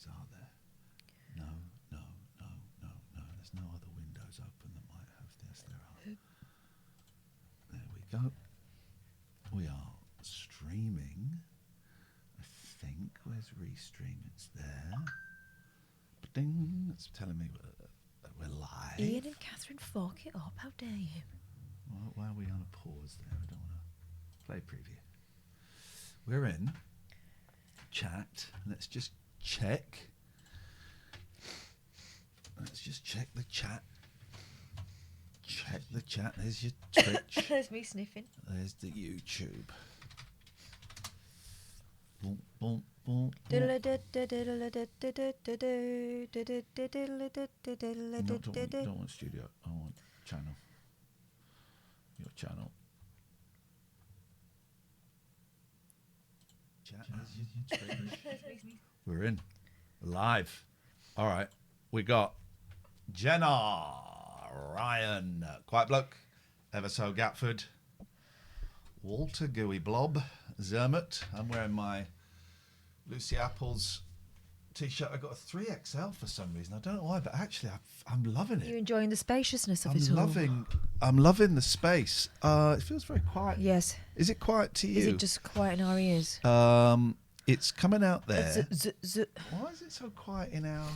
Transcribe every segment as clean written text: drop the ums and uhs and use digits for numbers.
are there? No. There's no other windows open that might have this. There are. There we go. We are streaming. I think. Where's restream? It's there. Ding. It's telling me we're live. Iain and Katherine, fork it up. How dare you? Why are we on a pause there? I don't want to play preview. We're in chat. Let's just check. Let's just check the chat. Check the chat. There's your Twitch. There's me sniffing. There's the YouTube. Boom, boom, boom, boom. Don't want studio. I want channel. Your channel. Chat. There's your Twitch. We're in. Live. All right. We got Jenna, Ryan, Quiet Bloke, Everso Gatford, Walter Gooey Blob, Zermatt. I'm wearing my Lucy Apples t-shirt. I got a 3XL for some reason. I don't know why, but actually I'm loving it. You're enjoying the spaciousness of it all. I'm loving the space. It feels very quiet. Yes. Is it quiet to you? Is it just quiet in our ears? It's coming out there. Z. Why is it so quiet in our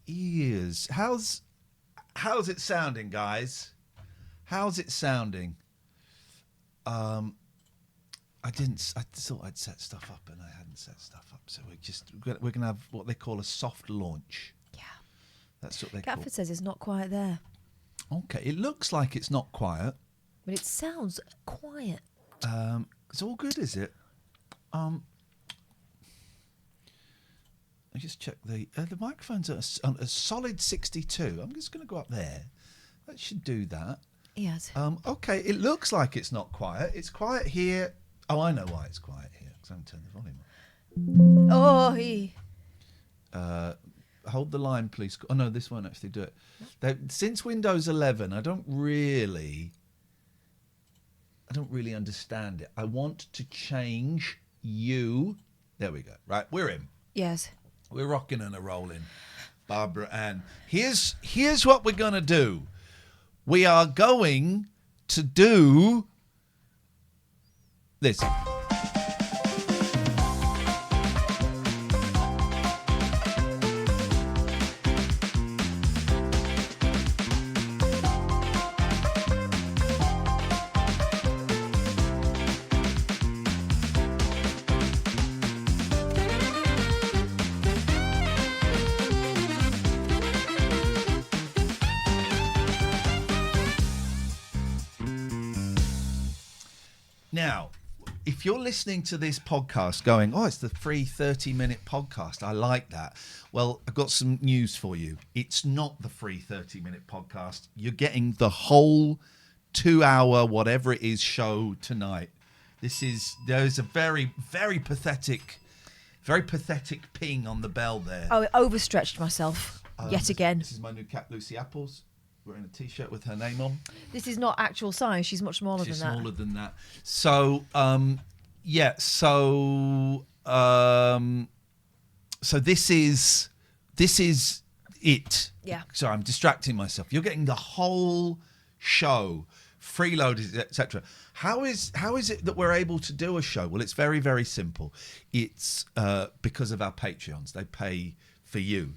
ears? How's it sounding, guys? How's it sounding? I thought I'd set stuff up and I hadn't set stuff up, so we're gonna have what they call a soft launch. Yeah. That's what they call. Gatford says it's not quiet there, Okay, it looks like it's not quiet. but it sounds quiet. It's all good, is it? I just check the microphones are a solid 62. I'm just going to go up there. That should do that. Yes. Okay, it looks like it's not quiet. It's quiet here. Oh, I know why it's quiet here because I haven't turned the volume up. Oh, he. Hold the line, please. Oh no, this won't actually do it. Since Windows 11, I don't really understand it. I want to change you. There we go. Right, we're in. Yes. We're rocking and a rolling, Barbara Ann. Here's what we're going to do. We are going to do this. Now, if you're listening to this podcast going, oh, it's the free 30-minute podcast, I like that. Well, I've got some news for you. It's not the free 30-minute podcast. You're getting the whole 2-hour, whatever it is, show tonight. There's a very, very pathetic ping on the bell there. Oh, I overstretched myself yet again. This is my new cat, Lucy Apples. Wearing a t-shirt with her name on. This is not actual size. She's much smaller She's than that. smaller than that. So, so this is it. Yeah. Sorry, I'm distracting myself. You're getting the whole show, freeloaded, etc. How is it that we're able to do a show? Well, it's very, very simple. It's because of our Patreons. They pay for you.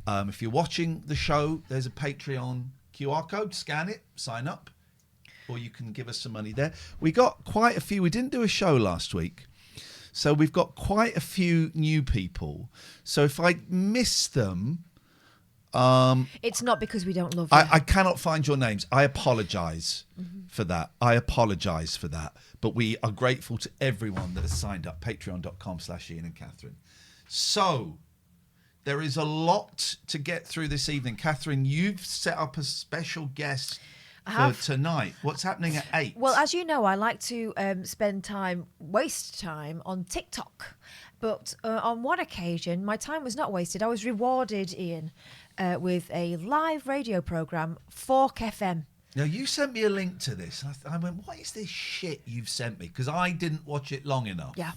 If you're watching the show, there's a Patreon QR code. Scan it, sign up, or you can give us some money there. We got quite a few. We didn't do a show last week, so we've got quite a few new people. So if I miss them, It's not because we don't love you. I cannot find your names. I apologise for that. But we are grateful to everyone that has signed up. Patreon.com/Iain and Katherine. So there is a lot to get through this evening. Katherine, you've set up a special guest for tonight. What's happening at 8? Well, as you know, I like to waste time on TikTok. But on one occasion, my time was not wasted. I was rewarded, Iain, with a live radio programme, Fork FM. Now, you sent me a link to this. I went, what is this shit you've sent me? Because I didn't watch it long enough. Yeah.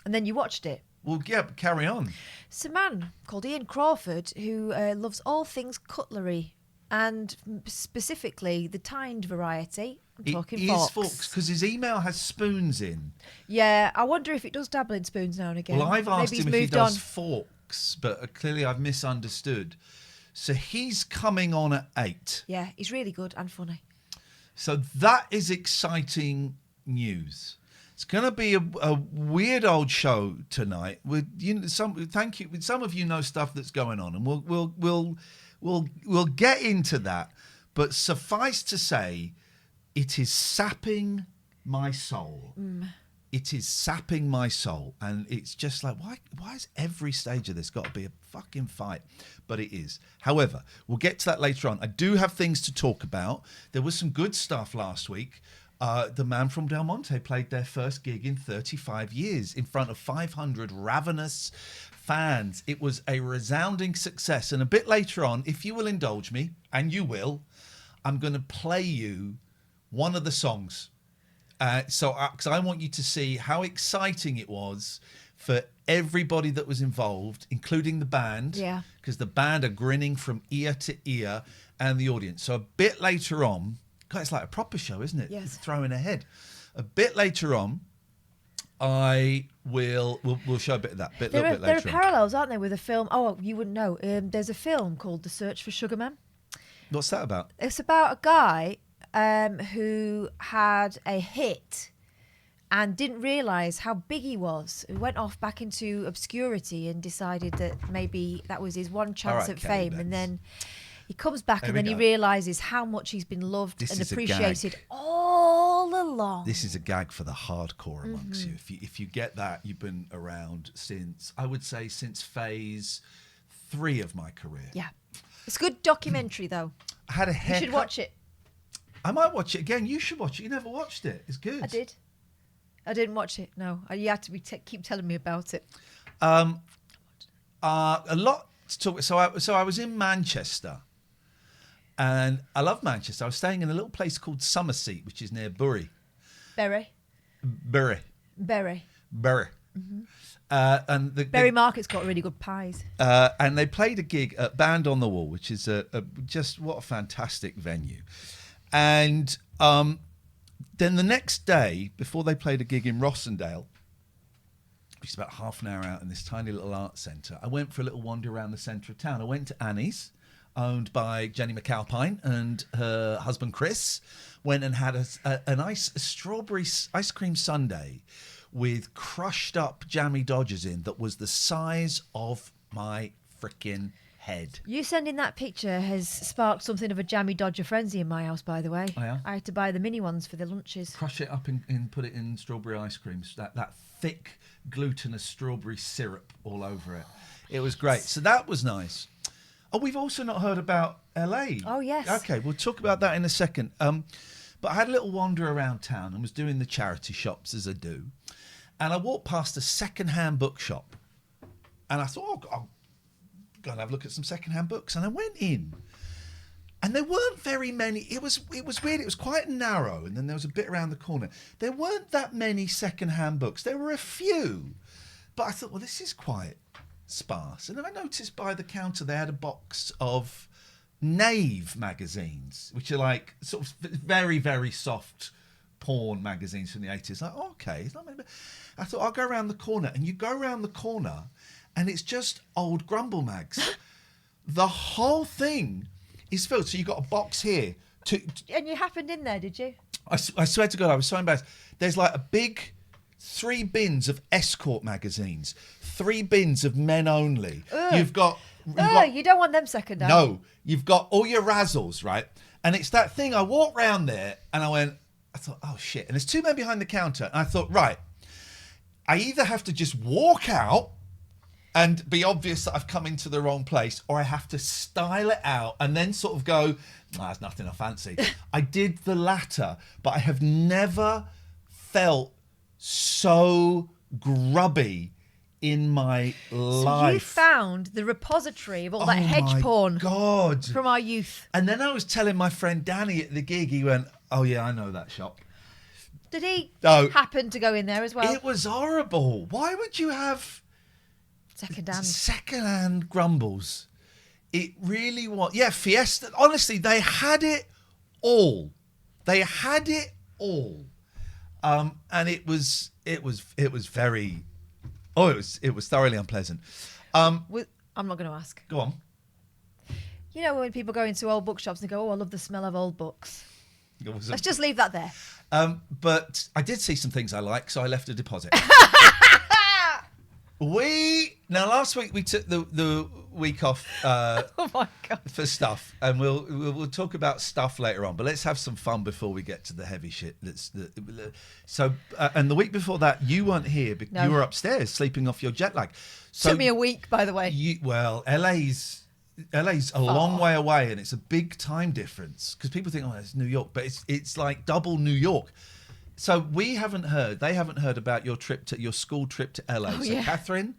And then you watched it. Well, yeah, but carry on. It's a man called Ian Crawford who loves all things cutlery and specifically the tined variety. I'm talking forks. Because his email has spoons in. Yeah, I wonder if it does dabble in spoons now and again. Well, I've asked Maybe him he's if he moved does on. forks, but clearly I've misunderstood. So he's coming on at 8. Yeah, he's really good and funny. So that is exciting news. It's going to be a weird old show tonight. Thank you. Some of you know stuff that's going on, and we'll get into that. But suffice to say, it is sapping my soul. It is sapping my soul, and it's just like, why is every stage of this got to be a fucking fight? But it is. However, we'll get to that later on. I do have things to talk about. There was some good stuff last week. The Man from Del Monte played their first gig in 35 years in front of 500 ravenous fans. It was a resounding success. And a bit later on, if you will indulge me, and you will, I'm going to play you one of the songs. Because I want you to see how exciting it was for everybody that was involved, including the band. Yeah. Because the band are grinning from ear to ear, and the audience. So a bit later on, God, it's like a proper show, isn't it? Yes. It's throwing ahead. A bit later on, we'll show a bit of that. There are parallels, aren't there, with a film? Oh, you wouldn't know. There's a film called The Search for Sugar Man. What's that about? It's about a guy who had a hit and didn't realise how big he was. He went off back into obscurity and decided that maybe that was his one chance at fame. And then he comes back and then he realises how much he's been loved and appreciated all along. This is a gag for the hardcore amongst you. If you get that, you've been around since, I would say, since phase 3 of my career. Yeah. It's a good documentary, though. I had a haircut. You should watch it. I might watch it again. You should watch it. You never watched it. It's good. I did. I didn't watch it. No, you had to keep telling me about it. A lot to talk. So I was in Manchester, and I love Manchester. I was staying in a little place called Somerset, which is near Bury. Bury. Mm-hmm. And the Bury Market's got really good pies. And they played a gig at Band on the Wall, which is just what a fantastic venue. And then the next day, before they played a gig in Rossendale, which is about half an hour out in this tiny little art centre, I went for a little wander around the centre of town. I went to Annie's, owned by Jenny McAlpine and her husband Chris. Went and had a nice strawberry ice cream sundae with crushed up jammy Dodgers in that was the size of my freaking head. You sending that picture has sparked something of a jammy Dodger frenzy in my house, by the way. Oh, yeah? I had to buy the mini ones for the lunches. Crush it up and put it in strawberry ice cream. That thick glutinous strawberry syrup all over it. It was great. So that was nice. Oh, we've also not heard about LA. Oh, yes. Okay, we'll talk about that in a second. But I had a little wander around town and was doing the charity shops as I do. And I walked past a second-hand bookshop. And I thought, I'll go and have a look at some second-hand books. And I went in. And there weren't very many. It was weird. It was quite narrow. And then there was a bit around the corner. There weren't that many second-hand books. There were a few. But I thought, well, this is quite sparse. And then I noticed by the counter they had a box of Knave magazines, which are like sort of very, very soft porn magazines from the 80s. Like, okay. It's not many, I thought, I'll go around the corner. And you go around the corner and it's just old Grumble mags. The whole thing is filled. So you've got a box here. And you happened in there, did you? I swear to God, I was so embarrassed. There's like a big 3 bins of escort magazines, 3 bins of men only. Ugh. You've got you don't want them second hand. No, you've got all your razzles, right? And it's that thing. I walked round there and I thought, oh shit. And there's 2 men behind the counter. And I thought, right, I either have to just walk out and be obvious that I've come into the wrong place, or I have to style it out and then sort of go, there's nothing I fancy. I did the latter, but I have never felt so grubby in my life. So you found the repository of all that hedge porn God. From our youth. And then I was telling my friend Danny at the gig, he went, oh yeah, I know that shop. Did he happen to go in there as well? It was horrible. Why would you have Second-hand grumbles. It really was. Yeah, Fiesta. Honestly, they had it all. They had it all. And it was very. Oh, it was thoroughly unpleasant. I'm not going to ask. Go on. You know when people go into old bookshops and they go, "Oh, I love the smell of old books." Let's just leave that there. But I did see some things I like, so I left a deposit. Last week we took the week off. Oh my God. For stuff, and we'll talk about stuff later on. But let's have some fun before we get to the heavy shit. And the week before that, you weren't here because you were upstairs sleeping off your jet lag. So took me a week, by the way. LA's a long way away, and it's a big time difference because people think, oh, it's New York, but it's like double New York. So they haven't heard about your school trip to LA. Oh, so yeah. Katherine,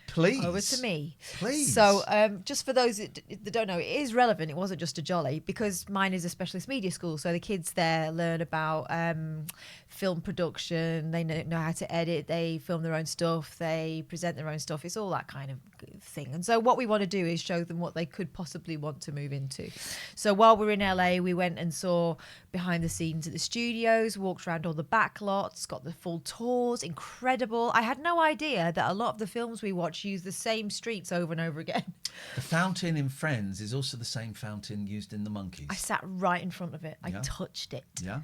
please. Over to me. Please. So just for those that don't know, it is relevant. It wasn't just a jolly because mine is a specialist media school. So the kids there learn about film production. They know how to edit. They film their own stuff. They present their own stuff. It's all that kind of thing. And so what we want to do is show them what they could possibly want to move into. So while we were in LA, we went and saw behind the scenes at the studios, walked around all the back lots, got the full tours. Incredible. I had no idea that a lot of the films we watch use the same streets over and over again. The fountain in Friends is also the same fountain used in The Monkees. I sat right in front of it. I touched it. Yeah.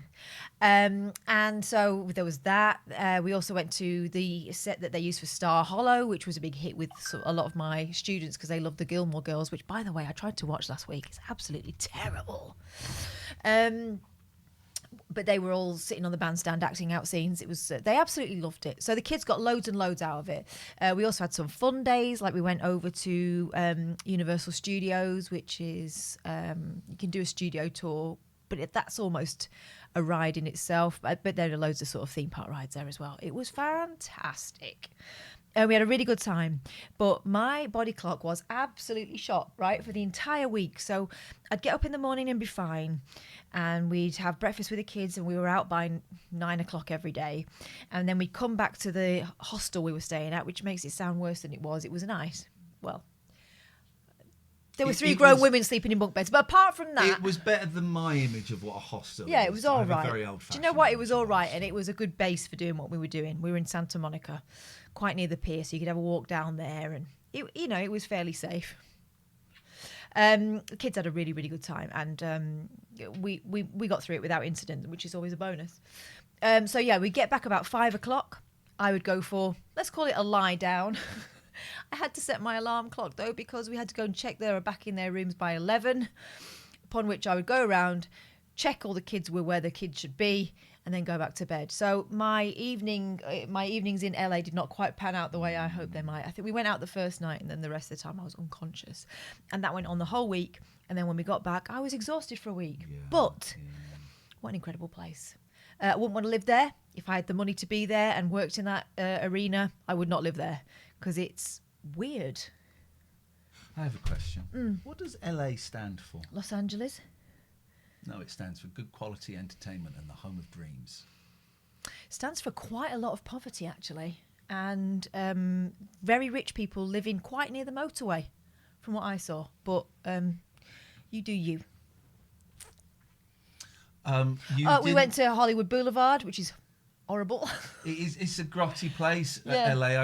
And so there was that. We also went to the set that they used for Star Hollow, which was a big hit with a lot of my students because they loved the Gilmore Girls, which, by the way, I tried to watch last week. It's absolutely terrible. But they were all sitting on the bandstand acting out scenes. It was they absolutely loved it. So the kids got loads and loads out of it. We also had some fun days, like we went over to Universal Studios, which is you can do a studio tour, but that's almost a ride in itself. But there are loads of sort of theme park rides there as well. It was fantastic. And we had a really good time, but my body clock was absolutely shot, right, for the entire week. So I'd get up in the morning and be fine, and we'd have breakfast with the kids, and we were out by 9 o'clock every day. And then we'd come back to the hostel we were staying at, which makes it sound worse than it was. It was nice. Well, there were three grown women sleeping in bunk beds, but apart from that... It was better than my image of what a hostel is. Yeah, it was all right. Very old-fashioned. Do you know what? It was all right, and it was a good base for doing what we were doing. We were in Santa Monica, quite near the pier, so you could have a walk down there, and it was fairly safe. The kids had a really, really good time, and we got through it without incident, which is always a bonus. So yeah, we get back about 5 o'clock. I would go for, let's call it a lie down. I had to set my alarm clock though, because we had to go and check they were back in their rooms by 11, upon which I would go around, check all the kids were where the kids should be, and then go back to bed. So my evenings in LA did not quite pan out the way I hoped they might. I think we went out the first night, and then the rest of the time I was unconscious. And that went on the whole week. And then when we got back, I was exhausted for a week. Yeah, but what an incredible place. I wouldn't want to live there. If I had the money to be there and worked in that arena, I would not live there because it's weird. I have a question. What does LA stand for? Los Angeles. No, it stands for Good Quality Entertainment and the Home of Dreams. Stands for quite a lot of poverty, actually. And very rich people living quite near the motorway, from what I saw. But you do you. We went to Hollywood Boulevard, which is horrible. It's a grotty place, LA.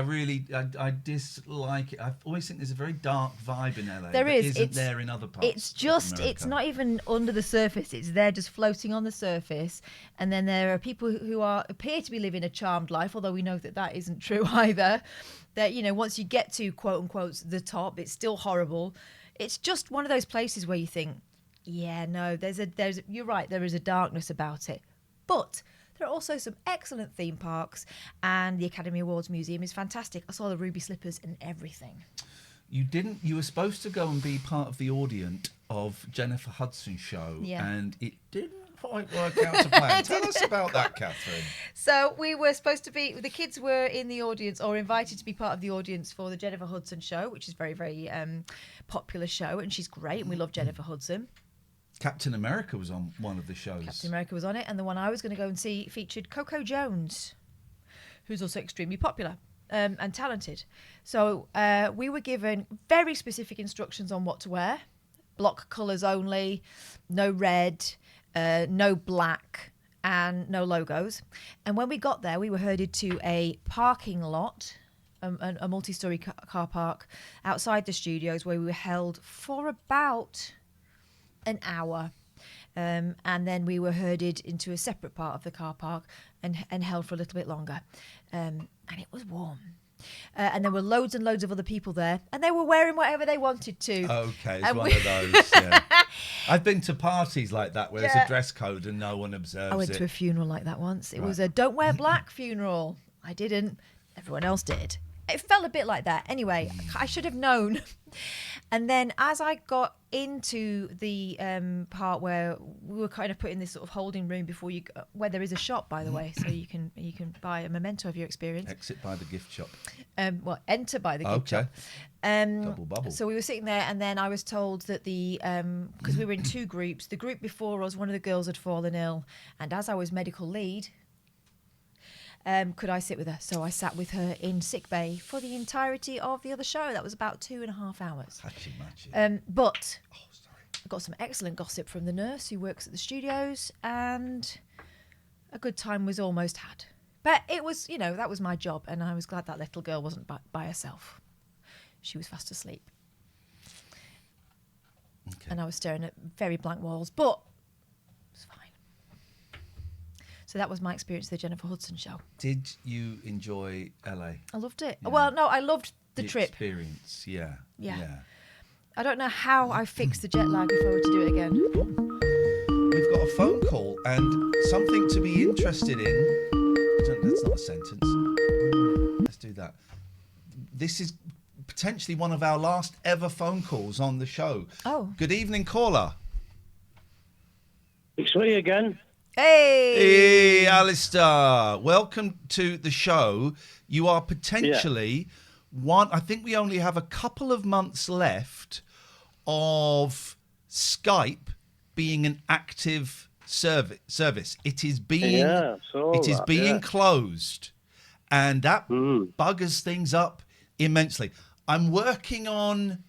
I dislike it. I always think there's a very dark vibe in LA. There is. Isn't there in other parts? It's just, of America. It's not even under the surface. It's there just floating on the surface. And then there are people who appear to be living a charmed life, although we know that isn't true either. That, once you get to, quote unquote, the top, it's still horrible. It's just one of those places where you think, yeah, no, you're right, there is a darkness about it. But there are also some excellent theme parks, and the Academy Awards Museum is fantastic. I saw the ruby slippers and everything. You were supposed to go and be part of the audience of Jennifer Hudson's show, and it didn't quite work out to plan. Tell us about that, Katherine. So we were supposed to be, the kids were in the audience or invited to be part of the audience for the Jennifer Hudson show, which is a very, very popular show, and she's great, and we love Jennifer Hudson. Captain America was on one of the shows. Captain America was on it, and the one I was going to go and see featured Coco Jones, who's also extremely popular. and talented. So we were given very specific instructions on what to wear. Block colours only, no red, no black, and no logos. And when we got there, we were herded to a parking lot, a multi-storey car park outside the studios, where we were held for about an hour. And then we were herded into a separate part of the car park and held for a little bit longer. And it was warm. And there were loads and loads of other people there, and they were wearing whatever they wanted to. Okay, it's one of those. Yeah. I've been to parties like that where there's a dress code and no one observes it. I went to a funeral like that once. It was a don't wear black funeral. I didn't. Everyone else did. It felt a bit like that. Anyway, I should have known. And then as I got into the part where we were kind of put in this sort of holding room before you, where there is a shop, by the way, so you can buy a memento of your experience. Exit by the gift shop. Enter by the gift shop. Double bubble. So we were sitting there, and then I was told that because we were in two groups, the group before us, one of the girls had fallen ill, and as I was medical lead, could I sit with her? So I sat with her in sick bay for the entirety of the other show. That was about 2.5 hours. But I got some excellent gossip from the nurse who works at the studios, and a good time was almost had. But it was, that was my job, and I was glad that little girl wasn't by herself. She was fast asleep. Okay. And I was staring at very blank walls, but it was fine. So that was my experience of the Jennifer Hudson show. Did you enjoy LA? I loved it. Yeah. Well, no, I loved the trip. Experience, yeah. I don't know how I fix the jet lag if I were to do it again. We've got a phone call and something to be interested in. That's not a sentence. Let's do that. This is potentially one of our last ever phone calls on the show. Oh. Good evening, caller. It's me again. Hey, Alistair. Welcome to the show. You are potentially one. I think we only have a couple of months left of Skype being an active service. It is being closed, and that buggers things up immensely. I'm working on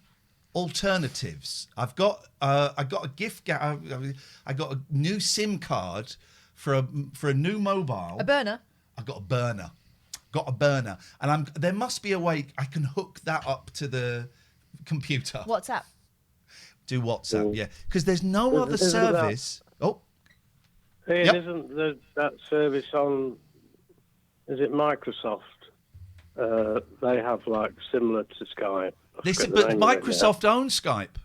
alternatives. I've got I got a gift. I got a new SIM card for a new mobile. A burner. I got a burner, and there must be a way I can hook that up to the computer. WhatsApp. Do WhatsApp, yeah, because there's no other service. Isn't that service on? Is it Microsoft? They have similar to Skype. But Microsoft owns Skype.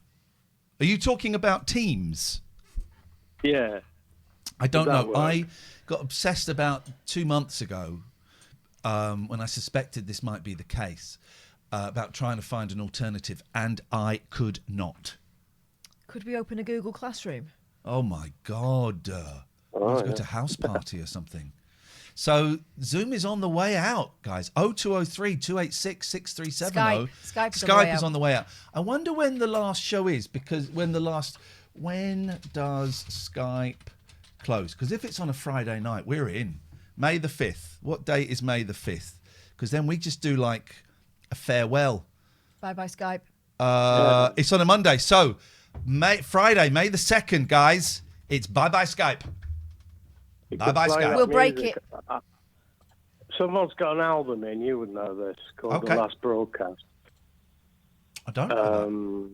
Are you talking about Teams? Yeah. I don't know. I got obsessed about 2 months ago when I suspected this might be the case about trying to find an alternative, and I could not. Could we open a Google Classroom? Oh, my God. Let's go to House Party or something. So Zoom is on the way out, guys. 0203 286 6370. Skype is on the way out. I wonder when the last show is, because when does Skype close? Because if it's on a Friday night, we're in. May the 5th. What date is May the 5th? Because then we just do a farewell. Bye-bye Skype. It's on a Monday. So Friday, May the 2nd, guys. It's bye-bye Skype. Bye-bye Skype. We'll break it. Someone's got an album in, you would know this, called The Last Broadcast. I don't know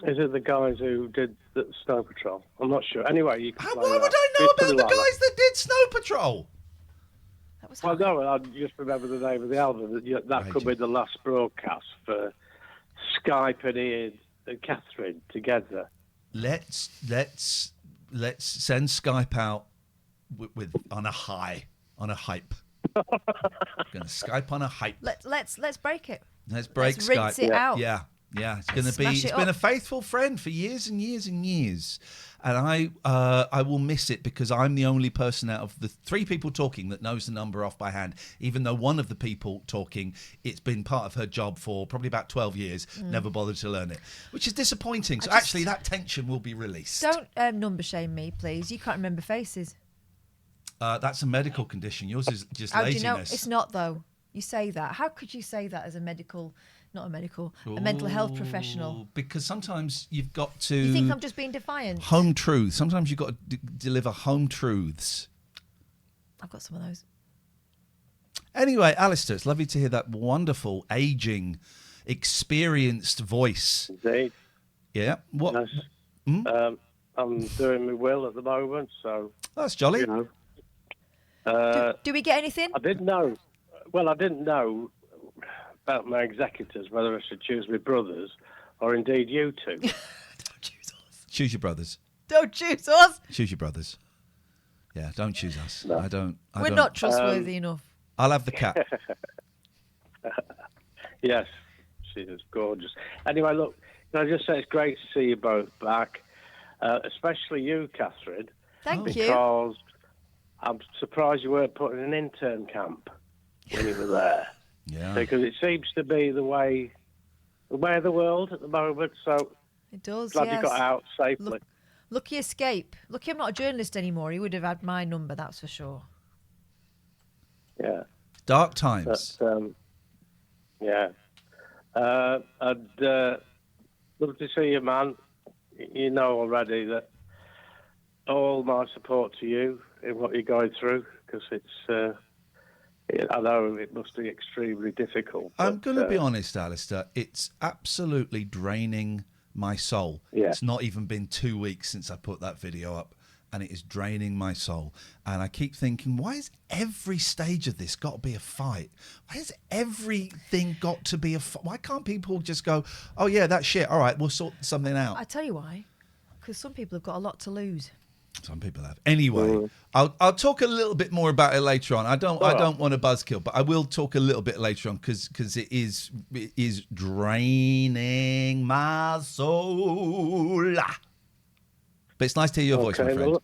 Is it the guys who did the Snow Patrol? I'm not sure. Anyway, you can why would I know about the guys that did Snow Patrol? No, I just remember the name of the album. That could be The Last Broadcast for Skype and Iain and Katherine together. Let's send Skype out on a hype. Gonna Skype on a hype. Let's break it. Let's break Let's Skype. rinse it out. Yeah. It's been a faithful friend for years and years and years, and I will miss it because I'm the only person out of the 3 people talking that knows the number off by hand. Even though one of the people talking, it's been part of her job for probably about 12 years, never bothered to learn it, which is disappointing. So actually, that tension will be released. Don't number shame me, please. You can't remember faces. That's a medical condition. Yours is just How laziness. do you know? It's not, though. You say that. How could you say that as a mental health professional? Because sometimes you've got to... You think I'm just being defiant? Home truths. Sometimes you've got to deliver home truths. I've got some of those. Anyway, Alistair, it's lovely to hear that wonderful, ageing, experienced voice. Indeed. Yeah. What? Yes. I'm doing my will at the moment, so... That's jolly. You know. Do we get anything? I didn't know. Well, I didn't know about my executors, whether I should choose my brothers or indeed you two. Don't choose us. Choose your brothers. Don't choose us. Choose your brothers. Yeah, don't choose us. No. I don't. We're not trustworthy enough. I'll have the cat. Yes, she is gorgeous. Anyway, look, can I just say it's great to see you both back, especially you, Catherine. Thank you. Because I'm surprised you weren't put in an intern camp when you were there. Yeah. Because it seems to be the way of the world at the moment. So It does, glad yes. you got out safely. Lucky escape. Lucky I'm not a journalist anymore. He would have had my number, that's for sure. Yeah. Dark times. But, yeah. I'd love to see you, man. You know already that all my support to you in what you're going through, because it's... I know it must be extremely difficult. I'm going to be honest, Alistair. It's absolutely draining my soul. Yeah. It's not even been 2 weeks since I put that video up, and it is draining my soul. And I keep thinking, why has every stage of this got to be a fight? Why has everything got to be a fight? Why can't people just go, oh, yeah, that's shit. All right, we'll sort something out. I tell you why. Because some people have got a lot to lose. Some people have. Anyway, I'll talk a little bit more about it later on. I don't want to buzzkill, but I will talk a little bit later on because it is draining my soul. But it's nice to hear your voice, my friend. Well,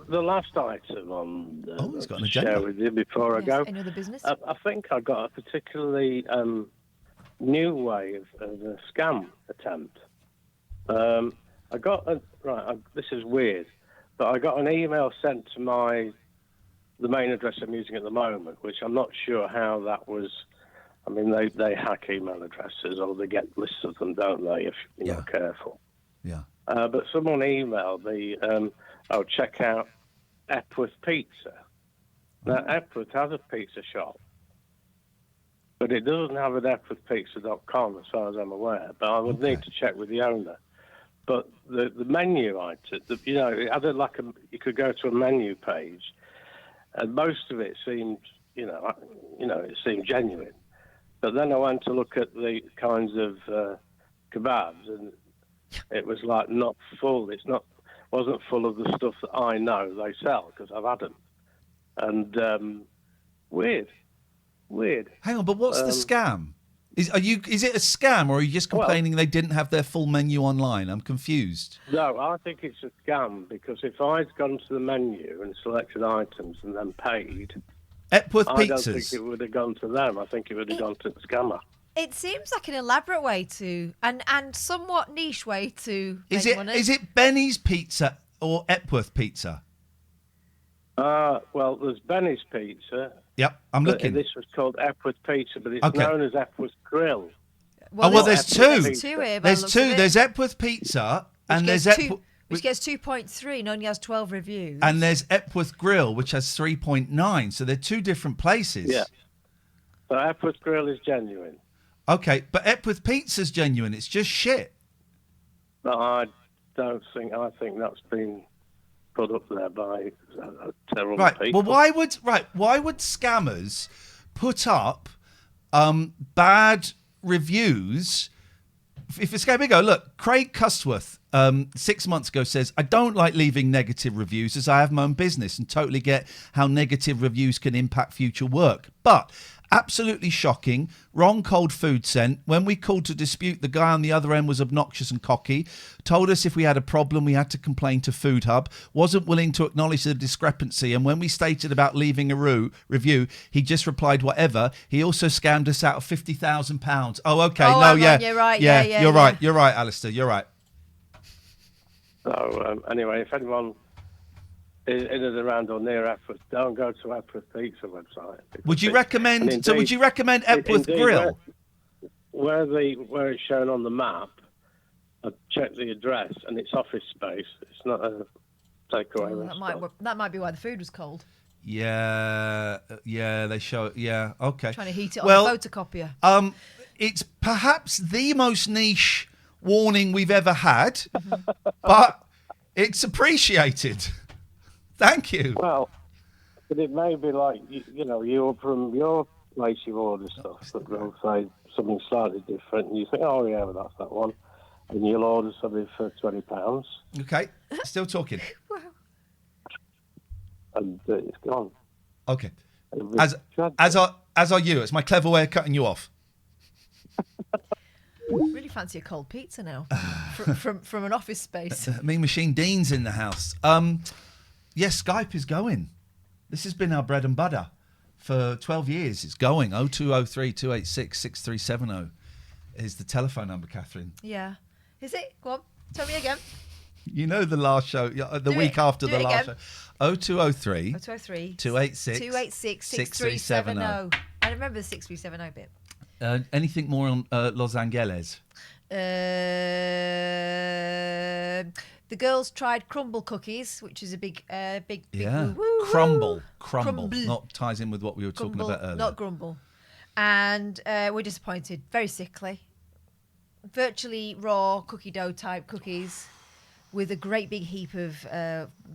the last item on he's got an to share agenda. with you before I go. Any other business? I think I got a particularly new way of a scam attempt. I got this is weird. But I got an email sent to the main address I'm using at the moment, which I'm not sure how that was. I mean, they hack email addresses, or they get lists of them, don't they, if you're not careful. Yeah. But someone emailed me, check out Epworth Pizza. Now, Epworth has a pizza shop, but it doesn't have an epworthpizza.com, as far as I'm aware. But I would need to check with the owner. But the menu item, it had you could go to a menu page, and most of it seemed, it seemed genuine. But then I went to look at the kinds of kebabs, and it was like not full. Wasn't full of the stuff that I know they sell because I've had them. And weird. Hang on, but what's the scam? Is it a scam, or are you just complaining they didn't have their full menu online? I'm confused. No, I think it's a scam, because if I'd gone to the menu and selected items and then paid, Epworth I don't Pizzas. think it would have gone to them. I think it would have gone to the scammer. It seems like an elaborate way to, and somewhat niche way to make money. Is it Benny's Pizza or Epworth Pizza? Well, there's Benny's Pizza. Yep, I'm looking. This was called Epworth Pizza, but it's known as Epworth Grill. There's two. There's two here. There's two. There's Epworth Pizza, and there's Epworth... Which gets 2.3 and only has 12 reviews. And there's Epworth Grill, which has 3.9. So they're two different places. Yeah. So Epworth Grill is genuine. Okay, but Epworth Pizza's genuine. It's just shit. No, I think that's been put up there by terrible people. Well, why would scammers put up bad reviews? If it's going to go, look, Craig Custworth 6 months ago says, I don't like leaving negative reviews as I have my own business and totally get how negative reviews can impact future work. But absolutely shocking, wrong cold food sent. When we called to dispute, the guy on the other end was obnoxious and cocky, told us if we had a problem we had to complain to Food Hub, wasn't willing to acknowledge the discrepancy, and when we stated about leaving a review, he just replied whatever. He also scammed us out of £50,000. Oh, okay, you're right. Yeah, right. You're right, Alistair, you're right. So anyway, if anyone in and around or near Epworth, don't go to Epworth Pizza website. Would you recommend? Indeed, So would you recommend Epworth indeed, Grill? Where it's shown on the map, I checked the address and it's office space. It's not a takeaway restaurant. That might be why the food was cold. Yeah, they show it. Yeah, okay. Trying to heat it on the photocopier. It's perhaps the most niche warning we've ever had, but it's appreciated. Thank you. Well, but it may be like, you're from your place, you order stuff that will say something slightly different, and you think, oh, yeah, well, that's that one. And you'll order something for £20. Okay, still talking. Wow. And it's gone. Okay. As are you. It's my clever way of cutting you off. Really fancy a cold pizza now from an office space. Mean Machine Dean's in the house. Yes, Skype is going. This has been our bread and butter for 12 years. It's going. 0203 286 6370 is the telephone number, Catherine. Yeah. Is it? Go on. Tell me again. You know the last show, the week after the last show. 0203 286 6370. I remember the 6370 bit. Anything more on Los Angeles? The girls tried crumble cookies, which is a big yeah. woo-woo. Crumble. Not ties in with what we were talking about earlier. Not grumble. And we're disappointed. Very sickly. Virtually raw cookie dough type cookies with a great big heap of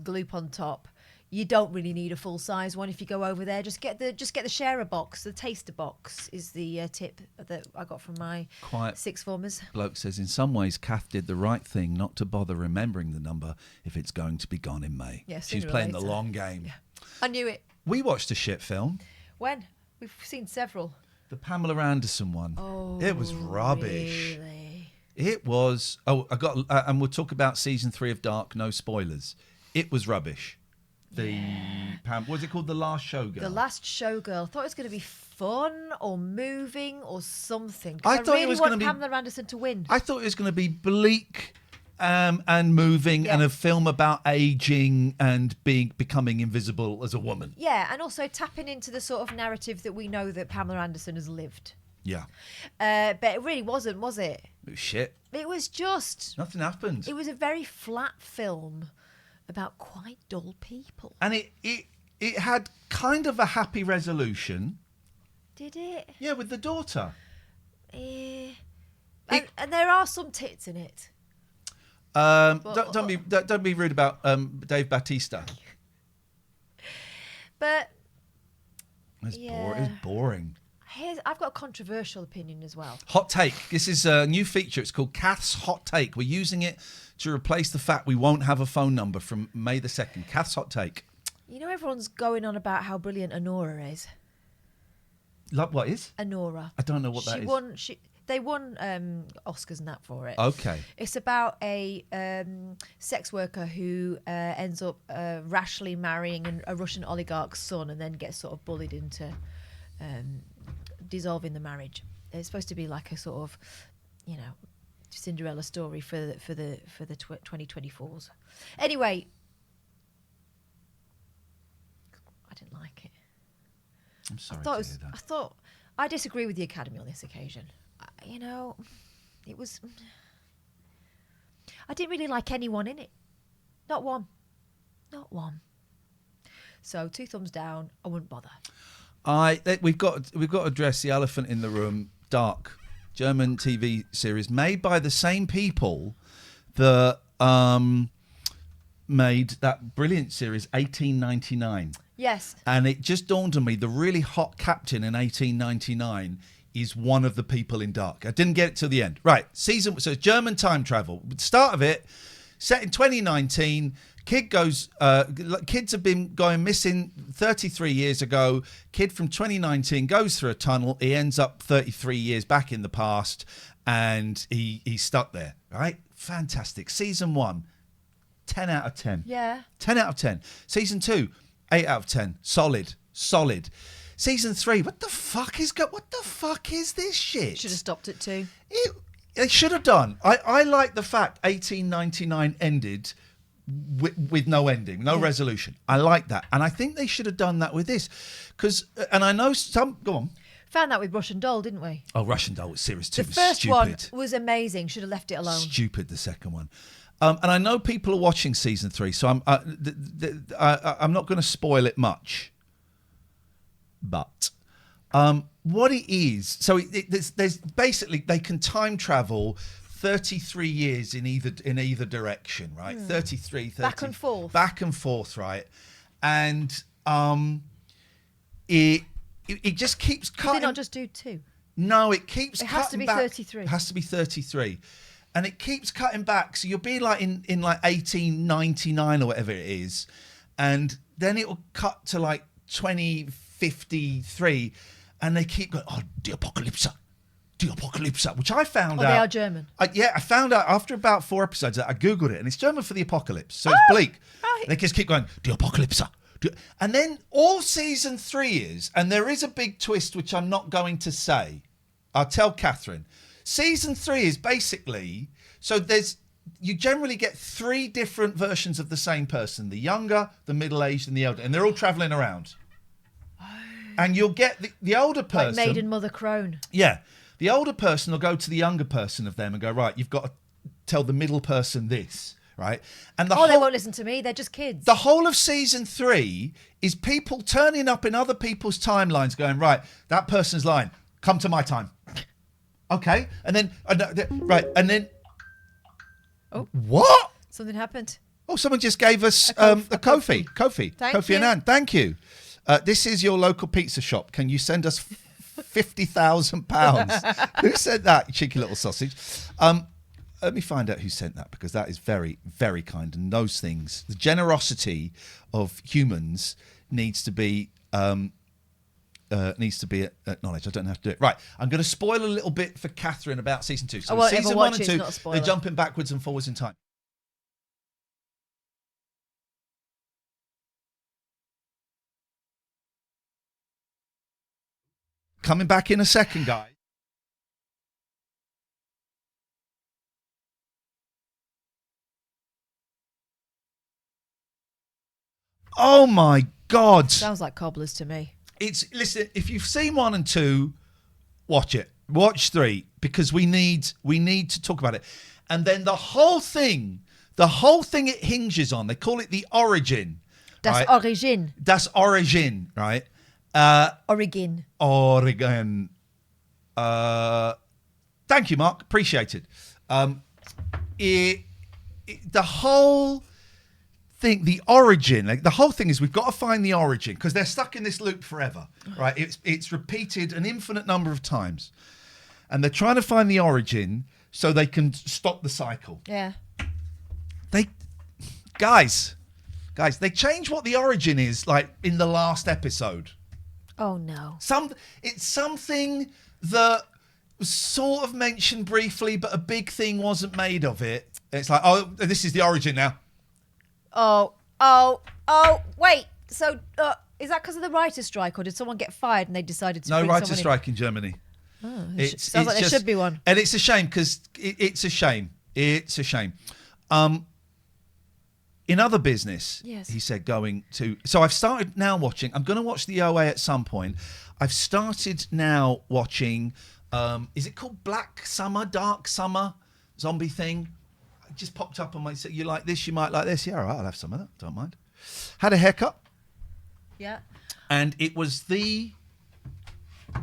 gloop on top. You don't really need a full size one if you go over there. Just get the sharer box. The taster box is the tip that I got from my sixth formers. Bloke says, in some ways, Kath did the right thing not to bother remembering the number if it's going to be gone in May. Yeah, she's playing the long game. Yeah. I knew it. We watched a shit film. When? We've seen several. The Pamela Anderson one. Oh, it was rubbish. Really? It was. Oh, I got. And we'll talk about season 3 of Dark. No spoilers. It was rubbish. What was it called? The Last Showgirl. The Last Showgirl. I thought it was going to be fun or moving or something. I thought really it was going to be Pamela Anderson to win. I thought it was going to be bleak and moving, and a film about aging and becoming invisible as a woman. Yeah, and also tapping into the sort of narrative that we know that Pamela Anderson has lived. Yeah. But it really wasn't, was it? It was shit. It was just... Nothing happened. It was a very flat film about quite dull people. And it had kind of a happy resolution. Did it? Yeah, with the daughter. And there are some tits in it. Don't be rude about Dave Bautista. But it's boring. I've got a controversial opinion as well. Hot take. This is a new feature. It's called Kath's Hot Take. We're using it to replace the fact we won't have a phone number from May the 2nd. Kath's Hot Take. You know, everyone's going on about how brilliant Anora is. Like what is? Anora. I don't know what that is. They won Oscars and that for it. Okay. It's about a sex worker who ends up rashly marrying a Russian oligarch's son and then gets sort of bullied into dissolving the marriage. It's supposed to be like a sort of, Cinderella story for the 2024s. Anyway, I didn't like it. I'm sorry to hear that. I disagree with the Academy on this occasion. It was... I didn't really like anyone in it. Not one. So 2 thumbs down. I wouldn't bother. We've got to address the elephant in the room. Dark, German TV series made by the same people that made that brilliant series 1899. Yes. And it just dawned on me, the really hot captain in 1899 is one of the people in Dark. I didn't get it till the end. Right, so it's German time travel. Start of it, set in 2019. Kids have been going missing 33 years ago. Kid from 2019 goes through a tunnel. He ends up 33 years back in the past, and he's stuck there. Right, fantastic. Season 1, 10 out of 10. Yeah. 10 out of 10. Season 2, 8 out of 10. Solid. Season 3, what the fuck is this shit? Should have stopped at 2. They should have done. I like the fact 1899 ended with no ending, no resolution. I like that. And I think they should have done that with this. And I know some... Go on. Found that with Russian Doll, didn't we? Oh, Russian Doll was series 2. The first stupid. one was amazing. Should have left it alone. Stupid, the second one. And I know people are watching season 3, so I'm not going to spoil it much. But what it is... So there's basically... They can time travel... 33 years in either direction, right? 33, 30. Back and forth, right? And it just keeps cutting. Did they not just do 2? No, it keeps It cutting has to be back. 33. It has to be 33. And it keeps cutting back. So you'll be like in like 1899 or whatever it is. And then it will cut to like 2053. And they keep going, oh, the apocalypse. The apocalypse, which I found out. They are German. I found out after about 4 episodes. I Googled it, and it's German for the apocalypse. So it's bleak. Right. They just keep going, the apocalypse. And then all season 3 is, and there is a big twist, which I'm not going to say. I'll tell Katherine. Season 3 is basically, so you generally get 3 different versions of the same person: the younger, the middle-aged, and the elder, and they're all travelling around. And you'll get the older person, Like Maid and Mother Crone. Yeah. The older person will go to the younger person of them and go, right, you've got to tell the middle person this, right? And They won't listen to me. They're just kids. The whole of season 3 is people turning up in other people's timelines going, right, that person's lying. Come to my time. Okay. And then, right. And then, what? Something happened. Oh, someone just gave us a Kofi. Thank Kofi you. Annan. Thank you. This is your local pizza shop. Can you send us £50,000? Who sent that, you cheeky little sausage? Let me find out who sent that, because that is very, very kind. And those things, the generosity of humans needs to be acknowledged. I don't have to do it. Right, I'm going to spoil a little bit for Katherine about season 2. So season 1 and 2, they're jumping backwards and forwards in time. Coming back in a second, guys. Oh my God. Sounds like cobblers to me. Listen, if you've seen 1 and 2, watch it. Watch 3, because we need to talk about it. And then the whole thing it hinges on, they call it the origin. Das right? Origin. Das Origin, right? Origin. Oregon. Thank you, Mark. Appreciated. The whole thing, the origin, like the whole thing is we've got to find the origin, because they're stuck in this loop forever, right? It's repeated an infinite number of times, and they're trying to find the origin so they can stop the cycle. Yeah. Guys, they change what the origin is like in the last episode. Oh no. It's something that was sort of mentioned briefly, but a big thing wasn't made of it. It's like, oh, this is the origin now. Oh, wait. So, is that because of the writer's strike, or did someone get fired and they decided to No bring writer's someone strike in Germany. Oh, sounds like there should be one. And it's a shame, because it's a shame. It's a shame. In other business, yes. He said so I've started now watching, I'm going to watch the OA at some point. I've started now watching, is it called Black Summer, Dark Summer, zombie thing? It just popped up on my, you like this, you might like this. Yeah, all right, I'll have some of that, don't mind. Had a haircut. Yeah. And it was the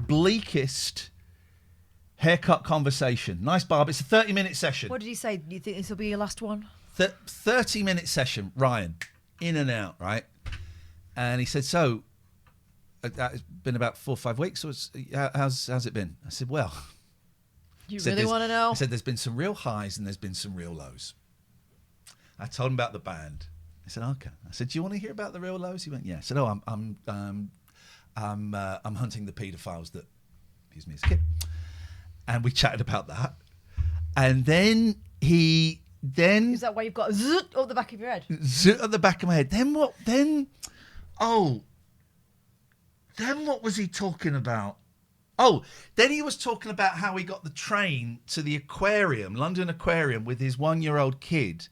bleakest haircut conversation. Nice barb. It's a 30-minute session. What did he say? Do you think this will be your last one? 30-minute session, Ryan, in and out, right? And he said, so, it's been about 4 or 5 weeks. So how's it been? I said, well. You really want to know? I said, there's been some real highs and there's been some real lows. I told him about the band. He said, okay. I said, do you want to hear about the real lows? He went, yeah. I said, oh, I'm hunting the paedophiles that abused me as a kid. And we chatted about that. And then is that why you've got a zzz up the back of your head? Zzz at the back of my head. Then what was he talking about? Oh, then he was talking about how he got the train to the aquarium, London Aquarium, with his 1-year-old kid.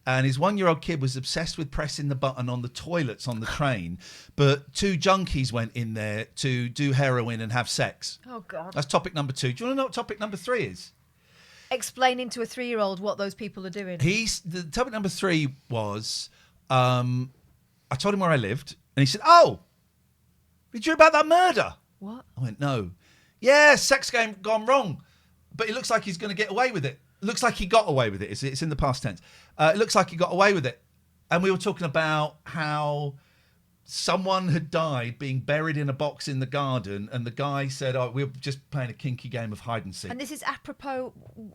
and his 1-year-old kid was obsessed with pressing the button on the toilets on the train, but 2 junkies went in there to do heroin and have sex. Oh, God. That's topic number 2. Do you want to know what topic number 3 is? Explaining to a 3-year-old what those people are doing. The topic number 3 was, I told him where I lived, and he said, "Oh, did you hear about that murder?" What? I went, "No." "Yeah, sex game gone wrong, but it looks like he's going to get away with it. Looks like he got away with it. It's in the past tense. It looks like he got away with it." And we were talking about how someone had died being buried in a box in the garden, and the guy said, "Oh, we're just playing a kinky game of hide and seek." And this is apropos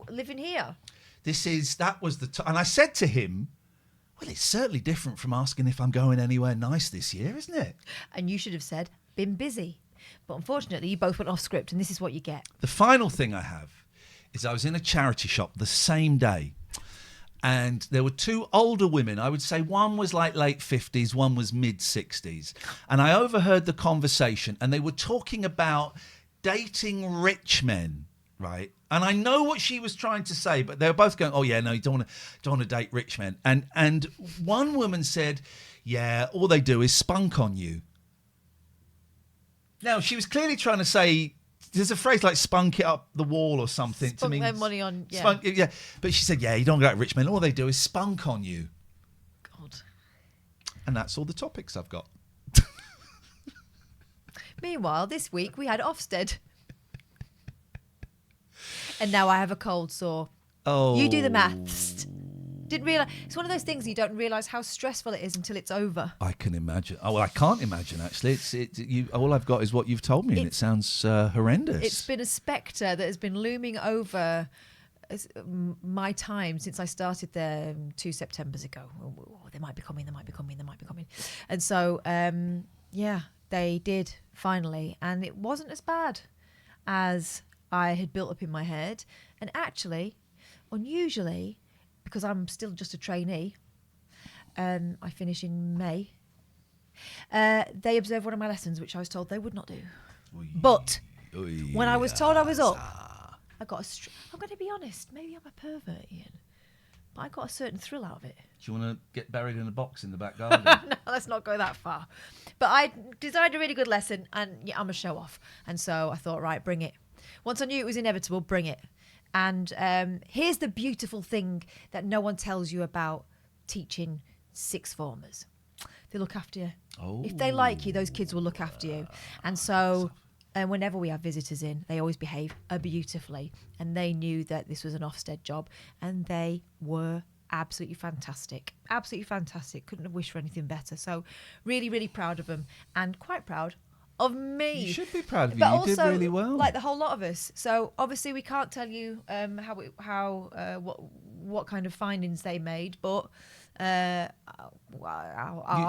living here. And I said to him, "Well, it's certainly different from asking if I'm going anywhere nice this year, isn't it?" And you should have said, "Been busy." But unfortunately, you both went off script, and this is what you get. The final thing I have is I was in a charity shop the same day, and there were 2 older women. I would say one was like late 50s, one was mid 60s. And I overheard the conversation, and they were talking about dating rich men, right? And I know what she was trying to say, but they were both going, "Oh yeah, no, you don't want to date rich men." And one woman said, "Yeah, all they do is spunk on you." Now, she was clearly trying to say, there's a phrase like spunk it up the wall or something. Spunk to mean their money on, yeah. Spunk, yeah. But she said, "Yeah, you don't get rich men. All they do is spunk on you." God. And that's all the topics I've got. Meanwhile, this week we had Ofsted. And now I have a cold sore. Oh. You do the maths. Didn't realise. It's one of those things you don't realise how stressful it is until it's over. I can imagine. Oh, well, I can't imagine, actually. All I've got is what you've told me, and it sounds horrendous. It's been a spectre that has been looming over my time since I started there 2 Septembers ago. Oh, they might be coming. And so, yeah, they did finally. And it wasn't as bad as I had built up in my head. And actually, unusually, because I'm still just a trainee, I finish in May, they observed one of my lessons, which I was told they would not do. But when I was told I was up, I got I'm going to be honest, maybe I'm a pervert, Ian, but I got a certain thrill out of it. Do you want to get buried in a box in the back garden? No, let's not go that far. But I designed a really good lesson, and yeah, I'm a show off. And so I thought, right, bring it. Once I knew it was inevitable, bring it. And here's the beautiful thing that no one tells you about teaching sixth formers. They look after you. Oh. If they like you, those kids will look after you. And so whenever we have visitors in, they always behave beautifully. And they knew that this was an Ofsted job. And they were absolutely fantastic. Absolutely fantastic. Couldn't have wished for anything better. So really, really proud of them. And quite proud of me. You should be proud of you. But You also, did really well. like the whole lot of us. So obviously we can't tell you what kind of findings they made, but I'll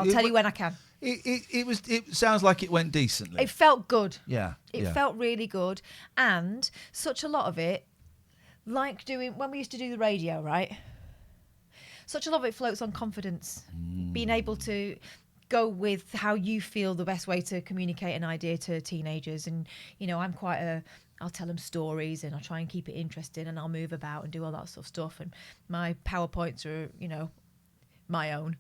tell you when I can. It sounds like it went decently. It felt good. Yeah. It felt really good, and such a lot of it, like doing when we used to do the radio, right? Such a lot of it floats on confidence, being able to go with how you feel the best way to communicate an idea to teenagers. And I'm I'll tell them stories, and I'll try and keep it interesting, and I'll move about and do all that sort of stuff, and my PowerPoints are my own,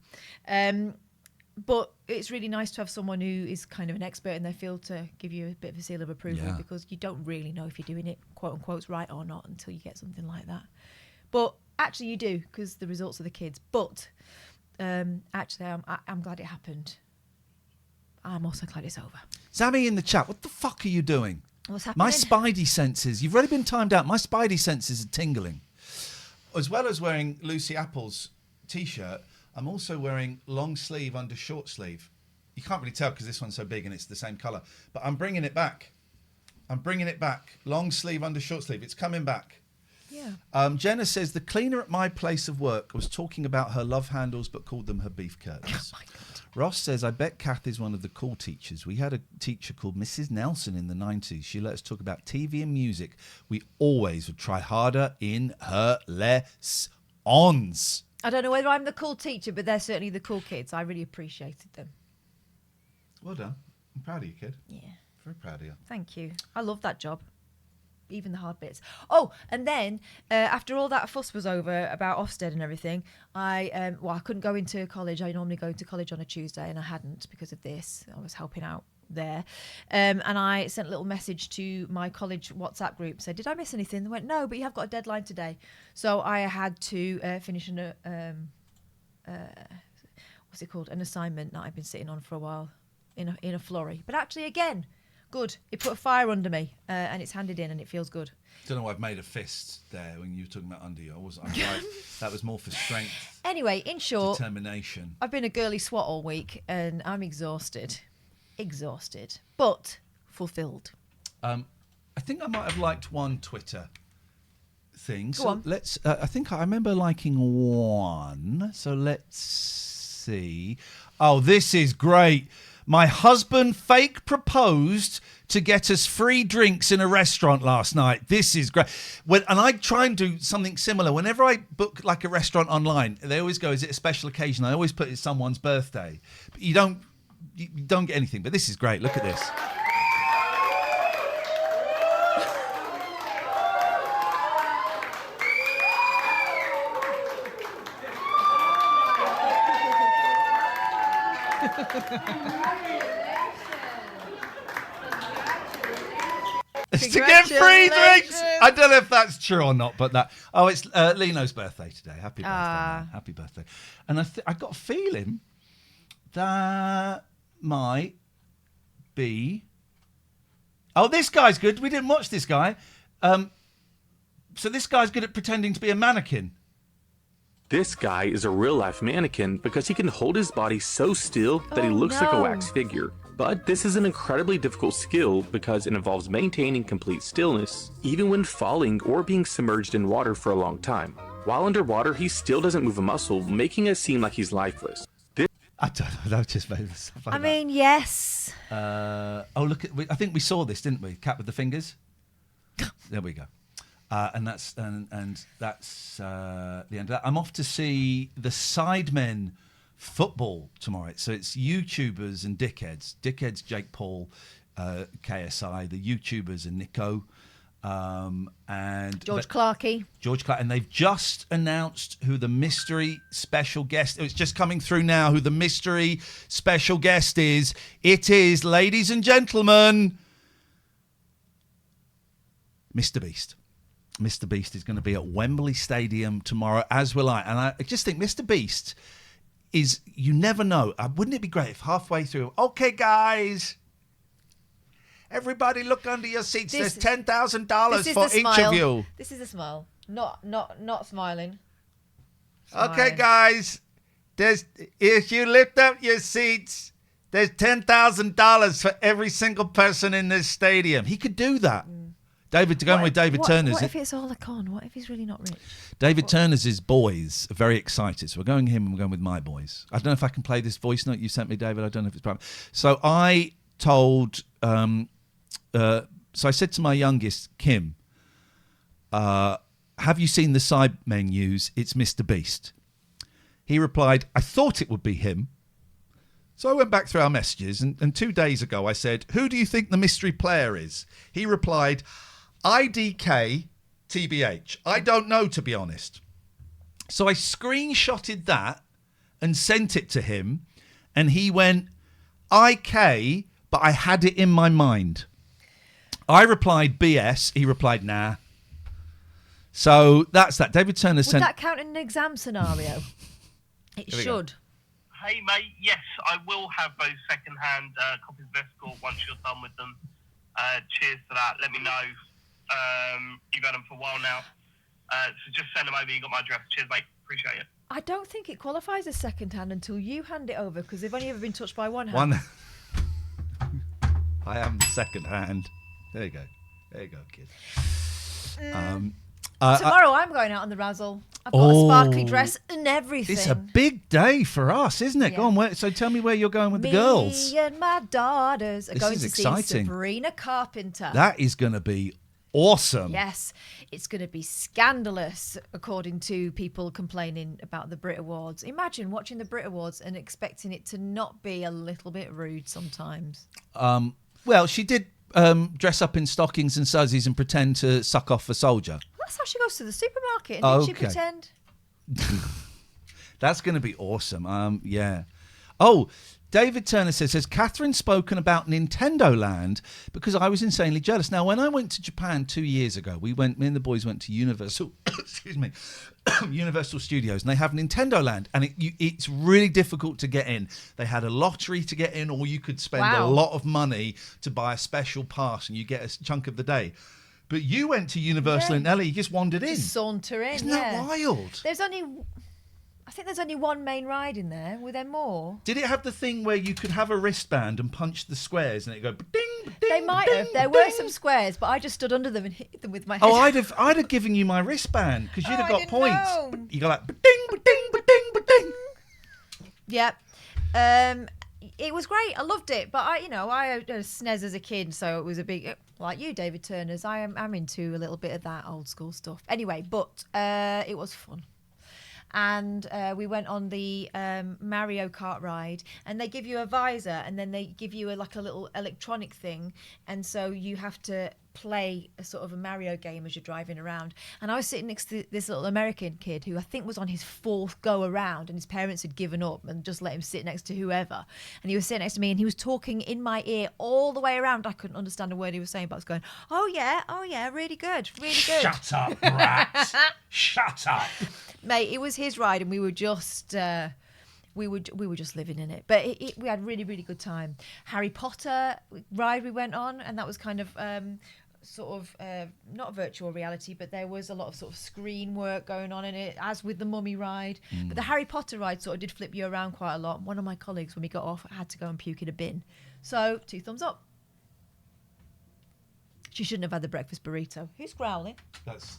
but it's really nice to have someone who is kind of an expert in their field to give you a bit of a seal of approval, because you don't really know if you're doing it quote unquote right or not until you get something like that. But actually you do, because the results are the kids. But actually, I'm glad it happened. I'm also glad it's over. Sammy in the chat, what the fuck are you doing? What's happening? My spidey senses, you've already been timed out. My spidey senses are tingling. As well as wearing Lucy Apple's T-shirt, I'm also wearing long sleeve under short sleeve. You can't really tell because this one's so big and it's the same colour. But I'm bringing it back. Long sleeve under short sleeve. It's coming back. Yeah. Jenna says the cleaner at my place of work was talking about her love handles but called them her beef curtains. Oh my God. Ross says, I bet Kath is one of the cool teachers. We had a teacher called Mrs. Nelson in the 90s. She let us talk about TV and music. We always would try harder in her lessons. I don't know whether I'm the cool teacher, but they're certainly the cool kids. I really appreciated them. Well done. I'm proud of you, kid. Yeah. Very proud of you. Thank you. I love that job. even the hard bits. Oh, and then after all that fuss was over about Ofsted and everything, I couldn't go into college. I normally go into college on a Tuesday, and I hadn't because of this. I was helping out there, and I sent a little message to my college WhatsApp group, said, did I miss anything? They went, no, but you have got a deadline today. So I had to finish what's it called, an assignment that I've been sitting on for a while in a flurry. But actually, again, good. It put a fire under me, and it's handed in, and it feels good. Don't know why I've made a fist there when you were talking about under you. I'm right. That was more for strength. Anyway, in short, determination. I've been a girly swat all week, and I'm exhausted, but fulfilled. I think I might have liked one Twitter thing. Go on. Let's. I think I remember liking one. So let's see. Oh, this is great. My husband fake proposed to get us free drinks in a restaurant last night. This is great. And I try and do something similar. Whenever I book like a restaurant online, they always go, is it a special occasion? I always put it's someone's birthday. But you don't get anything. But this is great. Look at this. To get free drinks. I don't know if that's true or not, but that. Oh, it's Lino's birthday today. Happy birthday, man. Happy birthday. And I got a feeling that might be. Oh, this guy's good. We didn't watch this guy. So this guy's good at pretending to be a mannequin. This guy is a real-life mannequin because he can hold his body so still that he looks like a wax figure. But this is an incredibly difficult skill because it involves maintaining complete stillness, even when falling or being submerged in water for a long time. While underwater, he still doesn't move a muscle, making it seem like he's lifeless. I don't know. That just made stuff like I mean, yes. Oh, look! I think we saw this, didn't we? Cat with the fingers. There we go. And that's the end of that. I'm off to see the Sidemen football tomorrow. So it's YouTubers and dickheads. Dickheads, Jake Paul, KSI. The YouTubers are Nico. And George Clarkey. And they've just announced who the mystery special guest. It's just coming through now. Who the mystery special guest is? It is, ladies and gentlemen, Mr. Beast. Mr. Beast is going to be at Wembley Stadium tomorrow, as will I. And I just think Mr. Beast is, you never know. Wouldn't it be great if halfway through, okay, guys, everybody look under your seats. There's $10,000 for each of you. This is a smile. Not smiling. Okay, guys, if you lift up your seats, there's $10,000 for every single person in this stadium. He could do that. Going with David Turner's. What if it's all a con? What if he's really not rich? David Turner's boys are very excited. So we're going him and we're going with my boys. I don't know if I can play this voice note you sent me, David. I don't know if it's private. So I told, so I said to my youngest, Kim, have you seen the Sidemen news? It's Mr. Beast. He replied, I thought it would be him. So I went back through our messages, and 2 days ago I said, who do you think the mystery player is? He replied, IDK TBH. I don't know, to be honest. So I screenshotted that and sent it to him, and he went, IK, but I had it in my mind. I replied, BS. He replied, nah. So that's that. David Turner sent... Would that count in an exam scenario? It should. Hey, mate, yes, I will have those second-hand copies of Escort once you're done with them. Cheers for that. Let me know. You've had them for a while now. So just send them over. You got my address. Cheers, mate. Appreciate it. I don't think it qualifies as second-hand until you hand it over, because they've only ever been touched by one hand. I am second-hand. There you go, kid. Tomorrow I'm going out on the razzle. I've got a sparkly dress and everything. It's a big day for us, isn't it? Yeah. Go on, so tell me where you're going with the girls. Me and my daughters are going to exciting. see Sabrina Carpenter. That is going to be awesome. Yes, it's going to be scandalous, according to people complaining about the Brit Awards. Imagine watching the Brit Awards and expecting it to not be a little bit rude sometimes. Well, she did dress up in stockings and suzzies and pretend to suck off a soldier? That's how she goes to the supermarket. And she Okay. pretend. That's going to be awesome. Yeah. Oh, David Turner says, has Catherine spoken about Nintendo Land? Because I was insanely jealous. Now, when I went to Japan 2 years ago, me and the boys went to Universal, excuse me, Universal Studios, and they have Nintendo Land, and it's really difficult to get in. They had a lottery to get in, or you could spend a lot of money to buy a special pass, and you get a chunk of the day. But you went to Universal in LA, you just wandered in. Just saunter in, Isn't that wild? I think there's only one main ride in there. Were there more? Did it have the thing where you could have a wristband and punch the squares and it go ding, ding? They might have. There were some squares, but I just stood under them and hit them with my head. Oh, I'd have given you my wristband because you'd have got points. Know. You go like ding, ding, ding, ding. Yep. It was great. I loved it, but I had a SNES as a kid, so it was a big, like you, David Turner's. I'm into a little bit of that old school stuff. Anyway, but it was fun. And we went on the Mario Kart ride, and they give you a visor, and then they give you a little electronic thing, and so you have to play a sort of a Mario game as you're driving around. And I was sitting next to this little American kid who I think was on his 4th go around, and his parents had given up and just let him sit next to whoever. And he was sitting next to me, and he was talking in my ear all the way around. I couldn't understand a word he was saying, but I was going, oh yeah, really good, really good. Shut up, brat. Shut up. Mate, it was his ride, and we were just we were just living in it. But we had really, really good time. Harry Potter ride we went on, and that was kind of not virtual reality, but there was a lot of sort of screen work going on in it, as with the Mummy ride. But the Harry Potter ride sort of did flip you around quite a lot. One of my colleagues, when we got off, had to go and puke in a bin. So 2 thumbs up. She shouldn't have had the breakfast burrito. Who's growling? That's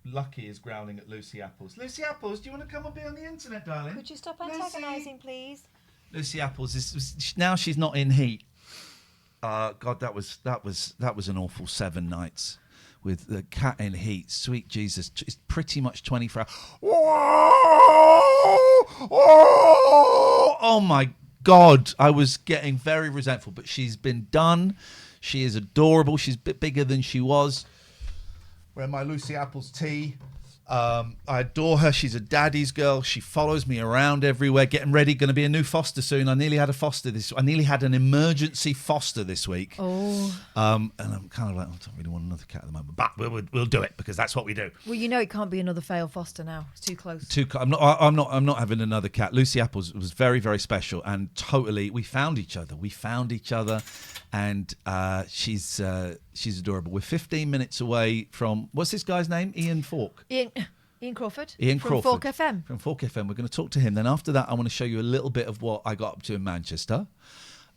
Lucky is growling at Lucy Apples. Lucy Apples, do you want to come and be on the internet, darling? Could you stop antagonising, please? Lucy Apples now she's not in heat. God, that was an awful 7 nights with the cat in heat. Sweet Jesus, it's pretty much 24 hours. Oh my God, I was getting very resentful, but she's been done. She is adorable. She's a bit bigger than she was. Wearing my Lucy Apples tee. I adore her. She's a daddy's girl. She follows me around everywhere. Getting ready. Going to be a new foster soon. I nearly had an emergency foster this week. Oh. And I'm kind of like, I don't really want another cat at the moment, but we'll do it because that's what we do. Well, it can't be another failed foster now. It's too close. I'm not having another cat. Lucy Apples was very, very special, and totally we found each other. And she's adorable. We're 15 minutes away from, what's this guy's name? Ian Crawford. Ian Crawford. From Fork FM. From Fork FM. We're going to talk to him. Then after that, I want to show you a little bit of what I got up to in Manchester.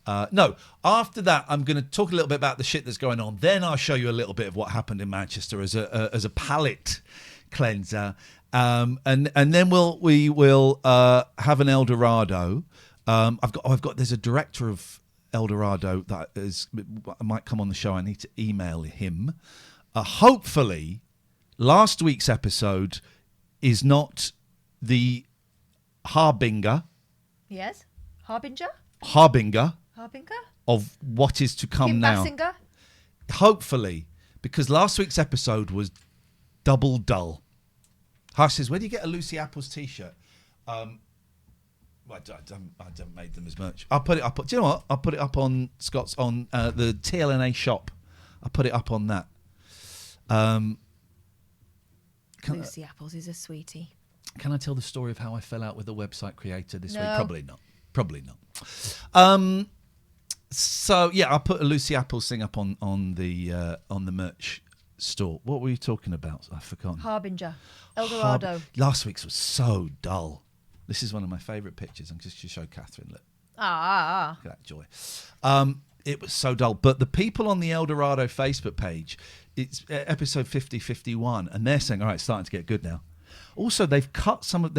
After that, I'm going to talk a little bit about the shit that's going on. Then I'll show you a little bit of what happened in Manchester as a palate cleanser. And then we will have an El Dorado. There's a director of El Dorado that might come on the show. I need to email him. Hopefully, last week's episode is not the harbinger. Yes, harbinger of what is to come Kim now. Basinger? Hopefully, because last week's episode was double dull. Harsh says, where do you get a Lucy Apples t-shirt? I don't make them as much. I'll put it up. Do you know what? I'll put it up on Scott's on the TLNA shop. I'll put it up on that. Lucy Apples is a sweetie. Can I tell the story of how I fell out with the website creator this week? Probably not. So yeah, I'll put a Lucy Apples thing up on the merch store. What were you talking about? I've forgotten. Harbinger, El Dorado. Last week's was so dull. This is one of my favourite pictures. I'm just to show Catherine. Look. Look at that joy. It was so dull. But the people on the El Dorado Facebook page, it's episode 50-51, and they're saying, all right, it's starting to get good now. Also, they've dropped some of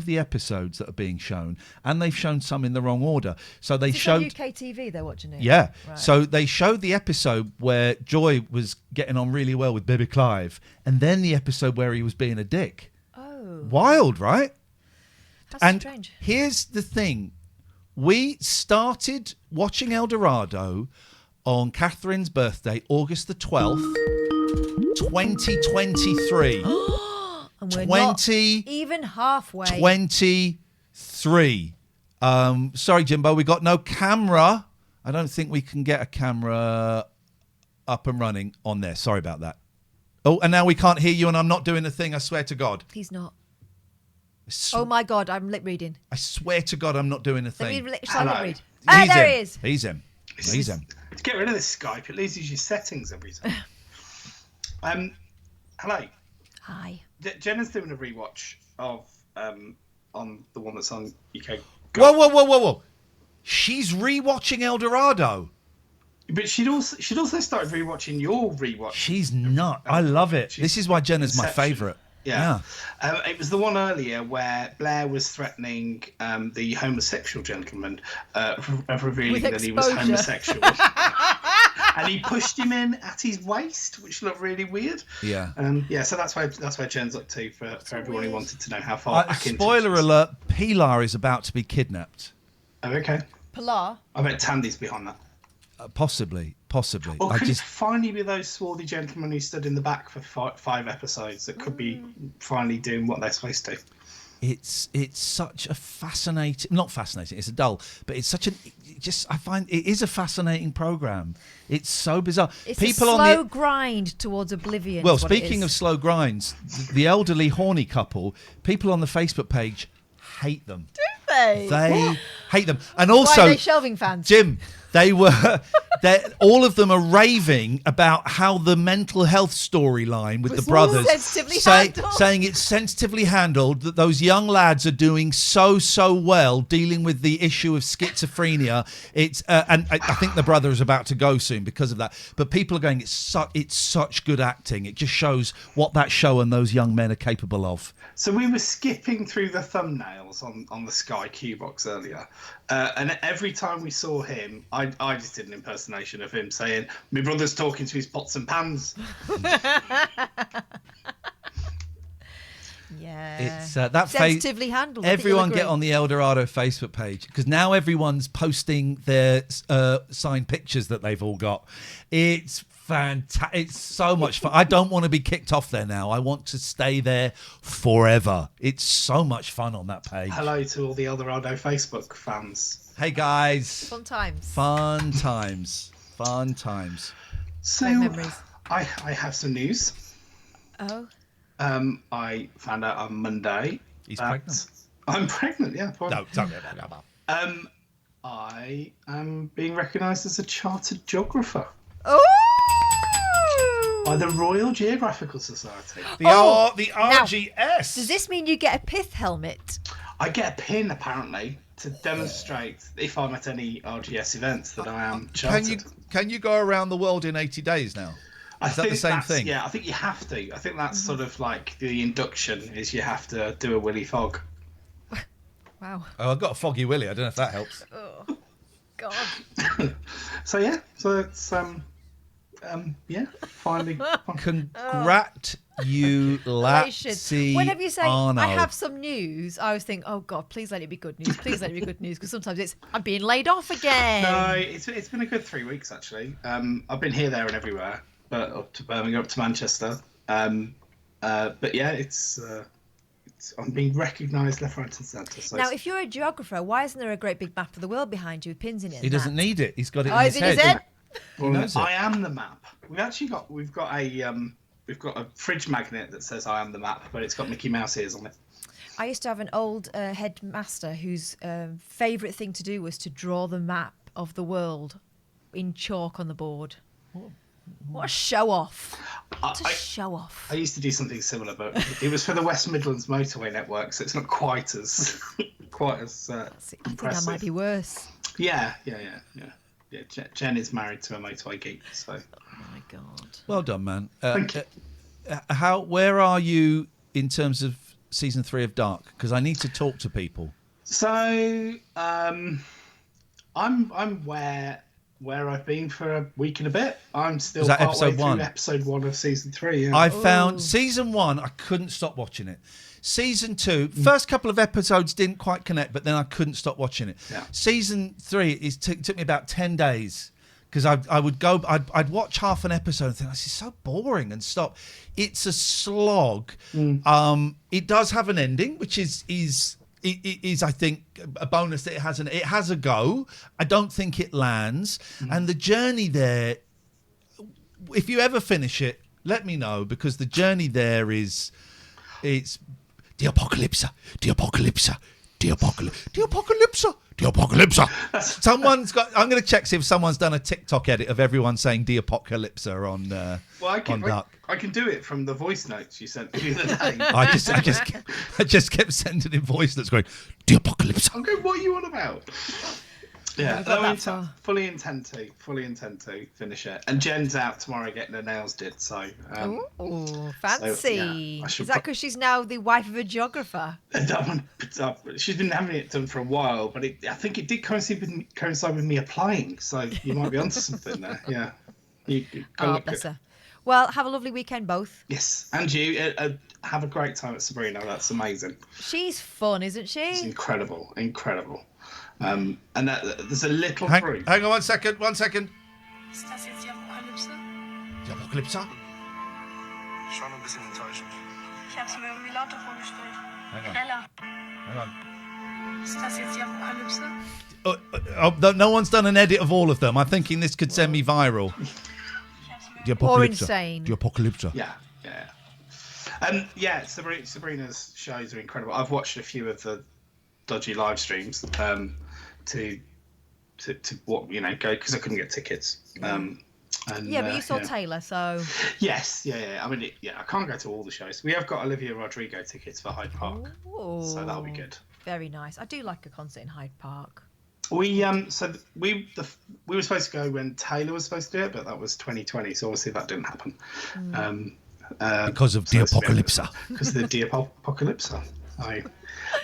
the episodes that are being shown, and they've shown some in the wrong order. So they showed on UK TV. They're watching it. Yeah. Right. So they showed the episode where Joy was getting on really well with Baby Clive, and then the episode where he was being a dick. Oh. Wild, right? That's strange. Here's the thing. We started watching El Dorado on Catherine's birthday, August the 12th, 2023. And we're not even halfway. 23. Sorry, Jimbo, we got no camera. I don't think we can get a camera up and running on there. Sorry about that. Oh, and now we can't hear you, and I'm not doing the thing, I swear to God. He's not. Oh, my God, I'm lip reading. I swear to God I'm not doing a thing. Shall I lip read? There he is. He's him. He's him. To get rid of this Skype, it loses your settings every time. Hello. Hi. Jenna's doing a rewatch of on the one that's on UK. Whoa. She's rewatching El Dorado. But she'd also started rewatching your rewatch. She's not. I love it. This is why Jenna's my favourite. Yeah. It was the one earlier where Blair was threatening the homosexual gentleman of revealing that he was homosexual. And he pushed him in at his waist, which looked really weird. Yeah. So that's where Jen's up to for everyone who wanted to know how far back into. Spoiler alert, Pilar is about to be kidnapped. Oh, okay. Pilar? I bet Tandy's behind that. Possibly. Or could it finally be those swarthy gentlemen who stood in the back for five episodes that could be finally doing what they're supposed to? It's such a fascinating, not fascinating, it's a dull, but it's such I find it is a fascinating program. It's so bizarre. It's a slow grind towards oblivion. Well, speaking of slow grinds, the elderly horny couple, people on the Facebook page hate them. Do they? They hate them. And also, why are they shelving fans? Jim, all of them are raving about how the mental health storyline with the brothers saying it's sensitively handled, that those young lads are doing so well dealing with the issue of schizophrenia. It's and I think the brother is about to go soon because of that. But people are going, it's such good acting. It just shows what that show and those young men are capable of. So we were skipping through the thumbnails on the Sky Q box earlier, and every time we saw him, I just did an impersonation of him saying, "My brother's talking to his pots and pans." Yeah, it's that sensitively handled. Everyone get on the El Dorado Facebook page, because now everyone's posting their signed pictures that they've all got. It's fantastic. It's so much fun. I don't want to be kicked off there now. I want to stay there forever. It's so much fun on that page. Hello to all the El Dorado Facebook fans. Hey guys. Fun times. So I have some news. Oh. I found out on Monday. He's pregnant. I'm pregnant, yeah. No, don't. I am being recognised as a chartered geographer. Oh! By the Royal Geographical Society. The RGS. Now, does this mean you get a pith helmet? I get a pin, apparently, to demonstrate if I'm at any RGS events that I am chartered. Can you go around the world in 80 days now? Is that the same thing? Yeah, I think you have to. I think that's sort of like the induction is you have to do a willy fog. Wow. Oh, I've got a foggy willy. I don't know if that helps. Oh, God. So it's finally. Congratulations. Whenever you say Arno. I have some news, I always think, oh God, please let it be good news. Please let it be good news, because sometimes it's I'm being laid off again. No, it's been a good 3 weeks actually. I've been here, there, and everywhere, but up to Birmingham, up to Manchester. But yeah, it's I'm being recognised left, right, and centre. So now, if you're a geographer, why isn't there a great big map of the world behind you with pins in it? He doesn't need it. He's got it in is his it head. Well, I am the map. We've got a fridge magnet that says I am the map, but it's got Mickey Mouse ears on it. I used to have an old headmaster whose favourite thing to do was to draw the map of the world in chalk on the board. What a show off. Show off. I used to do something similar, but it was for the West Midlands motorway network, so it's not quite as I think that might be worse. Yeah. Jen is married to a motorway geek, so. Oh my God. Well done, man. Thank you. Where are you in terms of season 3 of Dark? Because I need to talk to people. So, I'm where I've been for a week and a bit. I'm still partway through episode 1 of season 3. Yeah. I found season 1, I couldn't stop watching it. Season 2, first couple of episodes didn't quite connect, but then I couldn't stop watching it. Yeah. Season 3 took me about 10 days because I would go, I'd watch half an episode and think, this is so boring, and stop. It's a slog. It does have an ending, which is I think a bonus that it has a go. I don't think it lands, and the journey there. If you ever finish it, let me know, because the journey there it's the apocalypse, the apocalypse, the apocalypse, the apocalypse, the apocalypse. Someone's got. I'm going to check see if someone's done a TikTok edit of everyone saying the apocalypse on. Well, on Duck. I can do it from the voice notes you sent me the other day. I just kept sending in voice notes going the apocalypse. I'm going, what are you on about? Yeah, fully intend to finish it. And Jen's out tomorrow getting her nails did, so. Ooh, fancy. So, is that because she's now the wife of a geographer? That one, she's been having it done for a while, but I think it did coincide with me applying, so you might be onto something there. Yeah. Bless her. Well, have a lovely weekend, both. Yes, and you have a great time at Sabrina. That's amazing. She's fun, isn't she? It's incredible. And there's a little hang on 1 second. Ist das jetzt die Apokalypse? Die Apokalypse? Schon ein bisschen enttäuschend. Ich hab's mir irgendwie lauter vorgestellt. Hang on. Ist das jetzt die Apokalypse? No one's done an edit of all of them. I'm thinking this could send me viral. The apocalypse. Or insane. The apocalypse. Yeah. Sabrina's shows are incredible. I've watched a few of the dodgy live streams to what go because I couldn't get tickets. But you saw Taylor, so yes, I mean, I can't go to all the shows. We have got Olivia Rodrigo tickets for Hyde Park, so that'll be good. Very nice. I do like a concert in Hyde Park. We we were supposed to go when Taylor was supposed to do it, but that was 2020, so obviously that didn't happen. Because of the apocalypse. Because of the apocalypse.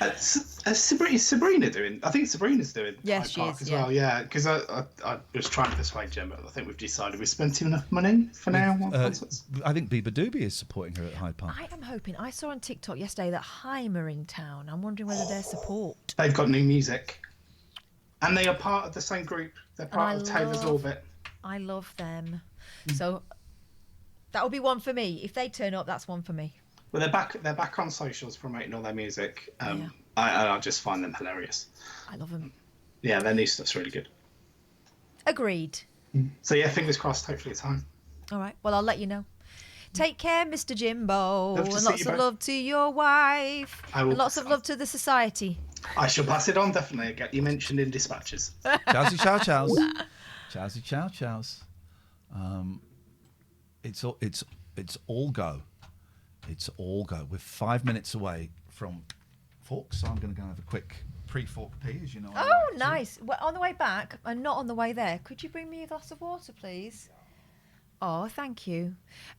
Is Sabrina doing? I think Sabrina's doing. Yes, Hyde Park she is. As well. Yeah, because I was trying to persuade Jen, but I think we've decided we've spent enough money for now on concerts. I think Bieber Doobie is supporting her at Hyde Park. I am hoping. I saw on TikTok yesterday that Heim are in town. I'm wondering whether their support. They've got new music, and they are part of the same group. They're part of Taylor's Orbit. I love them. So that will be one for me. If they turn up, that's one for me. Well, they're back on socials promoting all their music. I just find them hilarious. I love them. Yeah, their new stuff's really good. Agreed. So yeah, fingers crossed. Hopefully it's time. All right. Well, I'll let you know. Take care, Mr. Jimbo. And lots of both. love to your wife. And lots of love to the society. I shall pass it on, definitely. Get you mentioned in dispatches. Chowsy chow chows. Chowsy chow chows. It's all go. It's all go. We're 5 minutes away from Forks, so I'm going to go have a quick pre-fork pee, as you know. Oh, nice. Well, on the way back and not on the way there, could you bring me a glass of water, please? Oh, thank you.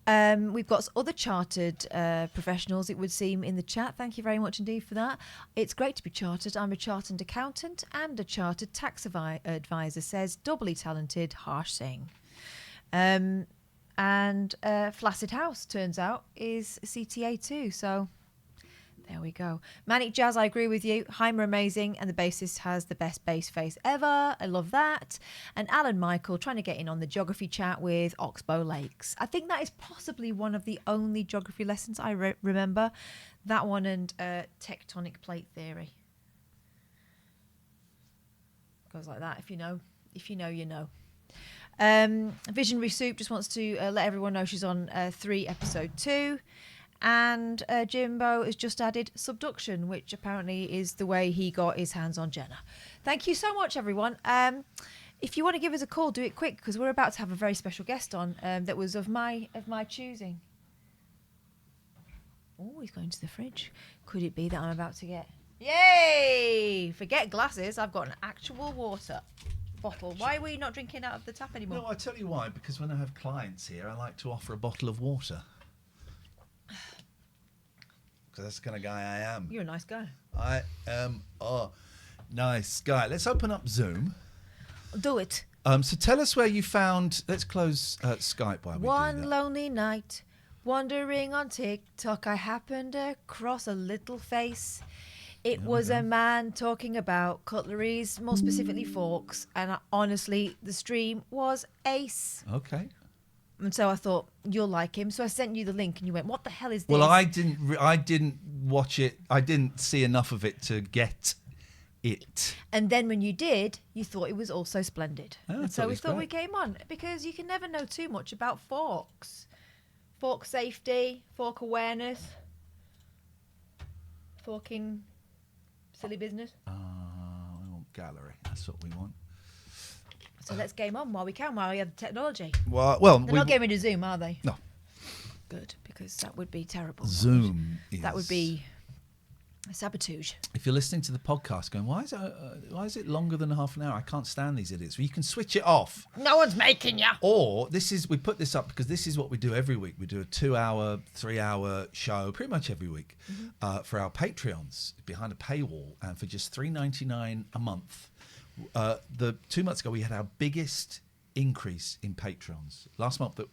We've got other chartered professionals, it would seem, in the chat. Thank you very much indeed for that. It's great to be chartered. I'm a chartered accountant and a chartered tax advisor, says doubly talented Harsh Singh. And Flaccid House, turns out, is CTA too. So there we go. Manic Jazz, I agree with you. Heimer amazing, and the bassist has the best bass face ever. I love that. And Alan Michael trying to get in on the geography chat with Oxbow Lakes. I think that is possibly one of the only geography lessons I remember. That one and tectonic plate theory. Goes like that. If you know, you know. Visionary Soup just wants to let everyone know she's on 3 episode 2, and Jimbo has just added subduction, which apparently is the way he got his hands on Jenna. Thank you so much, everyone. If you want to give us a call, do it quick, because we're about to have a very special guest on that was of my choosing. Oh, he's going to the fridge. Could it be that I'm about to get... Yay! Forget glasses, I've got an actual water bottle. Why are we not drinking out of the tap anymore? No, I tell you why. Because when I have clients here, I like to offer a bottle of water. Because that's the kind of guy I am. You're a nice guy. I am a nice guy. Let's open up Zoom. Do it. So tell us where you found... Let's close Skype while we do that. One lonely night, wandering on TikTok, I happened across a little face. It was a man talking about cutleries, more specifically forks, and honestly, the stream was ace. Okay. And so I thought, you'll like him. So I sent you the link and you went, what the hell is this? Well, I didn't watch it. I didn't see enough of it to get it. And then when you did, you thought it was also splendid. Oh, and so we thought great. we came on because you can never know too much about forks. Fork safety, fork awareness, forking silly business. We want gallery. That's what we want. So let's game on while we can, while we have the technology. Well, They're not getting rid of Zoom, are they? No. Good, because that would be terrible. Zoom That would be a sabotage. If you're listening to the podcast going, why is it longer than half an hour? I can't stand these idiots. Well, you can switch it off. No one's making you. Or we put this up because this is what we do every week. We do a 2-hour, 3-hour show pretty much every week for our Patreons behind a paywall, and for just $3.99 a month. 2 months ago, we had our biggest increase in patrons. Last month, that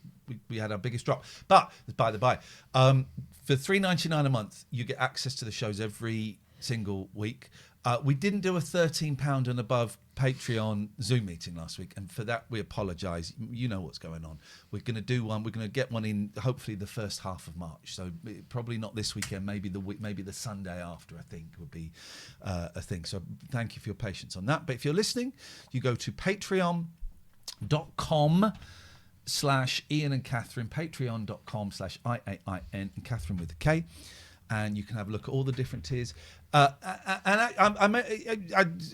we had our biggest drop. But by the by, for $3.99 a month, you get access to the shows every single week. We didn't do a £13 and above Patreon Zoom meeting last week, and for that we apologise. You know what's going on. We're going to do one. We're going to get one in hopefully the first half of March. So probably not this weekend. Maybe the Sunday after. I think would be a thing. So thank you for your patience on that. But if you're listening, you go to patreon.com/Iain and Katherine. Patreon.com/IAIN and Katherine with a K. And you can have a look at all the different tiers. I'm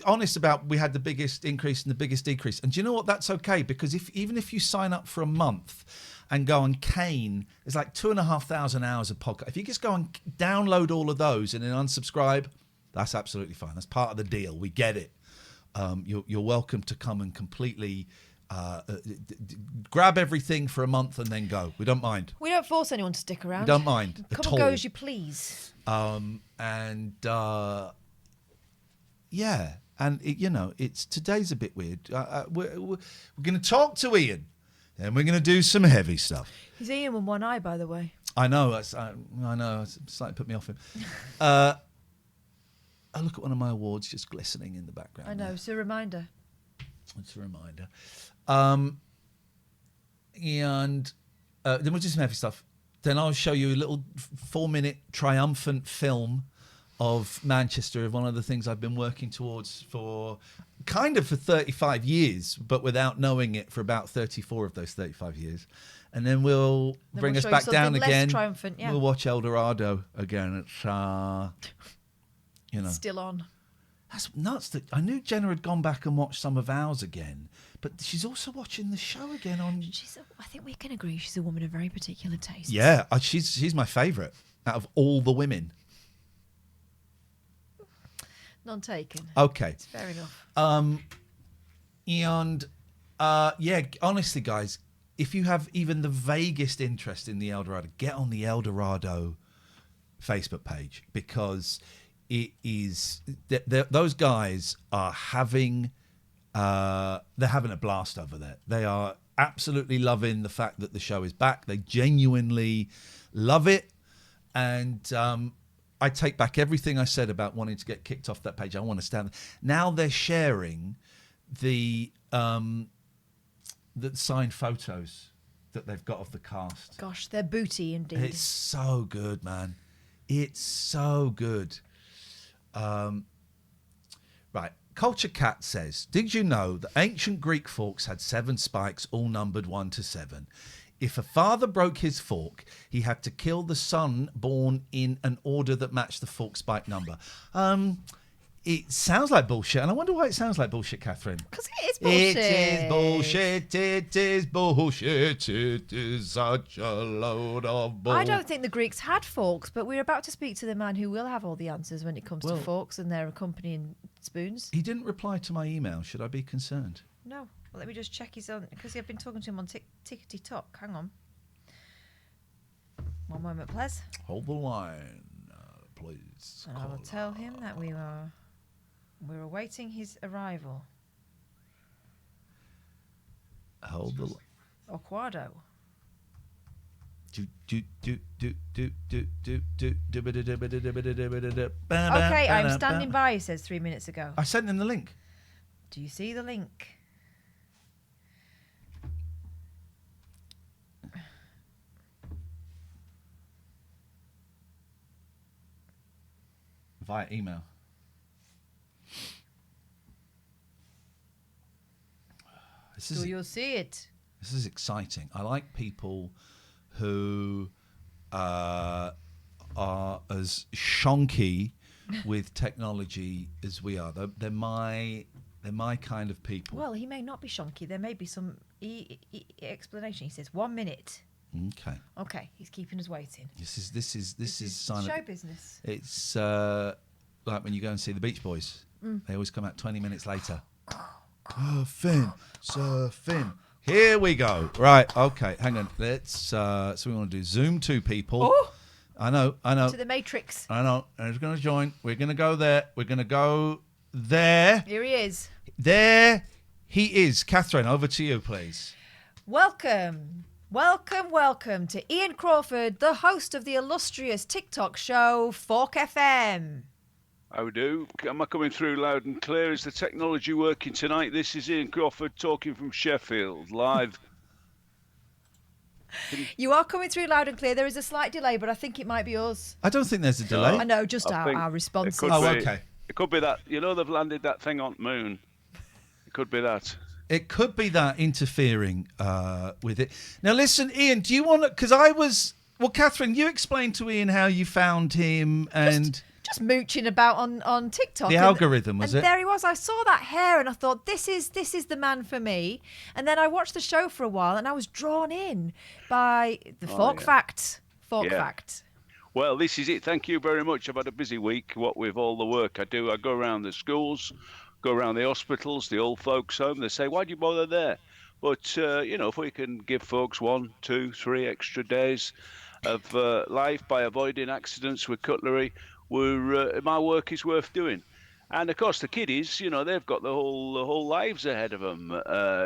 honest about we had the biggest increase and the biggest decrease. And do you know what? That's okay, because even if you sign up for a month and go on Kane, there's like 2,500 hours of podcast. If you just go and download all of those and then unsubscribe, that's absolutely fine. That's part of the deal. We get it. You're welcome to come and completely grab everything for a month and then go. We don't mind. We don't force anyone to stick around. We don't mind Come at and go all. as you please. Yeah, and it's today's a bit weird. We're going to talk to Iain, and we're going to do some heavy stuff. He's Iain with one eye, by the way. I know. I know. It's slightly put me off him. I look at one of my awards just glistening in the background. I know. There. It's a reminder. It's a reminder. And then we'll do some heavy stuff. Then I'll show you a little 4-minute triumphant film of Manchester, of one of the things I've been working towards for 35 years, but without knowing it for about 34 of those 35 years. And then we'll bring us back down again. Triumphant, yeah. We'll watch El Dorado again. It's still on. That's nuts. I knew Jenna had gone back and watched some of ours again, but she's also watching the show again on. I think we can agree she's a woman of very particular taste. Yeah, she's my favourite out of all the women. None taken. Okay. It's fair enough. And honestly, guys, if you have even the vaguest interest in the El Dorado, get on the El Dorado Facebook page, because it is those guys are having they're having a blast over there. They are absolutely loving the fact that the show is back. They genuinely love it, and I take back everything I said about wanting to get kicked off that page. I want to stand. Now they're sharing the signed photos that they've got of the cast. Gosh, they're booty indeed. It's so good, man. It's so good. Right. Culture Cat says, did you know that ancient Greek forks had 7 spikes, all numbered 1 to 7? If a father broke his fork, he had to kill the son born in an order that matched the fork spike number. It sounds like bullshit, and I wonder why it sounds like bullshit, Katherine. Because it is bullshit. It is bullshit. It is bullshit. It is such a load of bull. I don't think the Greeks had forks, but we're about to speak to the man who will have all the answers when it comes to forks and their accompanying spoons. He didn't reply to my email. Should I be concerned? No. Well, let me just check his own, because I've been talking to him on Tickety Talk. Hang on. One moment, please. Hold the line, please. And I will tell him that we're awaiting his arrival. Hold the line. Orquado. Okay, I'm standing by, he says 3 minutes ago. I sent him the link. Do you see the link? Via email. So you'll see it. This is exciting. I like people who are as shonky with technology as we are. They're my kind of people. Well, he may not be shonky. There may be some explanation. He says 1 minute. Okay. Okay, he's keeping us waiting. This is sign show of, business. It's like when you go and see the Beach Boys. They always come out 20 minutes later. Surfing. Here we go. Right. Okay. Hang on. Let's. So we want to do Zoom 2 people. Oh. I know. To the Matrix. I know. And he's going to join. We're going to go there. We're going to go there. Here he is. There he is. Katherine, over to you, please. Welcome to Iain Crawford, the host of the illustrious TikTok show Fork FM. How do? Am I coming through loud and clear? Is the technology working tonight? This is Iain Crawford talking from Sheffield, live. You are coming through loud and clear. There is a slight delay, but I think it might be us. I don't think there's a delay. I know, just our responses. Okay. It could be that. You know, they've landed that thing on the moon. It could be that. It could be that interfering with it. Now, listen, Iain, do you want to... Because I was... Well, Katherine, you explained to Iain how you found him and... Just mooching about on TikTok. The algorithm, was it? And there he was. I saw that hair and I thought, this is the man for me. And then I watched the show for a while and I was drawn in by the Fork Fact. Well, this is it. Thank you very much. I've had a busy week, what with all the work I do. I go around the schools, go around the hospitals, the old folks' home. They say, why do you bother there? But, if we can give folks 1, 2, 3 extra days of life by avoiding accidents with cutlery, my work is worth doing. And of course, the kiddies, they've got the whole lives ahead of them.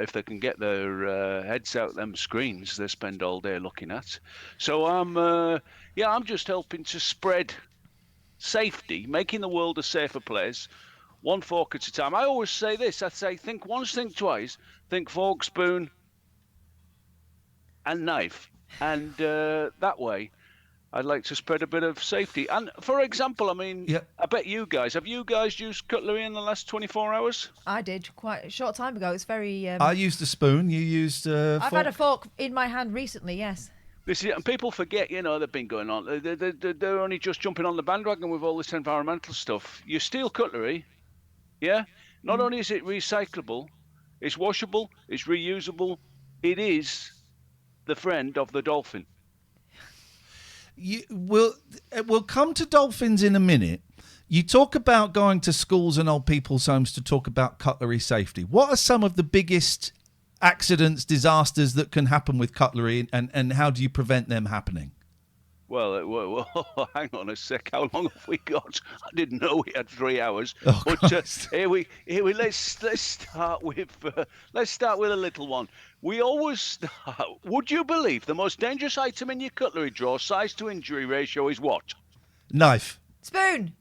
If they can get their heads out them screens, they spend all day looking at. So I'm just helping to spread safety, making the world a safer place, one fork at a time. I always say this. I say, think once, think twice. Think fork, spoon, and knife, and that way. I'd like to spread a bit of safety. And for example, I bet have you guys used cutlery in the last 24 hours? I did quite a short time ago. It's very... I used a spoon. You used a fork? I've had a fork in my hand recently, yes. This is, and people forget, they've been going on. They're only just jumping on the bandwagon with all this environmental stuff. You steal cutlery, yeah? Not only is it recyclable, it's washable, it's reusable, it is the friend of the dolphin. We'll come to dolphins in a minute. You talk about going to schools and old people's homes to talk about cutlery safety. What are some of the biggest accidents, disasters that can happen with cutlery, and how do you prevent them happening? Well, hang on a sec. How long have we got? I didn't know we had 3 hours. Oh, but here we. Let's start with a little one. We always start. Would you believe the most dangerous item in your cutlery drawer, size to injury ratio, is what? Knife. Spoon.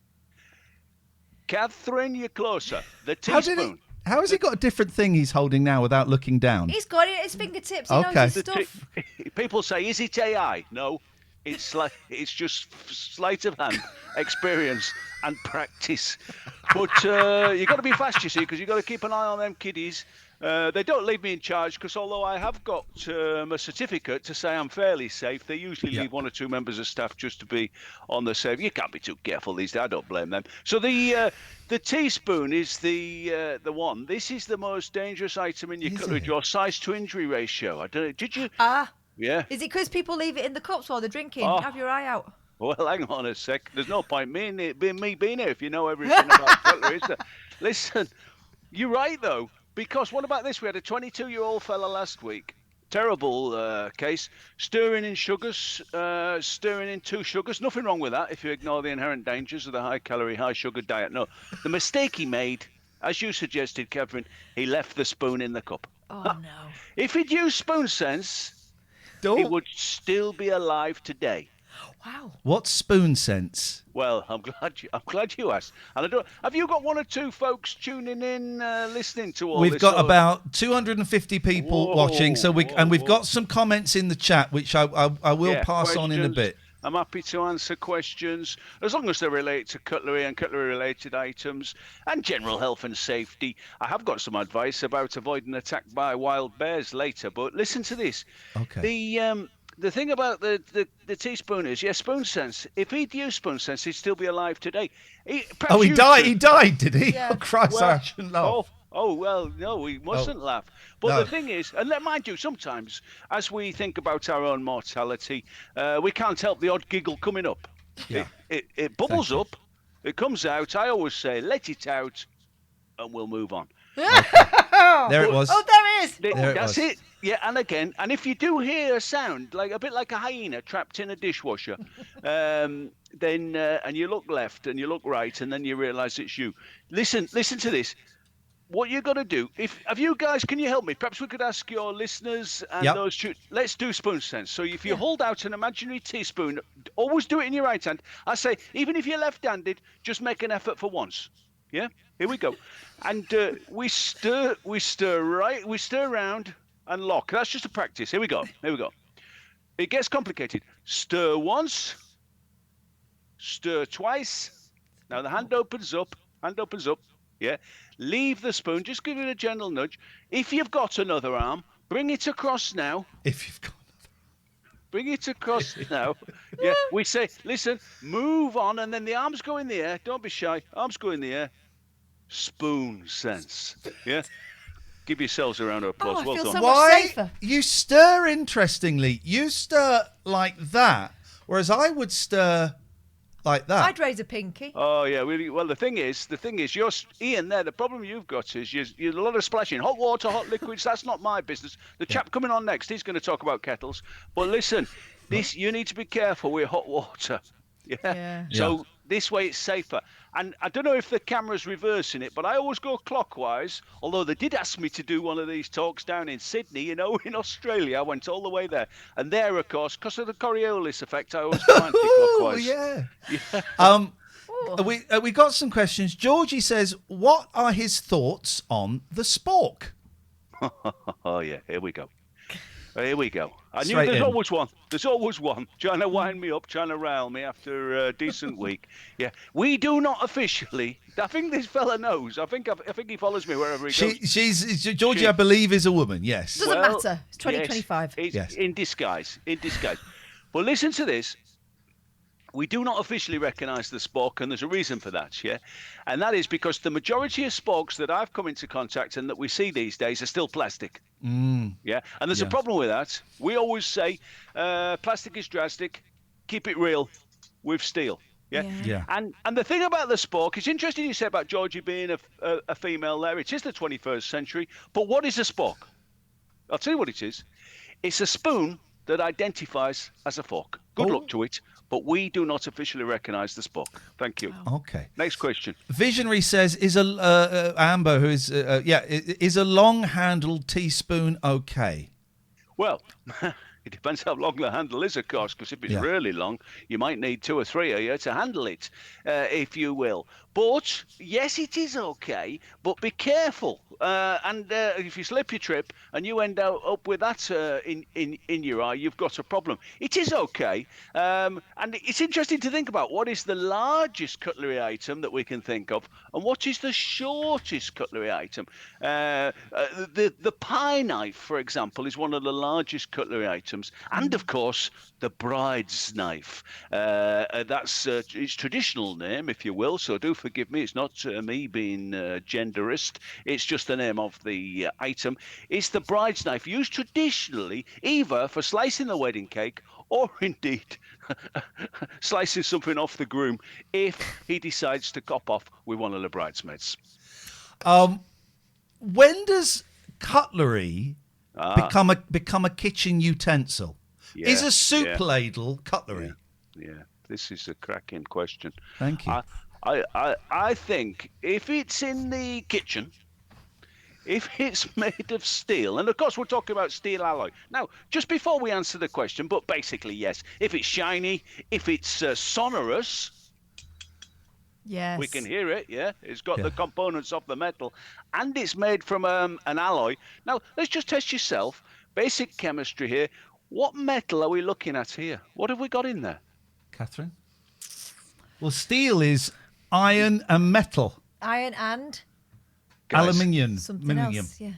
Katherine, you're closer. The teaspoon. How has he got a different thing he's holding now without looking down? He's got it at his fingertips. He knows his stuff. People say, is it AI? No. It's just sleight of hand, experience and practice. But you got to be fast, you see, because you got to keep an eye on them kiddies. They don't leave me in charge because although I have got a certificate to say I'm fairly safe, they usually leave 1 or 2 members of staff just to be on the safe. You can't be too careful these days. I don't blame them. So the teaspoon is the one. This is the most dangerous item in your cutlery drawer. Size to injury ratio. I don't know. Did you? Yeah. Is it because people leave it in the cups while they're drinking? Have your eye out. Well, hang on a sec. There's no point being here if you know everything about cutlery, is there? Listen, you're right, though, because what about this? We had a 22-year-old fella last week. Terrible case. Stirring in sugars, stirring in 2 sugars. Nothing wrong with that if you ignore the inherent dangers of the high-calorie, high-sugar diet. No. The mistake he made, as you suggested, Katherine, he left the spoon in the cup. Oh, no. If he'd used spoon sense... it would still be alive today. Wow. What's spoon sense? Well, I'm glad you asked. And have you got one or two folks tuning in, listening to all this? We've got about 250 people watching, so we've got some comments in the chat, which I will pass on in a bit. I'm happy to answer questions as long as they're related to cutlery and cutlery-related items and general health and safety. I have got some advice about avoiding attack by wild bears later, but listen to this. Okay. The thing about the teaspoon is, spoon sense. If he'd used spoon sense, he'd still be alive today. He died. He died, did he? Yeah. Oh, Christ, I shouldn't laugh. Oh, well, no, we mustn't laugh. But the thing is, and mind you, sometimes as we think about our own mortality, we can't help the odd giggle coming up. Yeah. It bubbles up, it comes out. I always say, let it out, and we'll move on. There it was. Oh, there it is. That's it. Yeah, and again, and if you do hear a sound, like a bit like a hyena trapped in a dishwasher, then and you look left and you look right, and then you realise it's you. Listen to this. What you got to do, have you guys, can you help me? Perhaps we could ask your listeners and those two. Let's do spoon sense. So if you hold out an imaginary teaspoon, always do it in your right hand. I say, even if you're left-handed, just make an effort for once. Yeah, here we go. And we stir around and lock. That's just a practice. Here we go. It gets complicated. Stir once, stir twice. Now the hand opens up. Yeah. Leave the spoon. Just give it a gentle nudge. If you've got another arm, bring it across now. If you've got Bring it across now. Yeah. We say, listen, move on, and then the arms go in the air. Don't be shy. Arms go in the air. Spoon sense. Yeah. Give yourselves a round of applause. I well feel done. so much safer. You stir, interestingly. You stir like that, whereas I would stir like that. I'd raise a pinky. Oh yeah, well the thing is, you're Iain there. The problem you've got is you're a lot of splashing, hot water, hot liquids. That's not my business. The chap coming on next, he's going to talk about kettles. But listen, you need to be careful with hot water. Yeah. So this way it's safer. And I don't know if the camera's reversing it, but I always go clockwise. Although they did ask me to do one of these talks down in Sydney, in Australia. I went all the way there. And there, of course, because of the Coriolis effect, I always go anti-clockwise. We got some questions. Georgie says, what are his thoughts on the spork? Oh, yeah, here we go. I knew there's always one trying to wind me up, trying to rile me after a decent week. Yeah, we do not officially. I think this fella knows. I think he follows me wherever he goes. Georgie, I believe, is a woman. Yes. Doesn't matter. It's 2025. Yes. In disguise. But listen to this. We do not officially recognise the spork, and there's a reason for that, yeah? And that is because the majority of sporks that I've come into contact and that we see these days are still plastic. Yeah? And there's a problem with that. We always say plastic is drastic, keep it real with steel. Yeah. And the thing about the spork, it's interesting you say about Georgie being a female there. It is the 21st century. But what is a spork? I'll tell you what it is. It's a spoon that identifies as a fork. Good luck to it. But we do not officially recognise the spork. Thank you. Okay. Next question. Visionary says, is Amber, who is is a long-handled teaspoon okay? Well, it depends how long the handle is, of course, because if it's really long, you might need 2 or 3 of you to handle it, if you will. But yes, it is okay. But be careful. And if you slip your trip and you end up with that in your eye, you've got a problem. It is okay. And it's interesting to think about what is the largest cutlery item that we can think of, and what is the shortest cutlery item. The pie knife, for example, is one of the largest cutlery items, and of course the bride's knife. That's its traditional name, if you will. So do forgive me. It's not me being genderist. It's just the name of the item. It's the bride's knife, used traditionally either for slicing the wedding cake or indeed slicing something off the groom if he decides to cop off with one of the bridesmaids. When does cutlery become a kitchen utensil? Is a soup ladle cutlery? Yeah, this is a cracking question. Thank you. I think if it's in the kitchen, if it's made of steel, and of course we're talking about steel alloy. Now, just before we answer the question, but basically, yes, if it's shiny, if it's sonorous, yes, we can hear it, yeah? It's got the components of the metal, and it's made from an alloy. Now, let's just test yourself. Basic chemistry here. What metal are we looking at here? What have we got in there? Katherine? Well, steel is iron and metal. Iron and... Aluminium. Something else, yeah.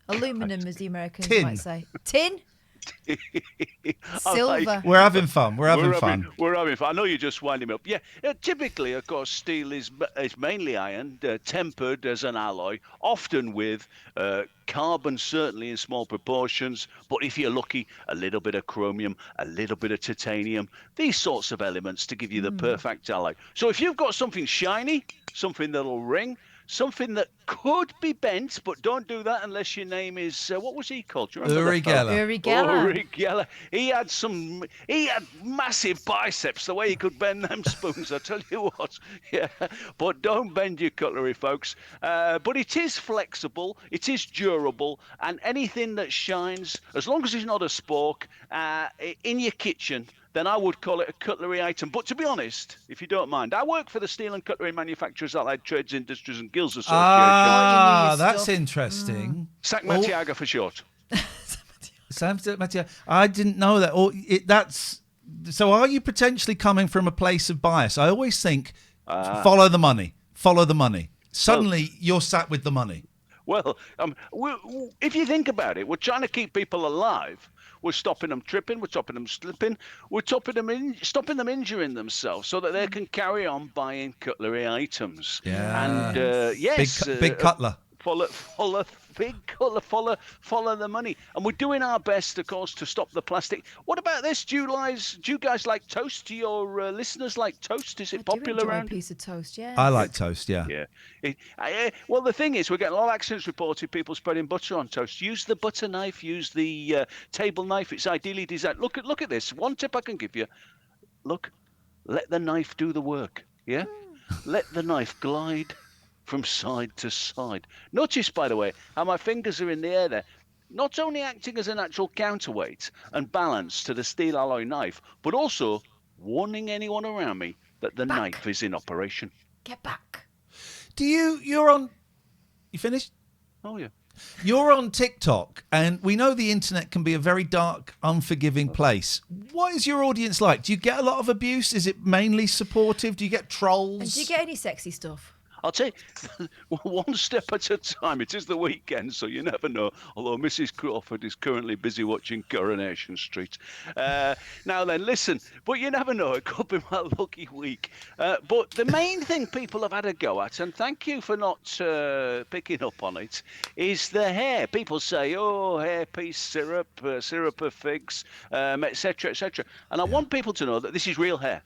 Aluminum, as the Americans Tin. might say. Tin? Silver. We're having fun. We're having fun. I know you're just winding me up. Yeah, typically, of course, steel is mainly iron, tempered as an alloy, often with carbon, certainly in small proportions. But if you're lucky, a little bit of chromium, a little bit of titanium, these sorts of elements to give you the perfect alloy. So if you've got something shiny, something that'll ring, something that could be bent, but don't do that unless your name is what was he called? Do you remember? Uri Geller. Uri Geller. He had massive biceps, the way he could bend them spoons. I tell you what. Yeah, but don't bend your cutlery, folks. But it is flexible, it is durable, and anything that shines, as long as it's not a spork, in your kitchen, then I would call it a cutlery item. But to be honest, if you don't mind, I work for the Steel and Cutlery Manufacturers Allied Trades, Industries and Guilds Association. Ah, that's interesting. SAC Matiaga for short. I didn't know that. So are you potentially coming from a place of bias? I always think, follow the money. Follow the money. Suddenly, you're sat with the money. Well, if you think about it, we're trying to keep people alive. We're stopping them tripping. We're stopping them slipping. We're stopping them injuring themselves so that they can carry on buying cutlery items. Yeah. And yes, big cutler. Follow the money, and we're doing our best, of course, to stop the plastic. What about this? Do you guys like toast? Do your listeners like toast? Is it popular around? A piece of toast, yeah. I like toast, yeah. Well, the thing is, we're getting a lot of accidents reported. People spreading butter on toast. Use the butter knife. Use the table knife. It's ideally designed. Look at this. One tip I can give you. Look, let the knife do the work. Yeah, let the knife glide from side to side. Notice, by the way, how my fingers are in the air there. Not only acting as a natural counterweight and balance to the steel alloy knife, but also warning anyone around me that the knife is in operation. Get back. You finished? Oh, yeah. You're on TikTok, and we know the internet can be a very dark, unforgiving place. What is your audience like? Do you get a lot of abuse? Is it mainly supportive? Do you get trolls? And do you get any sexy stuff? I'll tell you, one step at a time. It is the weekend, so you never know. Although Mrs. Crawford is currently busy watching Coronation Street. Now then, listen, but you never know. It could be my lucky week. But the main thing people have had a go at, and thank you for not picking up on it, is the hair. People say, oh, hairpiece syrup, syrup of figs, etc., etc. And I want people to know that this is real hair.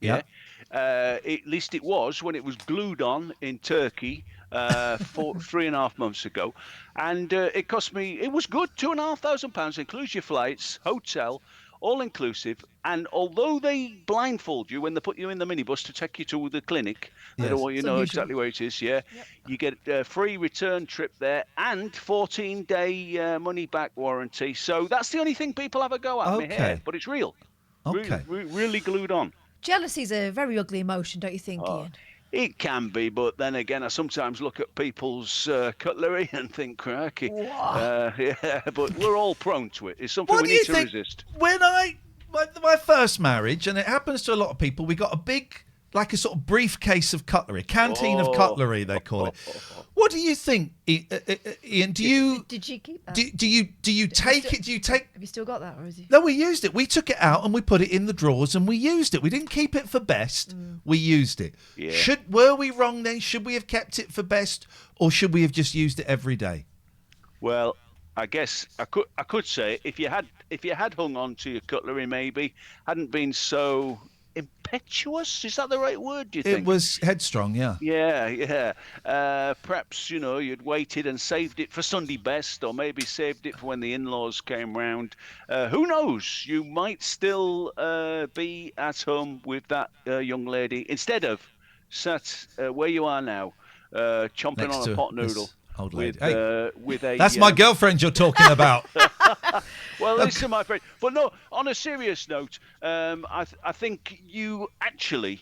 Yeah. At least it was when it was glued on in Turkey 3.5 months ago, and it cost me. It was good, £2,500, includes your flights, hotel, all inclusive. And although they blindfold you when they put you in the minibus to take you to the clinic, they don't want you to know exactly where it is. Yeah, yep. You get a free return trip there and 14-day money back warranty. So that's the only thing people have a go at me here, but it's real. Okay, really glued on. Jealousy's a very ugly emotion, don't you think, Iain? It can be, but then again, I sometimes look at people's cutlery and think, cracky. Yeah, but we're all prone to it. It's something we need to resist. When my first marriage, and it happens to a lot of people, we got a big, like a sort of briefcase of cutlery, canteen of cutlery, they call it. What do you think, Iain? Did you keep that? Do you take it? Do you take? Have you still got that, or is it? No, we used it. We took it out and we put it in the drawers and we used it. We didn't keep it for best. We used it. Yeah. Were we wrong then? Should we have kept it for best, or should we have just used it every day? Well, I guess I could say if you had hung on to your cutlery, maybe hadn't been so impetuous, is that the right word, do you think? It was headstrong, yeah. Yeah. Perhaps, you'd waited and saved it for Sunday best, or maybe saved it for when the in-laws came round. Who knows? You might still be at home with that young lady, instead of sat where you are now, chomping on a pot noodle. Old lady. With a. That's my girlfriend you're talking about. Well, listen, my friend. But no, on a serious note, I think you actually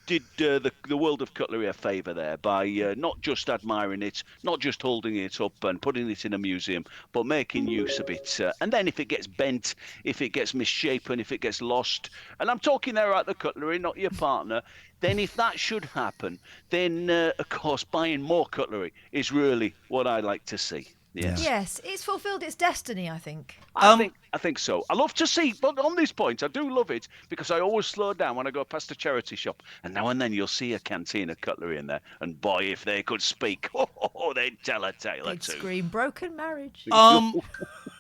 did the world of cutlery a favour there by not just admiring it, not just holding it up and putting it in a museum, but making use of it. And then if it gets bent, if it gets misshapen, if it gets lost, and I'm talking there about the cutlery, not your partner, then if that should happen, then, of course, buying more cutlery is really what I like to see. Yes. Yes, it's fulfilled its destiny, I think. I think so. I love to see, but on this point, I do love it because I always slow down when I go past a charity shop, and now and then you'll see a canteen of cutlery in there, and boy, if they could speak, they'd tell a tale or They'd two. scream broken marriage.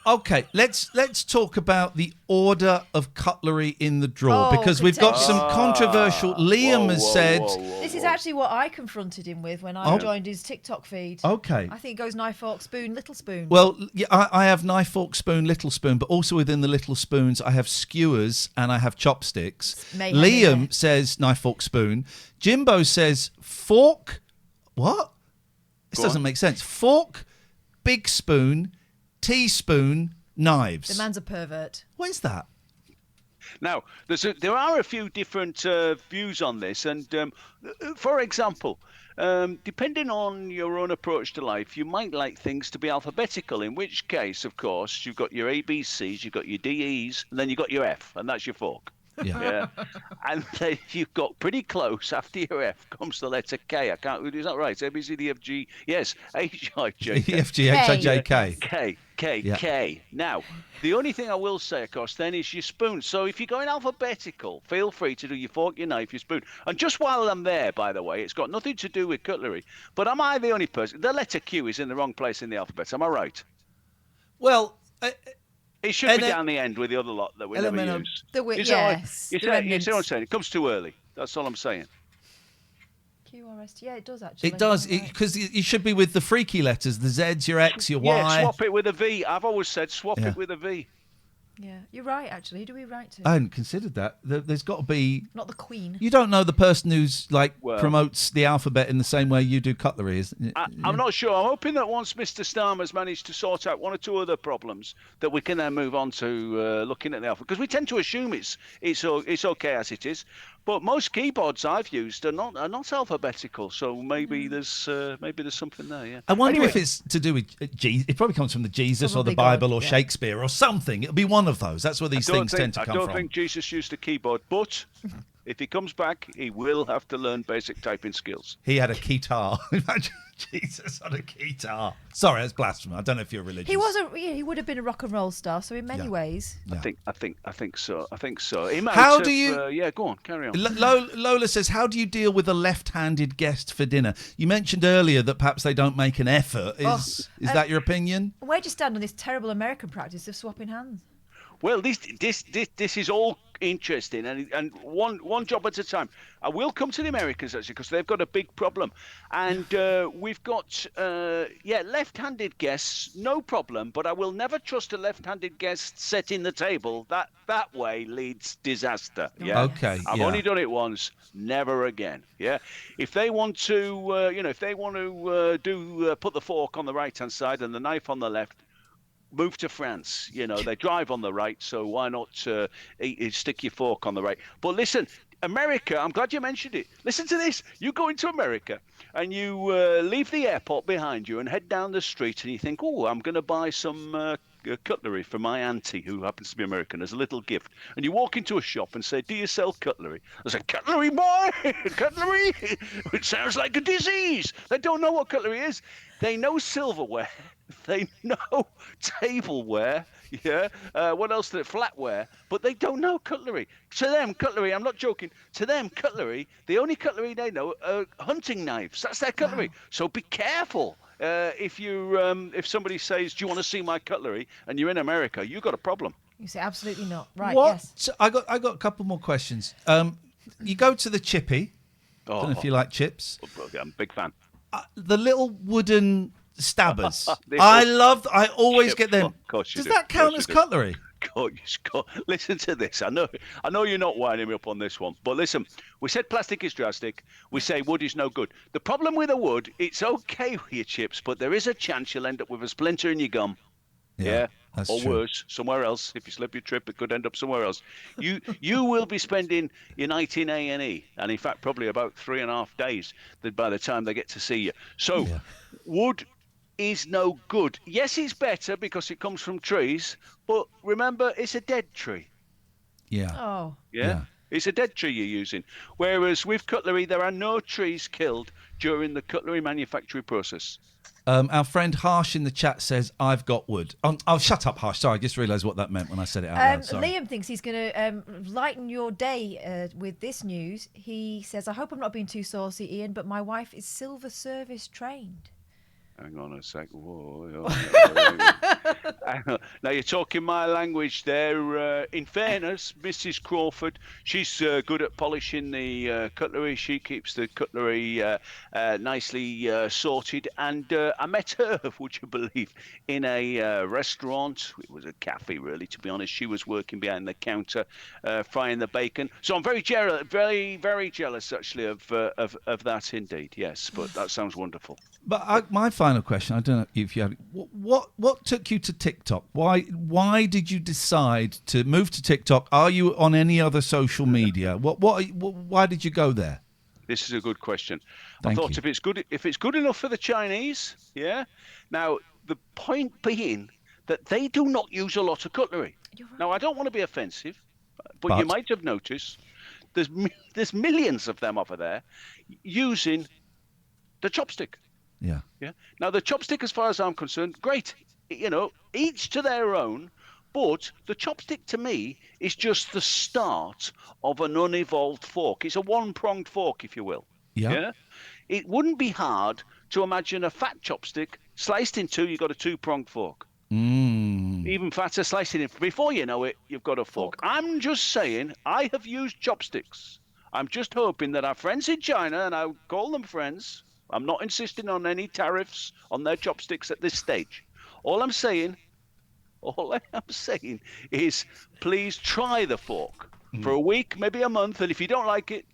Okay, let's talk about the order of cutlery in the drawer because we've got some controversial. Liam has said this is actually what I confronted him with when I joined his TikTok feed. Okay, I think it goes knife, fork, spoon, little spoon. Well, yeah, I have knife, fork, spoon, little spoon, but also within the little spoons, I have skewers and I have chopsticks. Liam says knife, fork, spoon. Jimbo says fork. What? This doesn't make sense. Fork, big spoon, teaspoon, knives. The man's a pervert. What is that? Now, there are a few different views on this, and for example, depending on your own approach to life, you might like things to be alphabetical, in which case, of course, you've got your ABCs, you've got your DEs, and then you've got your F, and that's your fork. Yeah. And then you've got pretty close after your F comes the letter K. I can't. Is that right? A, B, C, D, F, G. Yes. H, I, J, K. E, F, G, H, I, J, K. K. Now, the only thing I will say, of course, then is your spoon. So if you're going alphabetical, feel free to do your fork, your knife, your spoon. And just while I'm there, by the way, it's got nothing to do with cutlery. But am I the only person? The letter Q is in the wrong place in the alphabet. Am I right? Well. It should be down the end with the other lot that we never use. Yes. You see what I'm saying? It comes too early. That's all I'm saying. QRST. Yeah, it does actually. It does, because you should be with the freaky letters, the Z's, your X, your Y. Yeah, swap it with a V. I've always said swap it with a V. Yeah, you're right, actually. Who do we write to? I hadn't considered that. There's got to be... Not the Queen. You don't know the person who's, promotes the alphabet in the same way you do cutlery, isn't it? I'm not sure. I'm hoping that once Mr. Starmer's managed to sort out one or two other problems, that we can then move on to looking at the alphabet. Because we tend to assume it's okay as it is. But most keyboards I've used are not alphabetical, so maybe there's something there. Yeah. I wonder if it's to do with it probably comes from the Jesus or the Bible or Shakespeare or something. It'll be one of those. That's where these things tend to come from. I don't think Jesus used a keyboard, but if he comes back, he will have to learn basic typing skills. He had a guitar. Imagine Jesus on a guitar. Sorry, that's blasphemy. I don't know if you're religious. He wasn't. He would have been a rock and roll star. So in many ways, I think so. He might how have, do you? Go on, carry on. Lola says, "How do you deal with a left-handed guest for dinner?" You mentioned earlier that perhaps they don't make an effort. Is that your opinion? Where do you stand on this terrible American practice of swapping hands? Well, this is all interesting, and one job at a time. I will come to the Americans actually because they've got a big problem, and we've got left-handed guests, no problem. But I will never trust a left-handed guest setting the table. That way leads disaster. Yeah. Okay. I've only done it once, never again. Yeah. If they want to, put the fork on the right-hand side and the knife on the left. Move to France. They drive on the right, so why not stick your fork on the right? But listen, America, I'm glad you mentioned it. Listen to this. You go into America and you leave the airport behind you and head down the street and you think, I'm going to buy some cutlery for my auntie who happens to be American as a little gift. And you walk into a shop and say, do you sell cutlery? I say, cutlery, boy! Cutlery! It sounds like a disease. They don't know what cutlery is. They know silverware. They know tableware, what else? Flatware, but they don't know cutlery. To them, cutlery, I'm not joking, to them, cutlery, the only cutlery they know are hunting knives. That's their cutlery. Wow. So be careful. If somebody says, do you want to see my cutlery, and you're in America, you've got a problem. You say, absolutely not. Right, what? Yes. So I got a couple more questions. You go to the chippy. I don't know if you like chips. I'm a big fan. The little wooden stabbers. I always get them. Does that count as cutlery? Listen to this. I know you're not winding me up on this one, but listen. We said plastic is drastic. We say wood is no good. The problem with the wood, it's okay with your chips, but there is a chance you'll end up with a splinter in your gum. Yeah. That's or true. worse, somewhere else. If you slip your trip, it could end up somewhere else. You will be spending your night in A&E, and in fact, probably about 3.5 days by the time they get to see you. So, wood is no good. Yes, it's better because it comes from trees, but remember, it's a dead tree. Yeah. Oh. Yeah. It's a dead tree you're using. Whereas with cutlery, there are no trees killed during the cutlery manufacturing process. Our friend Harsh in the chat says, I've got wood. Oh, shut up, Harsh. Sorry, I just realised what that meant when I said it out loud. Sorry. Liam thinks he's going to lighten your day with this news. He says, I hope I'm not being too saucy, Ian, but my wife is silver service trained. Hang on a sec. Whoa. Now you're talking my language there. In fairness, Mrs. Crawford, she's good at polishing the cutlery. She keeps the cutlery nicely sorted. And I met her, would you believe, in a restaurant. It was a cafe, really, to be honest. She was working behind the counter, frying the bacon. So I'm very jealous, very jealous, actually, of that indeed. Yes, but that sounds wonderful. But my final question, I don't know if you have, what took you to TikTok? Why did you decide to move to TikTok? Are you on any other social media? Why did you go there? This is a good question. Thank I thought you. if it's good enough for the Chinese, yeah. Now the point being that they do not use a lot of cutlery. Right. Now I don't want to be offensive, but you might have noticed there's millions of them over there using the chopstick. Yeah. Yeah. Now the chopstick, as far as I'm concerned, great. You know, each to their own. But the chopstick to me is just the start of an unevolved fork. It's a one-pronged fork, if you will. Yeah. It wouldn't be hard to imagine a fat chopstick sliced in two. You've got a two-pronged fork. Even fatter, slicing in. Before you know it, you've got a fork. I'm just saying, I have used chopsticks. I'm just hoping that our friends in China, and I call them friends. I'm not insisting on any tariffs on their chopsticks at this stage. All I'm saying is please try the fork for a week, maybe a month, and if you don't like it,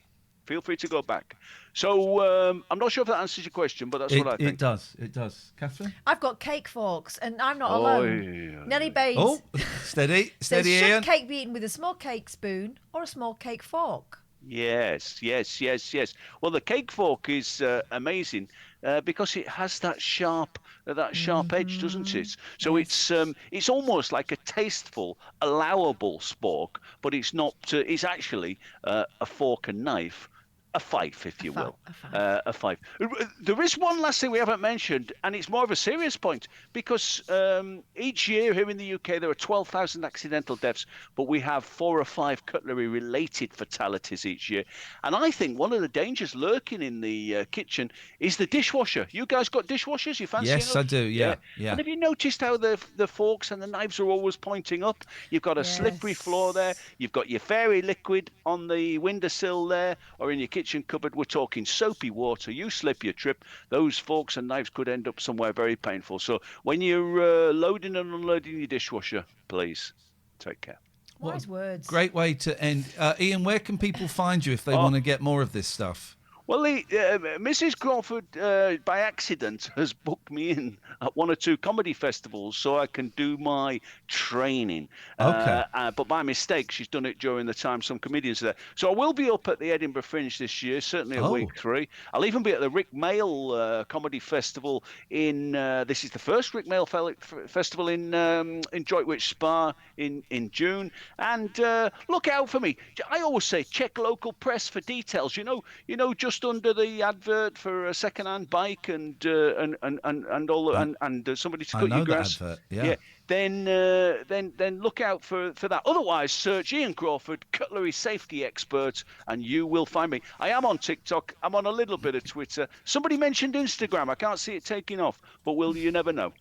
feel free to go back. So I'm not sure if that answers your question, but that's what I think. It does. Catherine? I've got cake forks, and I'm not alone. Nellie Baines. Oh, steady, says, Iain. should cake be eaten with a small cake spoon or a small cake fork? Yes. Well, the cake fork is amazing because it has that sharp edge, doesn't it? So it's almost like a tasteful, allowable spork, but it's not. It's actually a fork and knife. A fife, if you will. A fife. There is one last thing we haven't mentioned, and it's more of a serious point, because each year here in the UK there are 12,000 accidental deaths, but we have 4 or 5 cutlery-related fatalities each year. And I think one of the dangers lurking in the kitchen is the dishwasher. You guys got dishwashers? You fancy Yes, enough? I do, yeah. And have you noticed how the forks and the knives are always pointing up? You've got a slippery floor there. You've got your fairy liquid on the windowsill there, or in your kitchen cupboard. We're talking soapy water. You slip your trip, those forks and knives could end up somewhere very painful. So when you're loading and unloading your dishwasher, please take care. Wise words. Great way to end. Ian, where can people find you if they want to get more of this stuff? Well, Mrs. Crawford, by accident, has booked me in at 1 or 2 comedy festivals so I can do my training. Okay. But by mistake, she's done it during the time some comedians are there. So I will be up at the Edinburgh Fringe this year, certainly at week 3. I'll even be at the Rick Mail Comedy Festival in, this is the first Rick Mail Festival in Droitwich Spa in June. And look out for me. I always say check local press for details. You know, just under the advert for a second-hand bike and all and somebody to cut your grass. That advert, Then look out for that. Otherwise, search Ian Crawford, cutlery safety expert, and you will find me. I am on TikTok. I'm on a little bit of Twitter. Somebody mentioned Instagram. I can't see it taking off, but you never know.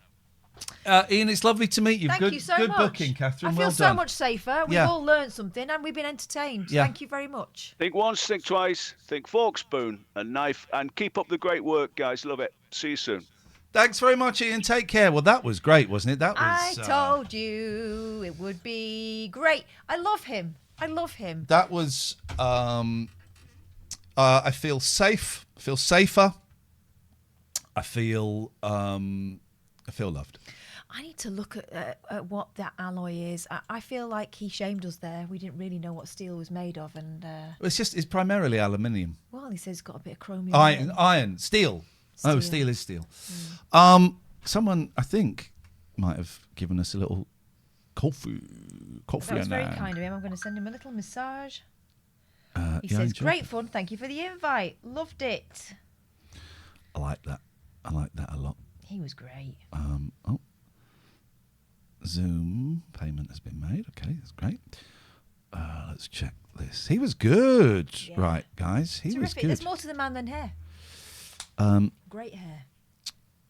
Ian, it's lovely to meet you. Thank you so much. Good booking, Catherine. I feel so much safer. We've all learned something and we've been entertained. Thank you very much. Think once, think twice, think fork, spoon and knife, and keep up the great work, guys. Love it. See you soon. Thanks very much, Ian. Take care. Well, that was great, wasn't it? That was. I told you it would be great. I love him. That was. I feel safe. I feel safer. I feel loved. I need to look at what that alloy is. I feel like he shamed us there. We didn't really know what steel was made of, and it's primarily aluminium. Well, he says it's got a bit of chromium. Iron, steel. Oh, steel is steel. Someone I think might have given us a little coffee. That was very kind of him. I'm going to send him a little massage. He yeah, says, "Great fun. Thank you for the invite. Loved it." I like that a lot. He was great. Zoom payment has been made. Okay, that's great. Let's check this. He was good. Yeah. Right, guys. He was good. There's more to the man than hair. Great hair.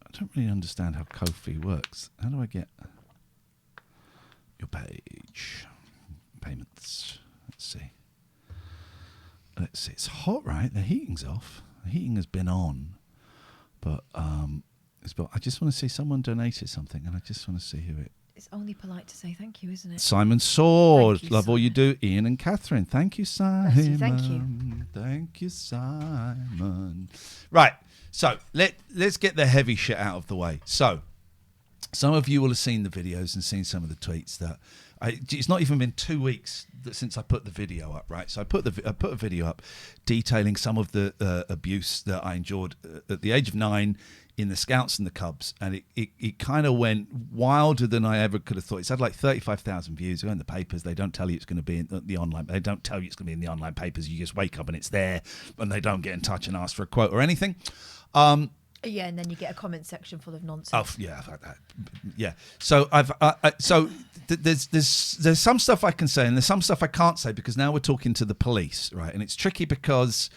I don't really understand how Ko-fi works. How do I get your page? Payments. Let's see. It's hot, right? The heating's off. The heating has been on. But I just want to see someone donated something, and I just want to see who it. It's only polite to say thank you, isn't it? Simon Sword. Love all you do. Ian and Katherine. Thank you, Simon. Thank you. Thank you, Simon. Right. So let's get the heavy shit out of the way. So some of you will have seen the videos and seen some of the tweets that it's not even been 2 weeks since I put the video up, right? So I put a video up detailing some of the abuse that I endured at the age of 9 in the Scouts and the Cubs, and it kind of went wilder than I ever could have thought. It's had like 35,000 views. Go in the papers. They don't tell you it's going to be in the online. They don't tell you it's going to be in the online papers. You just wake up and it's there, and they don't get in touch and ask for a quote or anything. Yeah, and then you get a comment section full of nonsense. Oh yeah, I've had that. Yeah. So there's some stuff I can say, and there's some stuff I can't say because now we're talking to the police, right? And it's tricky because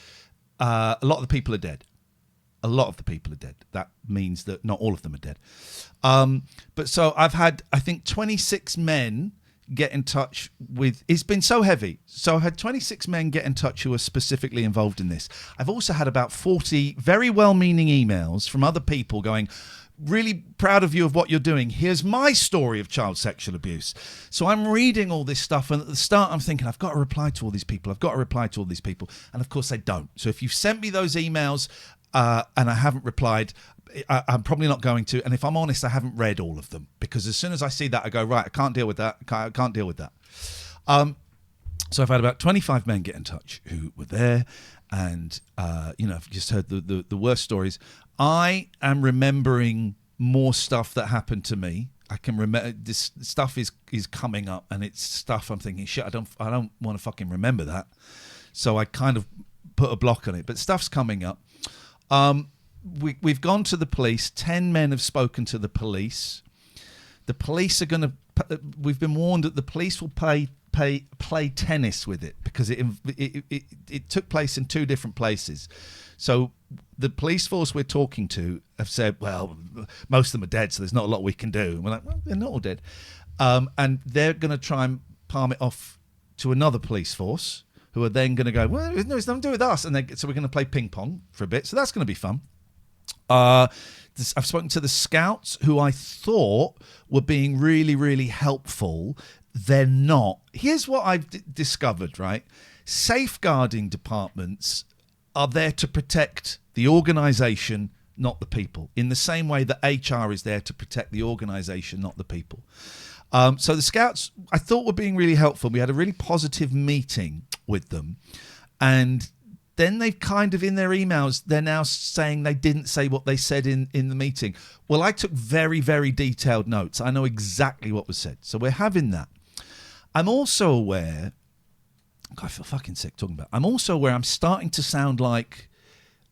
a lot of the people are dead. A lot of the people are dead. That means that not all of them are dead. But so I've had, I think, 26 men get in touch with. It's been so heavy. So I had 26 men get in touch who are specifically involved in this. I've also had about 40 very well-meaning emails from other people going, really proud of you of what you're doing. Here's my story of child sexual abuse. So I'm reading all this stuff, and at the start I'm thinking, I've got to reply to all these people. And of course they don't. So if you've sent me those emails and I haven't replied, I'm probably not going to. And if I'm honest, I haven't read all of them, because as soon as I see that, I go, right, I can't deal with that. I can't deal with that. So I've had about 25 men get in touch who were there, and I've just heard the worst stories. I am remembering more stuff that happened to me. I can remember this stuff is coming up, and it's stuff I'm thinking, shit, I don't want to fucking remember that. So I kind of put a block on it. But stuff's coming up. We've gone to the police. 10 men have spoken to the police. The police are going to. We've been warned that the police will play tennis with it, because it took place in 2 different places. So the police force we're talking to have said, well, most of them are dead, so there's not a lot we can do. And we're like, well, they're not all dead. And they're going to try and palm it off to another police force, who are then going to go, well, no, it's nothing to do with us. And so we're going to play ping pong for a bit. So that's going to be fun. I've spoken to the Scouts, who I thought were being really, really helpful. They're not. Here's what I've discovered, right? Safeguarding departments are there to protect the organisation, not the people, in the same way that HR is there to protect the organisation, not the people. So the Scouts, I thought, were being really helpful. We had a really positive meeting with them. And then they've kind of, in their emails, they're now saying they didn't say what they said in the meeting. Well, I took very, very detailed notes. I know exactly what was said. So we're having that. I'm also aware, I feel fucking sick talking about it. I'm also aware I'm starting to sound like,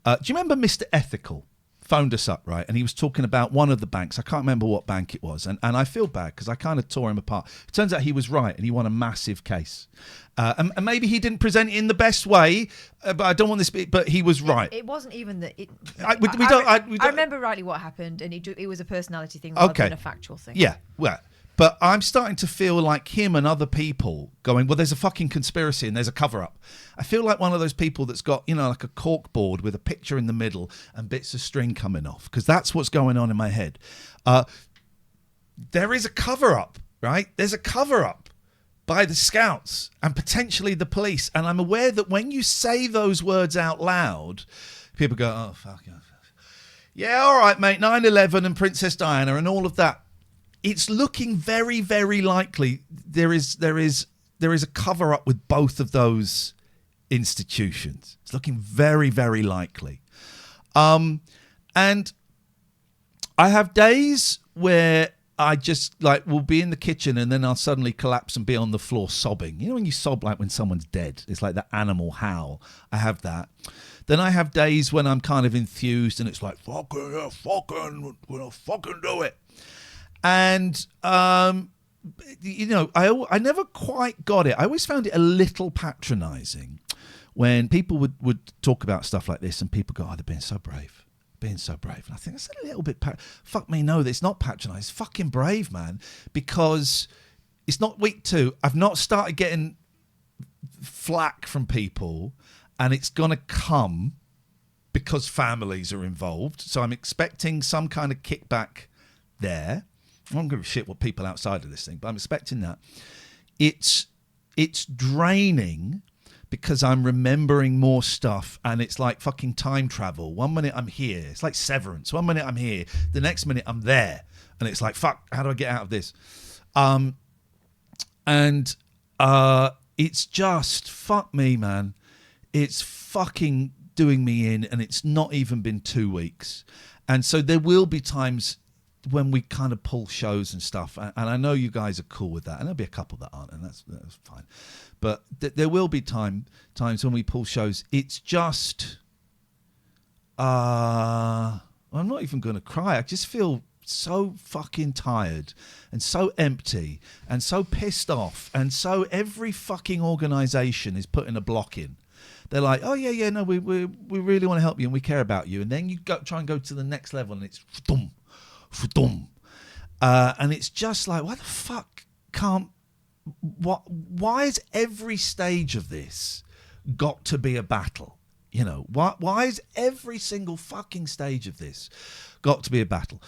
do you remember Mr. Ethical? Phoned us up, right? And he was talking about one of the banks. I can't remember what bank it was. And I feel bad because I kind of tore him apart. It turns out he was right, and he won a massive case. And maybe he didn't present it in the best way, but I don't want this, but he was right. It wasn't even that. I remember rightly what happened, and it was a personality thing rather than a factual thing. Yeah, well, But I'm starting to feel like him and other people going, well, there's a fucking conspiracy and there's a cover-up. I feel like one of those people that's got, like a cork board with a picture in the middle and bits of string coming off, because that's what's going on in my head. There is a cover-up, right? There's a cover-up by the scouts and potentially the police. And I'm aware that when you say those words out loud, people go, oh, fuck. Yeah, all right, mate, 9/11 and Princess Diana and all of that. It's looking very, very likely there is a cover-up with both of those institutions. It's looking very, very likely. And I have days where I just will be in the kitchen and then I'll suddenly collapse and be on the floor sobbing. You know when you sob like when someone's dead? It's like that animal howl. I have that. Then I have days when I'm kind of enthused and it's like, fucking do it. And, I never quite got it. I always found it a little patronising when people would talk about stuff like this and people go, oh, they're being so brave. And I think that's a little bit, fuck me, no, it's not patronising. It's fucking brave, man, because it's not week 2. I've not started getting flack from people and it's going to come because families are involved. So I'm expecting some kind of kickback there. I don't give a shit what people outside of this thing, but I'm expecting that. It's draining because I'm remembering more stuff and it's like fucking time travel. 1 minute I'm here. It's like Severance. 1 minute I'm here. The next minute I'm there. And it's like, fuck, how do I get out of this? It's just, fuck me, man. It's fucking doing me in and it's not even been 2 weeks. And so there will be times when we kind of pull shows and stuff, and I know you guys are cool with that, and there'll be a couple that aren't, and that's fine. But there will be times when we pull shows. It's just, I'm not even going to cry. I just feel so fucking tired and so empty and so pissed off, and so every fucking organisation is putting a block in. They're like, oh yeah, no, we really want to help you and we care about you, and then you try and go to the next level, and it's boom. And it's just like, why the fuck why is every stage of this got to be a battle? Why is every single fucking stage of this got to be a battle?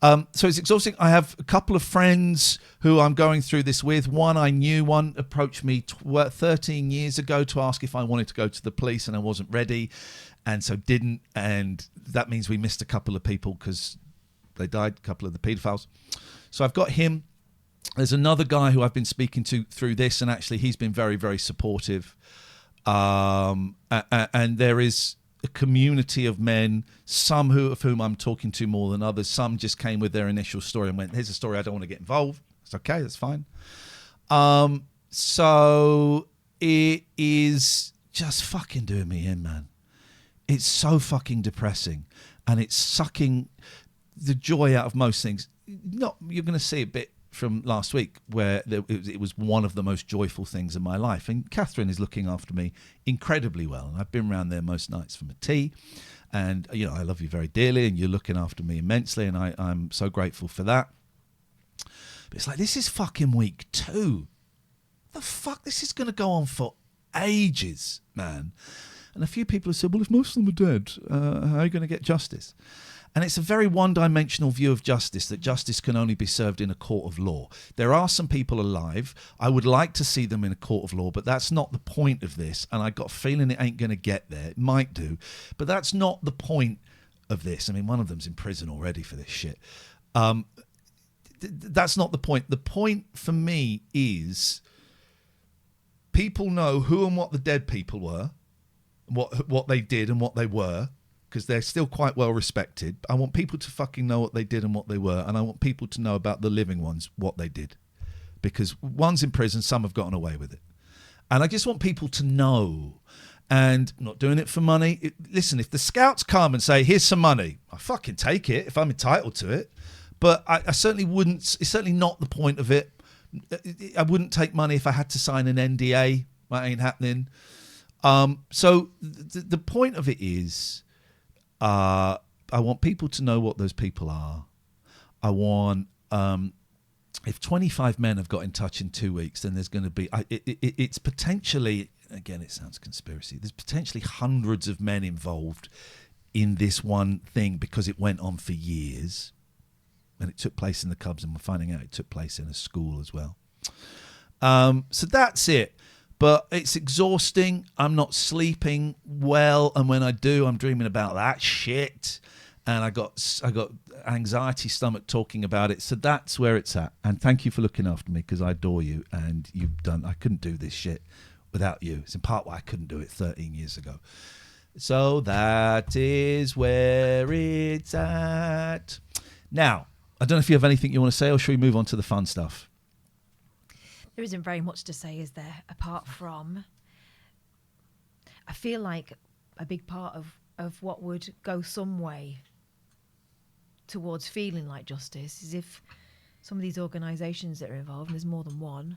So it's exhausting. I have a couple of friends who I'm going through this with. One I knew, one approached me 13 years ago to ask if I wanted to go to the police, and I wasn't ready, and so didn't. And that means we missed a couple of people because they died, a couple of the paedophiles. So I've got him. There's another guy who I've been speaking to through this, and actually he's been very, very supportive. And there is a community of men, some of whom I'm talking to more than others. Some just came with their initial story and went, here's a story, I don't want to get involved. It's okay, that's fine. So it is just fucking doing me in, man. It's so fucking depressing, and it's sucking the joy out of most things. You're going to see a bit from last week where it was one of the most joyful things in my life, and Katherine is looking after me incredibly well, and I've been around there most nights for my tea, and I love you very dearly, and you're looking after me immensely, and I'm so grateful for that. But it's like, this is fucking week 2. The fuck, this is going to go on for ages, man. And a few people have said, well, if most of them are dead, how are you going to get justice? And it's a very one-dimensional view of justice, that justice can only be served in a court of law. There are some people alive. I would like to see them in a court of law, but that's not the point of this. And I got a feeling it ain't going to get there. It might do, but that's not the point of this. I mean, one of them's in prison already for this shit. That's not the point. The point for me is people know who and what the dead people were, what they did and what they were, because they're still quite well respected. I want people to fucking know what they did and what they were, and I want people to know about the living ones, what they did. Because one's in prison, some have gotten away with it. And I just want people to know, and I'm not doing it for money. Listen, if the scouts come and say, here's some money, I fucking take it if I'm entitled to it. But I certainly wouldn't, it's certainly not the point of it. I wouldn't take money if I had to sign an NDA. That ain't happening. So the point of it is, I want people to know what those people are. I want if 25 men have got in touch in 2 weeks, then there's going to be, it's potentially, again, it sounds conspiracy, there's potentially hundreds of men involved in this one thing because it went on for years. And it took place in the Cubs, and we're finding out it took place in a school as well. So that's it. But it's exhausting. I'm not sleeping well, and when I do, I'm dreaming about that shit. And I got anxiety stomach talking about it. So that's where it's at. And thank you for looking after me, because I adore you. And I couldn't do this shit without you. It's in part why I couldn't do it 13 years ago. So that is where it's at. Now, I don't know if you have anything you want to say, or should we move on to the fun stuff? There isn't very much to say, is there? Apart from, I feel like a big part of what would go some way towards feeling like justice is if some of these organisations that are involved, and there's more than one,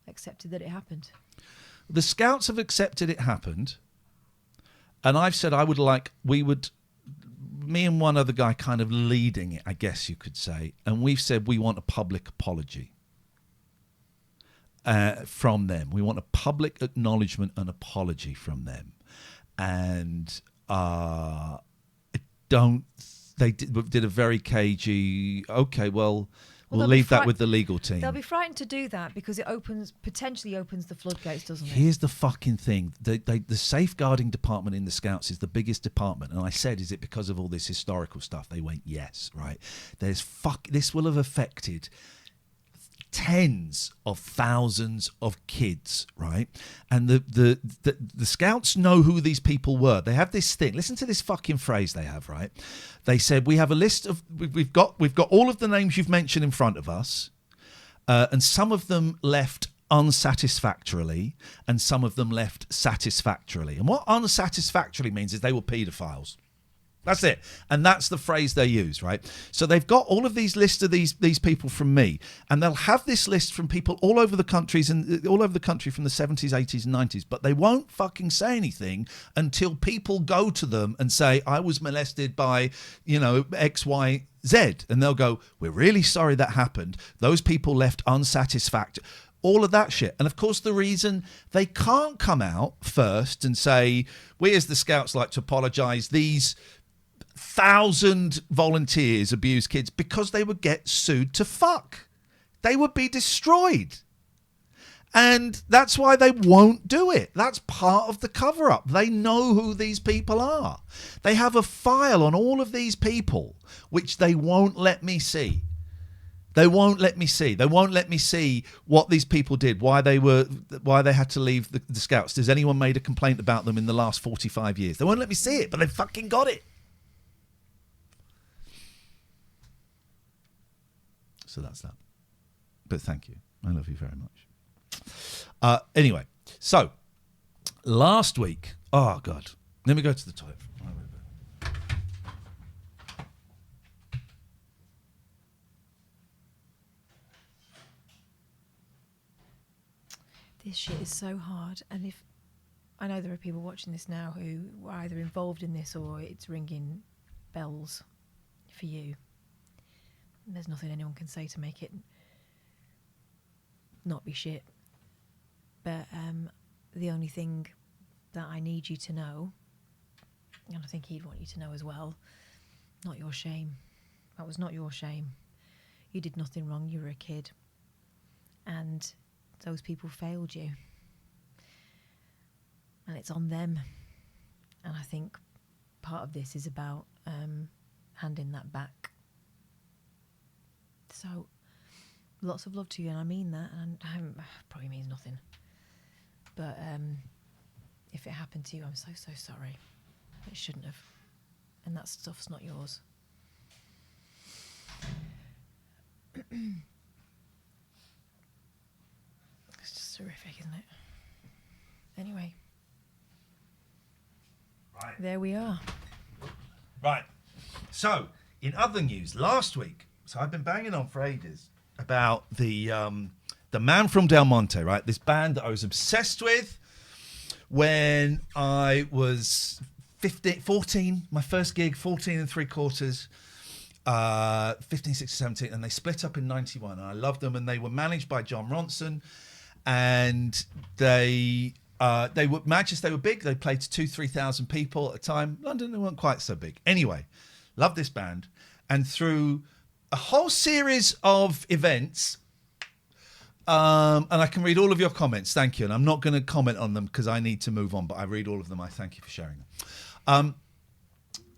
accepted that it happened. The Scouts have accepted it happened, and I've said me and one other guy kind of leading it, I guess you could say, and we've said we want a public apology from them. We want a public acknowledgement and apology from them. And they did a very cagey, okay, well we'll leave that with the legal team. They'll be frightened to do that because it potentially opens the floodgates, doesn't it? Here's the fucking thing. The safeguarding department in the Scouts is the biggest department. And I said, is it because of all this historical stuff? They went, yes, right? This will have affected tens of thousands of kids, right? And the Scouts know who these people were. They have this thing. Listen to this fucking phrase they have, right? They said, we have a list of, we've got all of the names you've mentioned in front of us, and some of them left unsatisfactorily, and some of them left satisfactorily. And what unsatisfactorily means is they were paedophiles. That's it. And that's the phrase they use, right? So they've got all of these lists of these people from me, and they'll have this list from people all over the countries and all over the country from the 70s, 80s, and 90s, but they won't fucking say anything until people go to them and say, I was molested by, X, Y, Z. And they'll go, we're really sorry that happened. Those people left unsatisfactory. All of that shit. And of course, the reason they can't come out first and say, we as the Scouts like to apologise, these 1,000 volunteers abuse kids, because they would get sued to fuck. They would be destroyed. And that's why they won't do it. That's part of the cover-up. They know who these people are. They have a file on all of these people, which they won't let me see. They won't let me see. They won't let me see what these people did, why they had to leave the Scouts. Has anyone made a complaint about them in the last 45 years? They won't let me see it, but they've fucking got it. So that's that. But thank you. I love you very much. Anyway, so last week, oh God, let me go to the toilet. This shit is so hard, and if I know there are people watching this now who were either involved in this or it's ringing bells for you. There's nothing anyone can say to make it not be shit. But the only thing that I need you to know, and I think he'd want you to know as well, not your shame. That was not your shame. You did nothing wrong. You were a kid. And those people failed you. And it's on them. And I think part of this is about handing that back. So, lots of love to you, and I mean that, and probably means nothing. But if it happened to you, I'm so, so sorry. It shouldn't have. And that stuff's not yours. It's just horrific, isn't it? Anyway. Right. There we are. Right. So, in other news, last week, so I've been banging on for ages about the Man from Del Monte, right? This band that I was obsessed with when I was 14, my first gig, 14 3/4. 15, 16, 17, and they split up in 91. And I loved them, and they were managed by John Ronson, and they were Manchester. They were big. They played to 2,000-3,000 people at the time. London, they weren't quite so big. Anyway, loved this band, and through a whole series of events. And I can read all of your comments. Thank you. And I'm not going to comment on them because I need to move on, but I read all of them. I thank you for sharing them.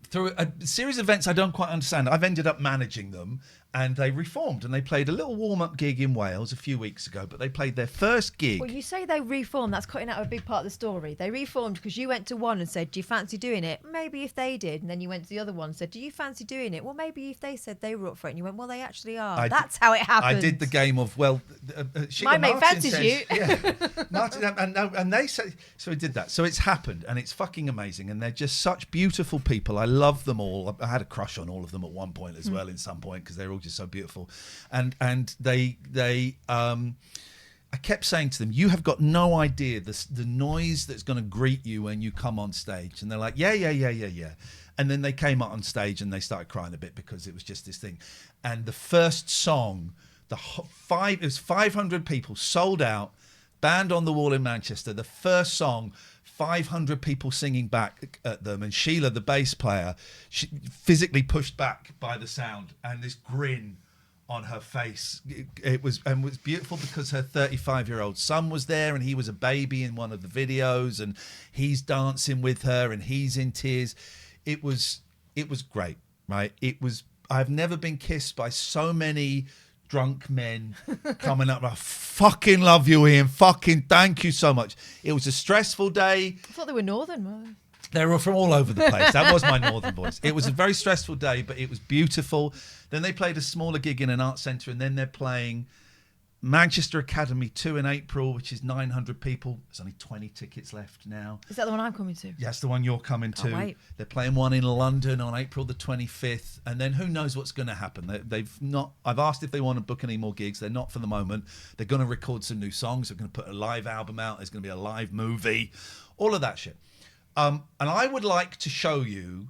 Through a series of events I don't quite understand, I've ended up managing them, and they reformed, and they played a little warm-up gig in Wales a few weeks ago, but they played their first gig. Well, you say they reformed, that's cutting out a big part of the story. They reformed because you went to one and said, do you fancy doing it? Maybe if they did. And then you went to the other one and said, do you fancy doing it? Well, maybe if they said they were up for it. And you went, well, they actually are. That's how it happened. I did the game of, well, my mate fancies you. Yeah, Martin, and they said, so we did that. So it's happened, and it's fucking amazing, and they're just such beautiful people. I love them all. I had a crush on all of them at one point as well, in some point, because they're all just so beautiful. And they I kept saying to them, you have got no idea the noise that's going to greet you when you come on stage. And they're like, yeah. And then they came up on stage and they started crying a bit because it was just this thing. And the first song, it was 500 people, sold out, band on the wall in Manchester. The first song, 500 people singing back at them, and Sheila, the bass player, she physically pushed back by the sound, and this grin on her face. It was beautiful because her 35-year-old son was there, and he was a baby in one of the videos, and he's dancing with her, and he's in tears. It was great, right? I've never been kissed by so many drunk men coming up. I fucking love you, Iain. Fucking thank you so much. It was a stressful day. I thought they were northern. They were from all over the place. That was my northern voice. It was a very stressful day, but it was beautiful. Then they played a smaller gig in an art centre, and then they're playing Manchester Academy 2 in April, which is 900 people. There's only 20 tickets left now. Is that the one I'm coming to? Yes, the one you're coming to. Wait. They're playing one in London on April the 25th, and then who knows what's going to happen. I've asked if they want to book any more gigs. They're not for the moment. They're going to record some new songs. They're going to put a live album out. There's going to be a live movie, all of that shit. And I would like to show you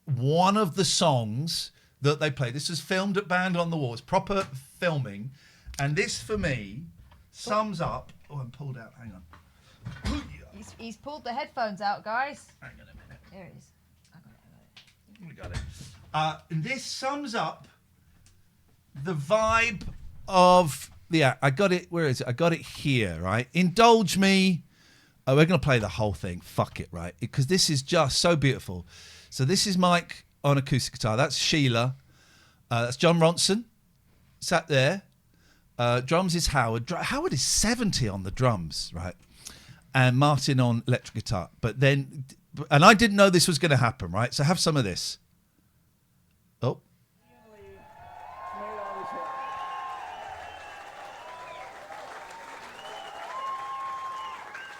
one of the songs that they play. This was filmed at Band on the Wall. It's proper filming. And this, for me, sums up... Oh, I'm pulled out. Hang on. He's pulled the headphones out, guys. Hang on a minute. There it is. We got it. And this sums up the vibe of... Yeah, I got it. Where is it? I got it here, right? Indulge me. Oh, we're going to play the whole thing. Fuck it, right? Because this is just so beautiful. So this is Mike on acoustic guitar. That's Sheila. That's John Ronson. Sat there. Drums is Howard. Howard is 70 on the drums, right? And Martin on electric guitar. And I didn't know this was going to happen, right? So have some of this. Oh.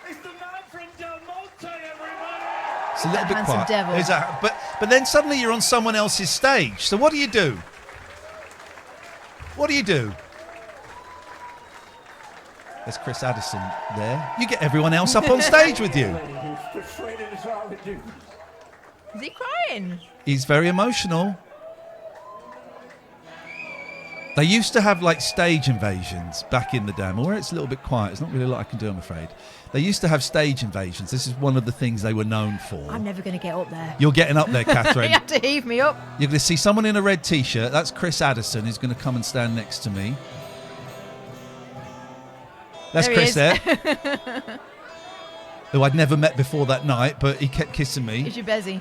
It's the man from Del Monte, everybody! It's a little bit quiet. Devil. But then suddenly you're on someone else's stage. So what do you do? What do you do? There's Chris Addison there. You get everyone else up on stage with you. Is he crying? He's very emotional. They used to have like stage invasions back in the day. Where it's a little bit quiet. There's not really a lot I can do, I'm afraid. They used to have stage invasions. This is one of the things they were known for. I'm never going to get up there. You're getting up there, Katherine. You have to heave me up. You're going to see someone in a red T-shirt. That's Chris Addison, who's going to come and stand next to me. That's Chris there. Who I'd never met before that night, but he kept kissing me. It's your Bezzy.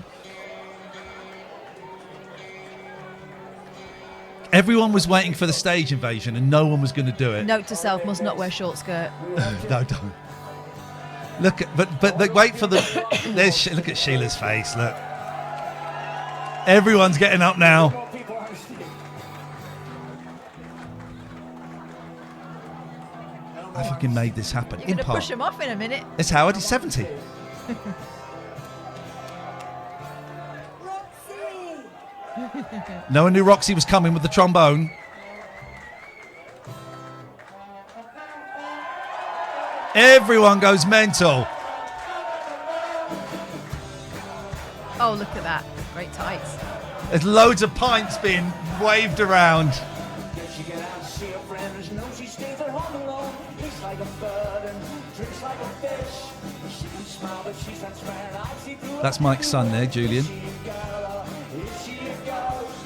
Everyone was waiting for the stage invasion and no one was going to do it. Note to self, must not wear short skirt. No, don't. Look at, but wait for the... look at Sheila's face, look. Everyone's getting up now. I fucking made this happen. You're going to push him off in a minute. It's Howard, he's 70. No one knew Roxy was coming with the trombone. Everyone goes mental. Oh, look at that. Great tights. There's loads of pints being waved around. She get out and see her friends, know she stays at home alone. Eats like a bird and drinks like a fish. She can smile, but she's transparent. I see through. That's Mike's son there, Julian. Is she a girl or is she a ghost?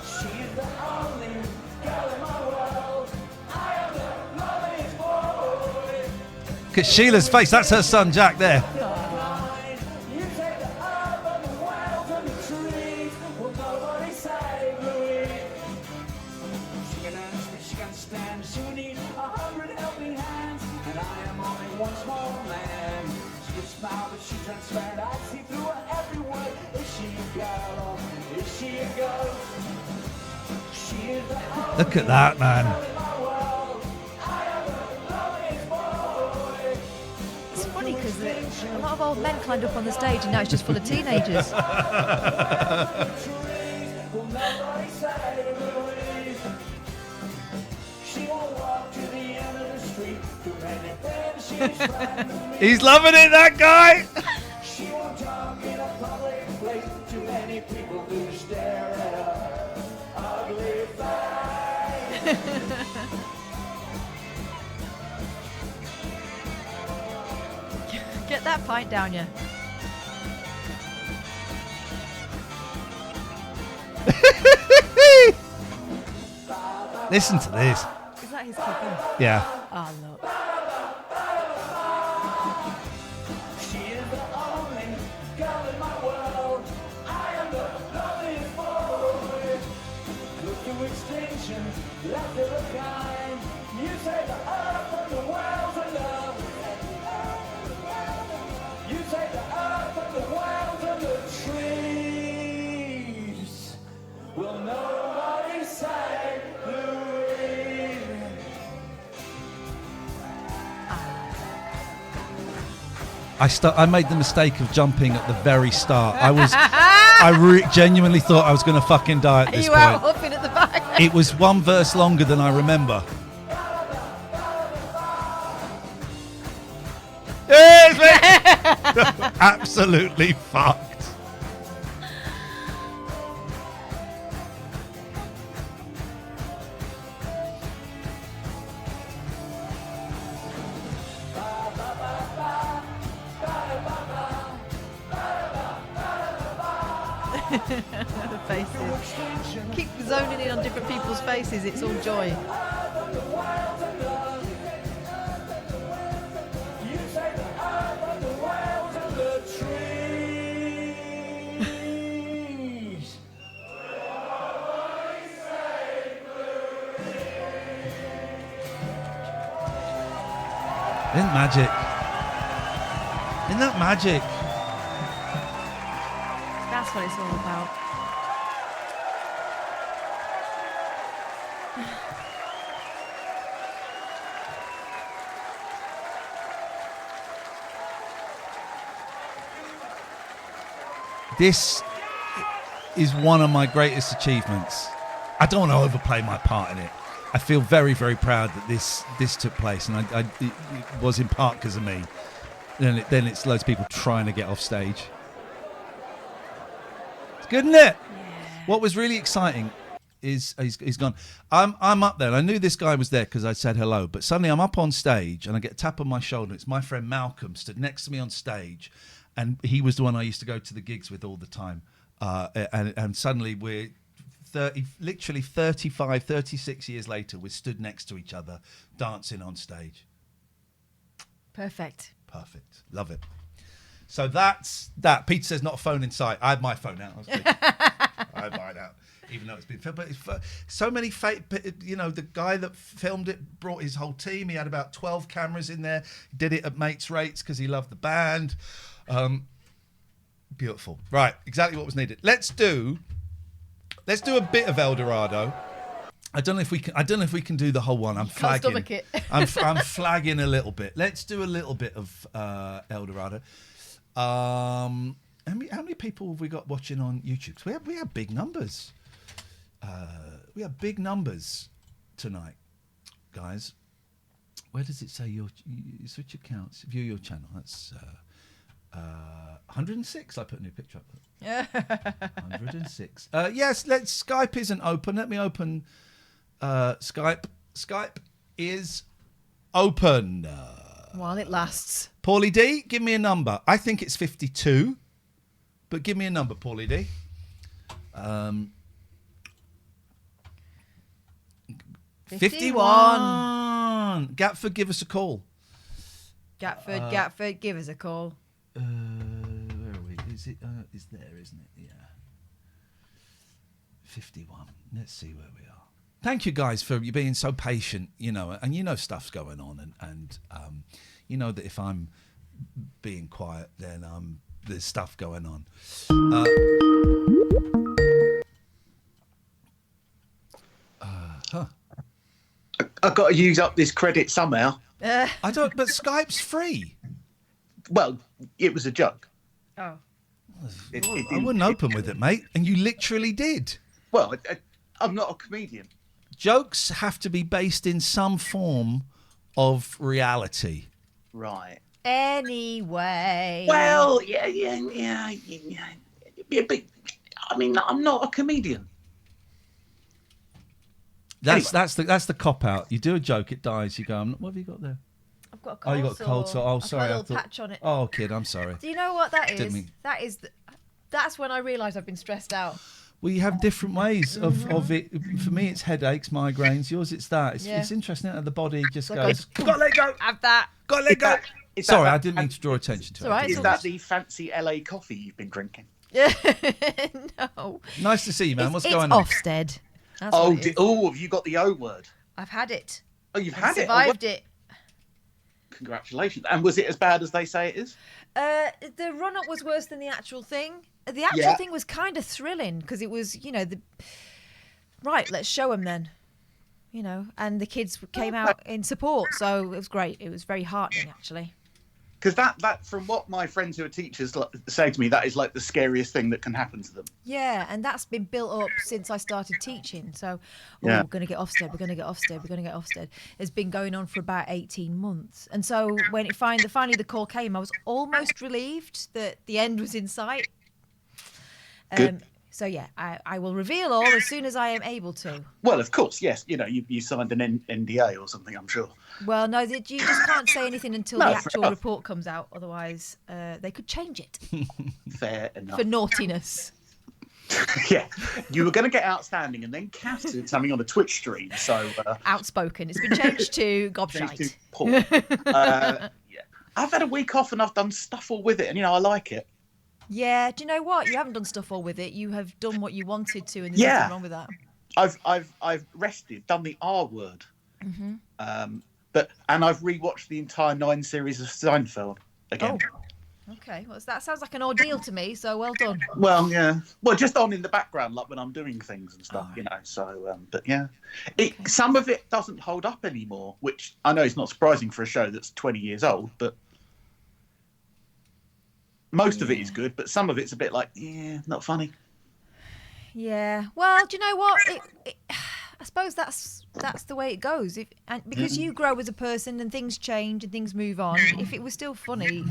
She's the only girl in my world. I am the loveliest boy. Look at Sheila's face. That's her son, Jack, there. You take the earth and the wells and the trees. Will nobody save Louise? She can dance, but she can stand. She will need 100 helping hands. And I am only one small man. She can smile, but she's transparent. I see through her every word. Is she a girl or is she a ghost? She is the Look at that, man. It's funny because a lot of old men climbed up on the stage and now it's just full of teenagers. will nobody save Louise? She won't walk to the end of the street. Too many things she's frightened me. He's loving it, that guy. She won't talk in a public place. Too many people do stare at her ugly face. Get that pint down you. Listen to this. Is that his kid then? Yeah. Oh, look. She is the only girl in my world. I am the loneliest boy. Look to extinction, left of a kind. You say the earth and the wells and the. You say the earth and the wells and the trees. Will nobody save Louise? I made the mistake of jumping at the very start. Genuinely thought I was going to fucking die at this You out point. hopping at the back. It was one verse longer than I remember. Absolutely fucked. The faces. Keep zoning in on different people's faces. It's all joy. Isn't magic? Isn't that magic? That's what it's all about. This is one of my greatest achievements. I don't want to overplay my part in it. I feel very, very proud that this took place, and it was in part because of me. Then it's loads of people trying to get off stage. It's good, isn't it? Yeah. What was really exciting is he's gone. I'm up there, and I knew this guy was there because I said hello. But suddenly I'm up on stage, and I get a tap on my shoulder. It's my friend Malcolm stood next to me on stage, and he was the one I used to go to the gigs with all the time. And suddenly we're 35, 36 years later, we're stood next to each other, dancing on stage. Perfect. Love it. So that's that. Peter says not a phone in sight. I had my phone out. I had mine out, even though it's been filmed. But it's so many fake. You know, the guy that filmed it brought his whole team. He had about 12 cameras in there. He did it at mates' rates because he loved the band. Beautiful. Right, exactly what was needed. Let's do a bit of El Dorado. I don't know if we can do the whole one. I'm flagging. Can't stomach it. I'm flagging a little bit. Let's do a little bit of El Dorado. How many people have we got watching on YouTube? 'Cause we have big numbers. We have big numbers tonight, guys. Where does it say your switch accounts? View your channel. That's 106. I put a new picture up. 106. Yes, Skype isn't open. Let me open Skype. Skype is open. While it lasts. Paulie D, give me a number. I think it's 52, but give me a number, Paulie D. 51. Gatford, give us a call. Gatford, give us a call. Where are we? Is it? It's there, isn't it? Yeah. 51. Let's see where we are. Thank you guys for you being so patient, and stuff's going on, and you know that if I'm being quiet, then there's stuff going on. I've got to use up this credit somehow. I don't, but Skype's free. Well, it was a joke. Oh. I wouldn't open with it, mate, and you literally did. Well, I'm not a comedian. Jokes have to be based in some form of reality. Right. Anyway. Well, yeah. But, I mean, I'm not a comedian. That's the cop out. You do a joke, it dies. You go, what have you got there? I've got a cold. Oh, you got a cold sore. Oh, sorry. I've got a little patch on it. Oh, kid, I'm sorry. Do you know what that is? That's when I realise I've been stressed out. Well, you have different ways of it. For me, it's headaches, migraines. Yours, it's that. It's interesting how the body just goes, got to let go. Have that. Got to let go. Sorry, I didn't mean to draw attention to it. Right, is that the fancy LA coffee you've been drinking? No. Nice to see you, man. What's going on? It's Ofsted. Have you got the O word? I've had it. Oh, you've had it? Survived it. Congratulations. And was it as bad as they say it is? The run-up was worse than the actual thing. The actual thing was kind of thrilling because it was, right, let's show them then. And the kids came out in support, so it was great. It was very heartening, actually. Because that, from what my friends who are teachers say to me, that is like the scariest thing that can happen to them. Yeah, and that's been built up since I started teaching. So, we're going to get Ofsted, we're going to get Ofsted, we're going to get Ofsted. It's been going on for about 18 months. And so when finally the call came, I was almost relieved that the end was in sight. Good. So, yeah, I will reveal all as soon as I am able to. Well, of course, yes. You signed an NDA or something, I'm sure. Well, no, you just can't say anything until the actual report comes out. Otherwise, they could change it. Fair enough. For naughtiness. Yeah. You were going to get outstanding and then casted something on a Twitch stream. So outspoken. It's been changed to gobshite. Yeah. I've had a week off and I've done stuff all with it. And, I like it. Yeah, do you know what? You haven't done stuff all with it. You have done what you wanted to, and there's nothing wrong with that. I've rested, done the R word, mm-hmm. And I've rewatched the entire 9 series of Seinfeld again. Oh, okay. Well, that sounds like an ordeal to me. So well done. Well, yeah. Well, just on in the background, like when I'm doing things and stuff, So, but yeah, some of it doesn't hold up anymore, which I know is not surprising for a show that's 20 years old, but. Most of it is good, but some of it's a bit like, not funny. Yeah. Well, do you know what? I suppose that's the way it goes. Because you grow as a person and things change and things move on. If it was still funny,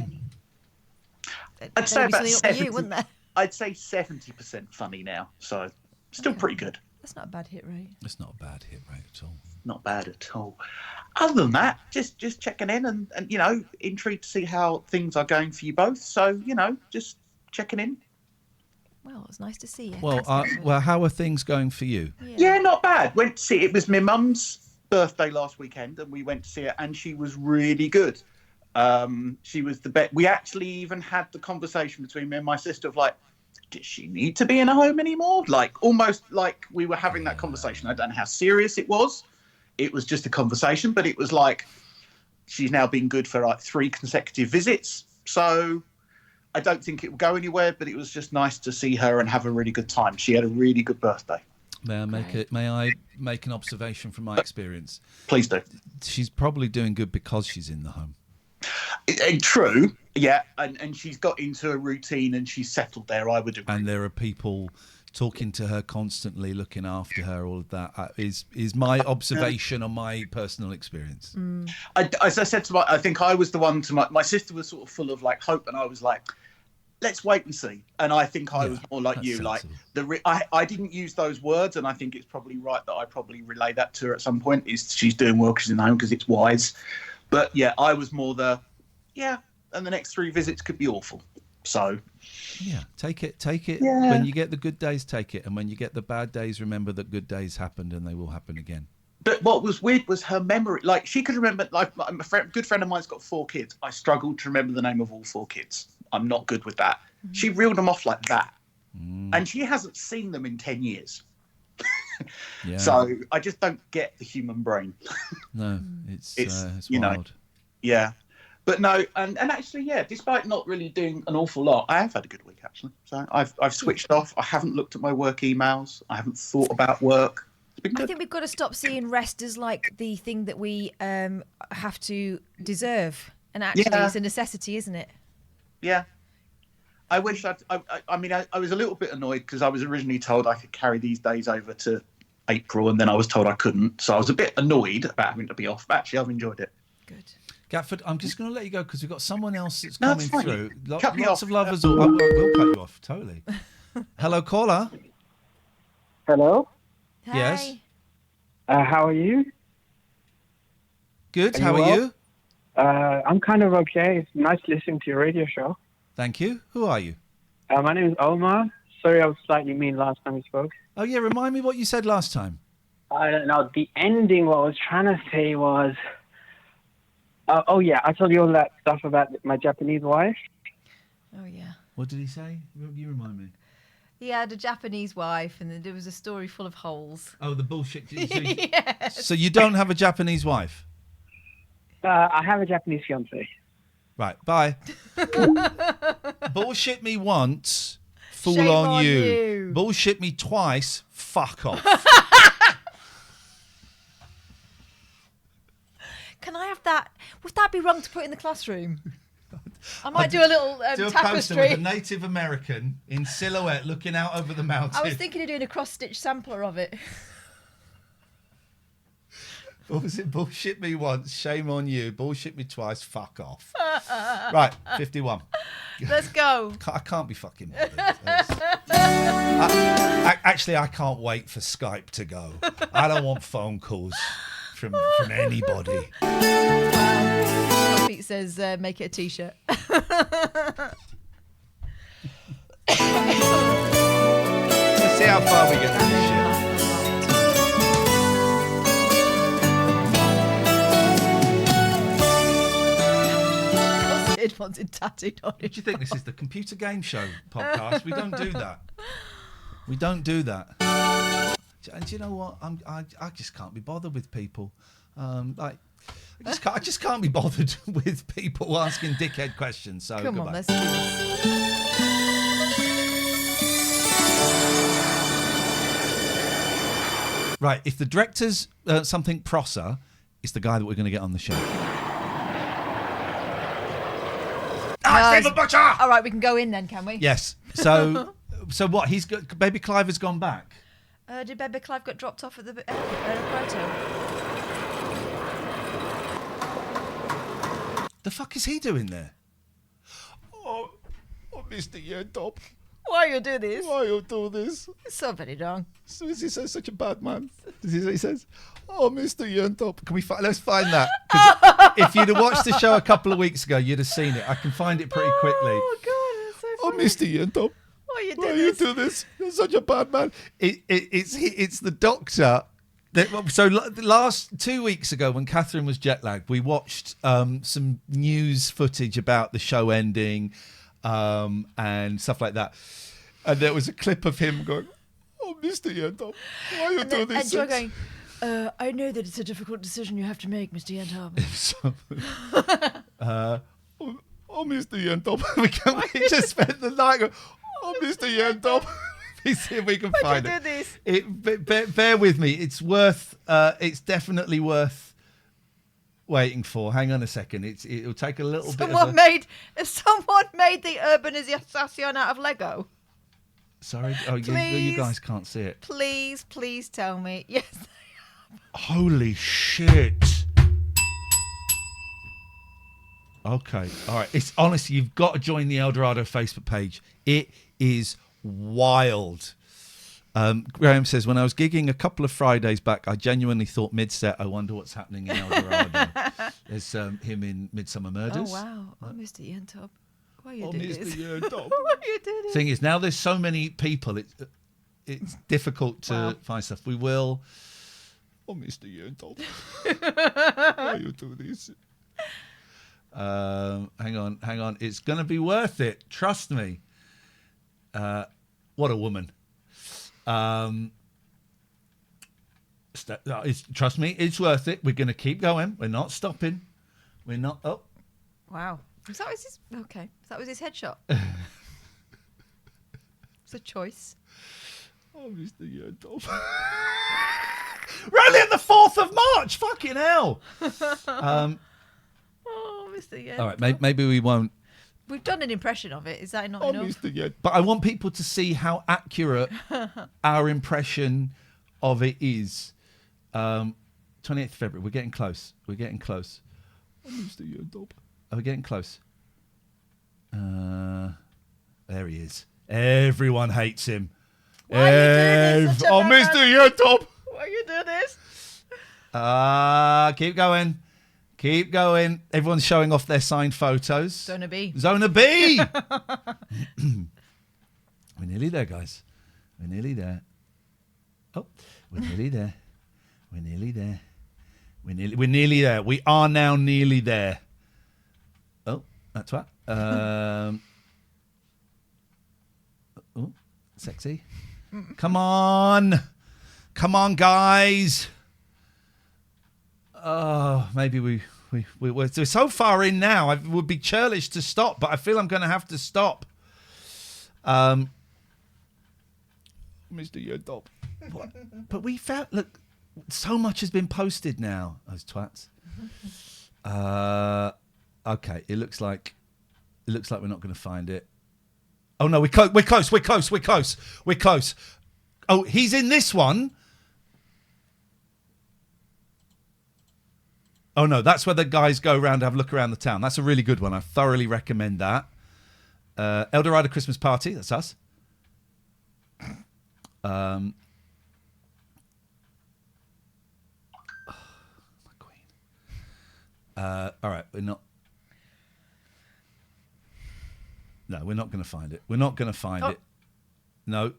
I'd say about 70, you, wouldn't there? I'd say 70% funny now, so still pretty good. That's not a bad hit rate. It's not a bad hit rate at all. Not bad at all. Other than that, just checking in and intrigued to see how things are going for you both. So, just checking in. Well, it's nice to see you. Well, how are things going for you? Yeah, not bad. Went to see it was my mum's birthday last weekend, and we went to see her, and she was really good. She was the best. We actually even had the conversation between me and my sister of like, does she need to be in a home anymore? Like, almost like we were having that conversation. I don't know how serious it was. It was just a conversation, but it was like she's now been good for like 3 consecutive visits. So I don't think it will go anywhere, but it was just nice to see her and have a really good time. She had a really good birthday. May I make an observation from my experience? Please do. She's probably doing good because she's in the home. True, yeah, and she's got into a routine and she's settled there, I would agree. And there are people talking to her constantly, looking after her, all of that is my observation on my personal experience. As I said to I think I was the one to my sister was sort of full of like hope, and I was like, let's wait and see. And I think I was more like you, sensible. I didn't use those words, and I think it's probably right that I probably relay that to her at some point. Is she's doing well, she's in home because it's wise. But yeah, I was more and the next 3 visits could be awful. So yeah, take it. Yeah. When you get the good days, take it, and when you get the bad days, remember that good days happened and they will happen again. But what was weird was her memory. Like, she could remember, like, good friend of mine's got 4 kids. I struggled to remember the name of all 4 kids. I'm not good with that. She reeled them off like that. And she hasn't seen them in 10 years. Yeah. So I just don't get the human brain. No, it's you wild. know, yeah. But no, and actually, yeah, despite not really doing an awful lot, I have had a good week, actually. So I've switched off. I haven't looked at my work emails. I haven't thought about work. I think we've got to stop seeing rest as like the thing that we have to deserve, and actually it's a necessity, isn't it? Yeah. I wish I was a little bit annoyed because I was originally told I could carry these days over to April, and then I was told I couldn't. So I was a bit annoyed about having to be off. But actually, I've enjoyed it. Good. Gatford, I'm just going to let you go because we've got someone else that's coming through. Cut me Lots off. of lovers. I will cut you off, totally. Hello, caller. Hello. Yes. How are you? Good. Are How you are well? you? I'm kind of okay. It's nice listening to your radio show. Thank you. Who are you? My name is Omar. Sorry, I was slightly mean last time we spoke. Oh, yeah. Remind me what you said last time. I don't know. The ending, what I was trying to say was... oh, yeah. I told you all that stuff about my Japanese wife. Oh, yeah. What did he say? You remind me. He had a Japanese wife, and there was a story full of holes. Oh, the bullshit. Yes. So you don't have a Japanese wife? I have a Japanese fiancé. Right, bye. Bullshit me once, fool Shame on on you. you. Bullshit me twice, fuck off. Can I have that? Would that be wrong to put in the classroom? I might do a little Do a poster tapestry. with a Native American in silhouette looking out over the mountain. I was thinking of doing a cross-stitch sampler of it. What was it? Bullshit me once, shame on you. Bullshit me twice, fuck off. Right, 51. Let's go. I can't be fucking bothered. Actually, I can't wait for Skype to go. I don't want phone calls from anybody. Pete says, make it a t-shirt. Let's see how far we get with this shit. It wanted tattooed on it. Do you think this is the computer game show podcast? We don't do that. We don't do that. And do you know what? I just can't be bothered with people. I just can't be bothered with people asking dickhead questions. So Come goodbye. on, let's do this. Right, if the director's something Prosser, it's the guy that we're going to get on the show. Stephen Butcher! All right, we can go in then, can we? Yes. So what? He's got, Baby Clive has gone back. Did Baby Clive get dropped off at the photo? The fuck is he doing there? Oh Mr. Yentop. Why you do this? Why you do this? It's so very wrong. So is he such a bad man? He says, "Oh, Mr. Yentop." Can we let's find that? 'Cause if you'd have watched the show a couple of weeks ago, you'd have seen it. I can find it pretty quickly. Oh God, that's so funny. Oh, Mr. Yentop. Why you do Why this? you do this? You're such a bad man. It's the doctor. So last 2 weeks ago, when Katherine was jet lagged, we watched some news footage about the show ending and stuff like that. And there was a clip of him going, "Oh, Mr. Yentop, why you do this?" And you're going, I know that it's a difficult decision you have to make, Mr. Yentop. Oh, Mr. Yentop, we just spent the night going, "Oh, Mr. Yentop." Let's see if we can find do it. Bear with me. It's worth. It's definitely worth waiting for. Hang on a second. It'll take a little bit. Someone made the urbanization out of Lego. Sorry. Oh, Please. you guys can't see it. Please tell me. Yes. Holy shit. Okay. All right. It's honestly, you've got to join the El Dorado Facebook page. It is wild. Graham says, when I was gigging a couple of Fridays back, I genuinely thought mid-set, I wonder what's happening in El Dorado. There's him in Midsummer Murders. Oh, wow. Oh, Mr. Ian Top. Why are you doing Mr. this? Ian Top. Why are you doing this? Thing is, now there's so many people, it's difficult to find stuff. We will... Oh, Mr. Ian Top. Why you do this? Hang on. It's going to be worth it. Trust me. What a woman. Trust me, it's worth it. We're going to keep going. We're not stopping. We're not. Oh, wow. Was that his? Okay, that was his headshot. It's a choice. Oh, Mr. Yerdolf. We're only at the 4th of March. Fucking hell. Oh, Mr. Yerdolf. All right, maybe we won't. We've done an impression of it. Is that not enough? But I want people to see how accurate our impression of it is. 28th February. We're getting close. Oh, Mr. Yerdolf. Are we getting close? There he is. Everyone hates him. Why are you doing this? Oh, Mr. Yerdolf. Why are you doing this? Keep going. Keep going. Everyone's showing off their signed photos. Zona B. We're nearly there, guys. We're nearly there. Oh, we're nearly there. We're nearly there. We're nearly there. We are now nearly there. Oh, that's what. Oh, sexy. Come on, guys. Oh, maybe we're so far in now. It would be churlish to stop, but I feel I'm going to have to stop. Mr. Yerdop. But we felt, look, so much has been posted now. Those twats. Okay, it looks like we're not going to find it. Oh no, we're close. Oh, he's in this one. Oh no, that's where the guys go around to have a look around the town. That's a really good one. I thoroughly recommend that. El Dorado Christmas Party, that's us. My queen. All right, we're not going to find it. We're not going to find it. No.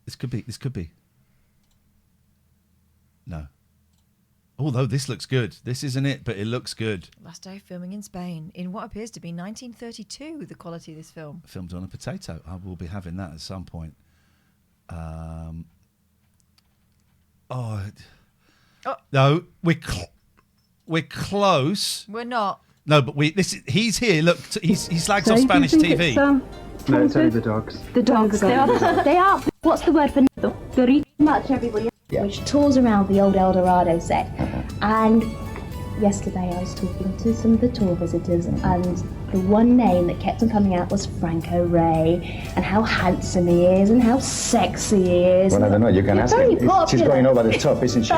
This could be. No. Although this looks good. This isn't it, but it looks good. Last day of filming in Spain in what appears to be 1932, the quality of this film. Filmed on a potato. I will be having that at some point. No, we're close. We're not. No, but he's here. Look, he slags off Spanish TV. No, it's only the dogs. The dogs. They are. What's the word for pretty much everybody which tours around the old El Dorado set. And yesterday I was talking to some of the tour visitors, and the one name that kept on coming out was Franco Ray, and how handsome he is, and how sexy he is. Well, I don't know. You can ask him. She's going over the top, isn't she?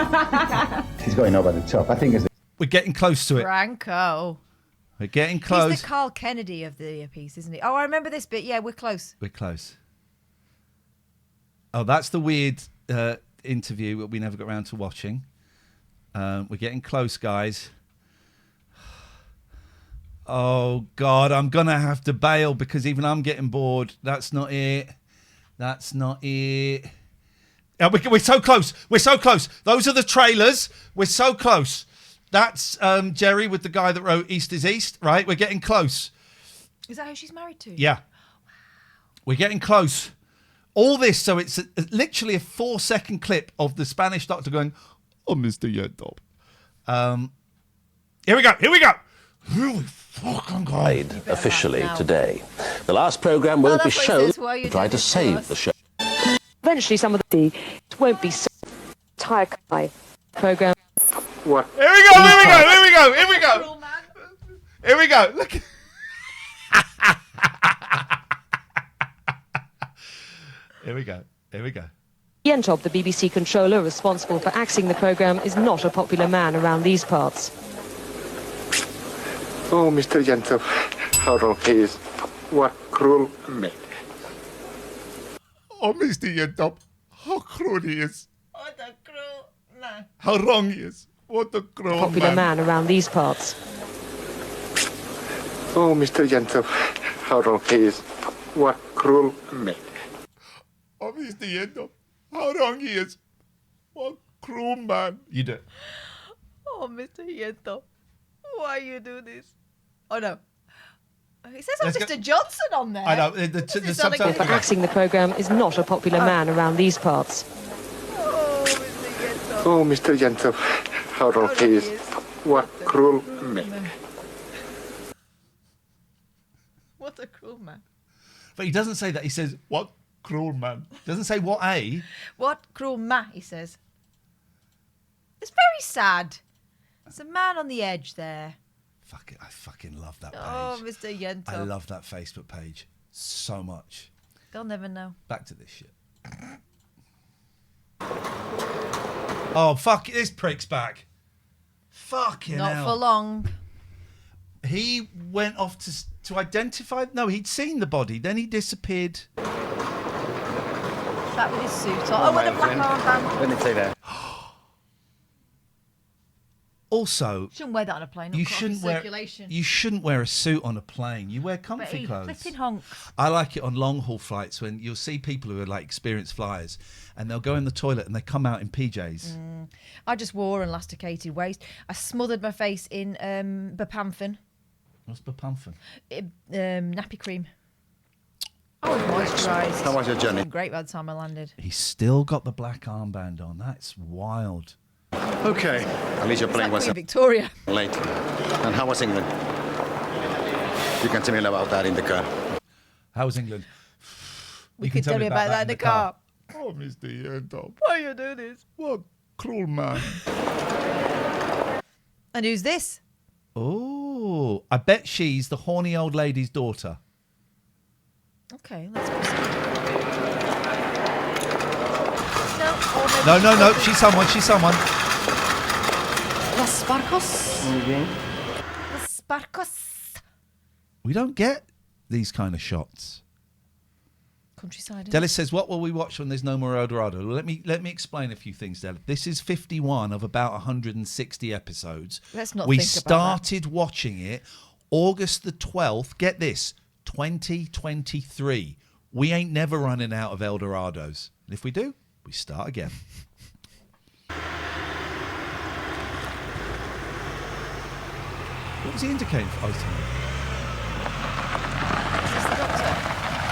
She's going over the top. I think we're getting close to it. Franco. We're getting close. He's the Carl Kennedy of the piece, isn't he? Oh, I remember this bit. Yeah, we're close. We're close. Oh, that's the weird interview that we never got around to watching. We're getting close, guys. Oh, God, I'm going to have to bail because even I'm getting bored. That's not it. We're so close. We're so close. Those are the trailers. We're so close. That's Jerry with the guy that wrote East is East, right? We're getting close. Is that who she's married to? Yeah. We're getting close. All this, so it's literally a 4-second clip of the Spanish doctor going, "Oh, Mr. Yerdop." Here we go. Here we fucking go. Officially today. The last programme won't be shown. Try to save the show. Eventually, some of the won't be entire programme. What? Here we go. Look. Here we go. Yentop, the BBC controller responsible for axing the programme, is not a popular man around these parts. Oh, Mr. Yentop, how wrong he is. What cruel man. Oh, Mr. Yentop, how cruel he is. What a cruel man. How wrong he is. What a cruel Popular man around these parts. Oh, Mr. Yentop, how wrong he is. What cruel man. Oh, Mr. Yentop, how wrong he is. What cruel man. You do it. Oh, Mr. Yentop, why you do this? Oh, no. It says Mr. Johnson on there. I know. The subtitle For axing the programme is not a popular man around these parts. Oh, Mr. Yentop, how wrong he is. What cruel man. What a cruel man. But he doesn't say that. He says, what cruel man. Doesn't say what a. What cruel man, he says. It's very sad. It's a man on the edge there. Fuck it. I fucking love that page. Oh, Mr. Yentop. I love that Facebook page so much. They'll never know. Back to this shit. Oh, fuck. This prick's back. Fucking hell. Not for long. He went off to identify... No, he'd seen the body. Then he disappeared. That with his suit on. Oh, with a black armband. Let me take that. Also... Shouldn't wear that on a plane. You shouldn't wear a suit on a plane. You wear comfy clothes. Flipping honk. I like it on long haul flights when you'll see people who are like experienced flyers and they'll go in the toilet and they come out in PJs. I just wore an elasticated waist. I smothered my face in Bepanthen. What's Bepanthen? Nappy cream. I was moisturised. How was your journey? It was great by the time I landed. He's still got the black armband on. That's wild. Okay. At least your plane Queen wasn't Victoria. late. And how was England? You can tell me about that in the car. How was England? You can tell me about that in the car. Oh, Mr. Yentop. Why you do this? What cruel man. And who's this? Oh, I bet she's the horny old lady's daughter. Okay, let's proceed. No, she's someone. Los Barcos. Los Barcos. We don't get these kind of shots. Countryside. Delis says, what will we watch when there's no more El Dorado? Well, let me explain a few things, Delis. This is 51 of about 160 episodes. Let's not We think about started watching it August the 12th. Get this, 2023. We ain't never running out of El Dorados. And if we do, we start again. What was he indicating for? Is this the doctor?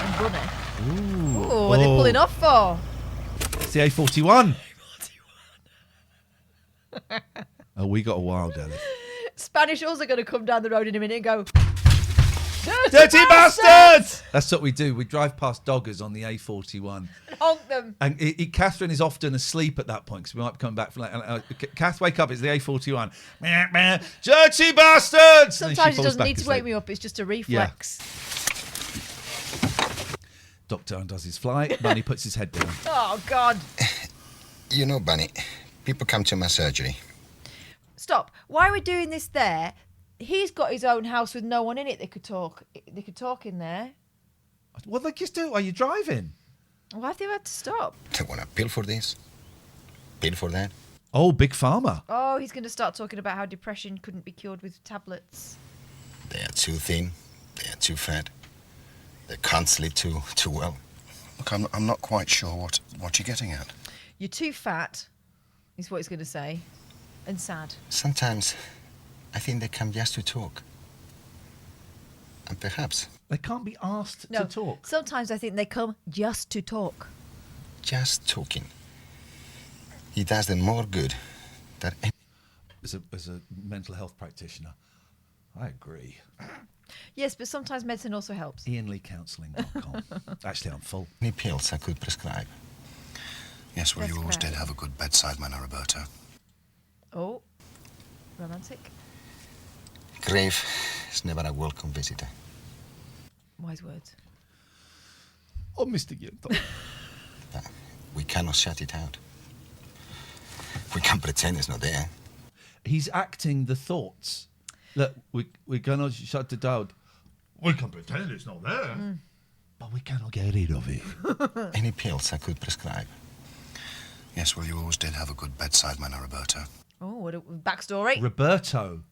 And Bunny. Ooh. What are they pulling off for? It's the A41. Oh, we got a wild, Ellie. Spanish also going to come down the road in a minute and go, Dirty bastards! That's what we do. We drive past doggers on the A41. And honk them. And Catherine is often asleep at that point because we might be coming back from Kath, wake up, it's the A41. Meh, meh, dirty bastards! Sometimes it doesn't need to wake me up, it's just a reflex. Yeah. Doctor undoes his flight, Bunny puts his head down. Oh, God. You know, Bunny, people come to my surgery. Stop. Why are we doing this there? He's got his own house with no one in it. They could talk in there. What they just do? Are you driving? Why have they had to stop? They want to pill for this, pill for that. Oh, Big Pharma. Oh, he's going to start talking about how depression couldn't be cured with tablets. They are too thin. They are too fat. They can't sleep too well. Look, I'm not quite sure what you're getting at. You're too fat, is what he's going to say, and sad. Sometimes I think they come just to talk. And perhaps... They can't be asked to talk. Sometimes I think they come just to talk. Just talking. It does them more good than... As a mental health practitioner, I agree. Yes, but sometimes medicine also helps. IanLeeCounselling.com. Actually, I'm full. Any pills I could prescribe? Yes, well, you always did have a good bedside manner, Roberto. Oh, romantic. Grave is never a welcome visitor. Wise words. Oh, Mr. Yentop. we cannot shut it out. We can't pretend it's not there. He's acting the thoughts. Look, we cannot shut it out. We can pretend it's not there, but we cannot get rid of it. Any pills I could prescribe? Yes, well, you always did have a good bedside manner, Roberto. Oh, what a backstory. Roberto.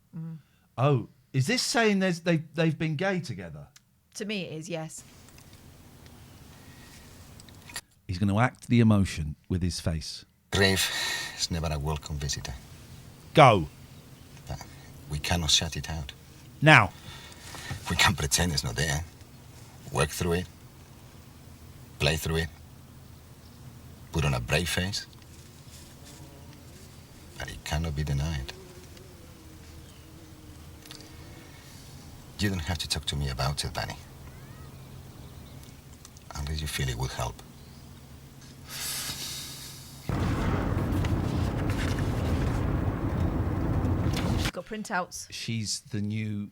Oh, is this saying they've been gay together? To me, it is, yes. He's going to act the emotion with his face. Grave is never a welcome visitor. Go. But we cannot shut it out. Now. We can't pretend it's not there. Work through it. Play through it. Put on a brave face. But it cannot be denied. You don't have to talk to me about it, Danny. Unless you feel it would help. She's got printouts. She's the new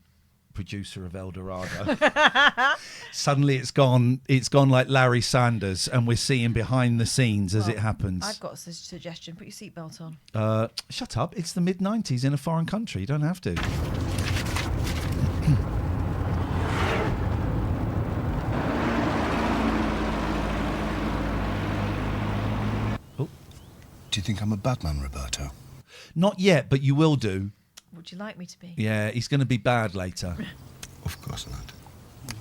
producer of El Dorado. Suddenly it's gone like Larry Sanders, and we're seeing behind the scenes as it happens. I've got a suggestion. Put your seatbelt on. Shut up. It's the mid-90s in a foreign country. You don't have to. Do you think I'm a bad man, Roberto? Not yet, but you will do. Would you like me to be? Yeah, he's going to be bad later. Of course not.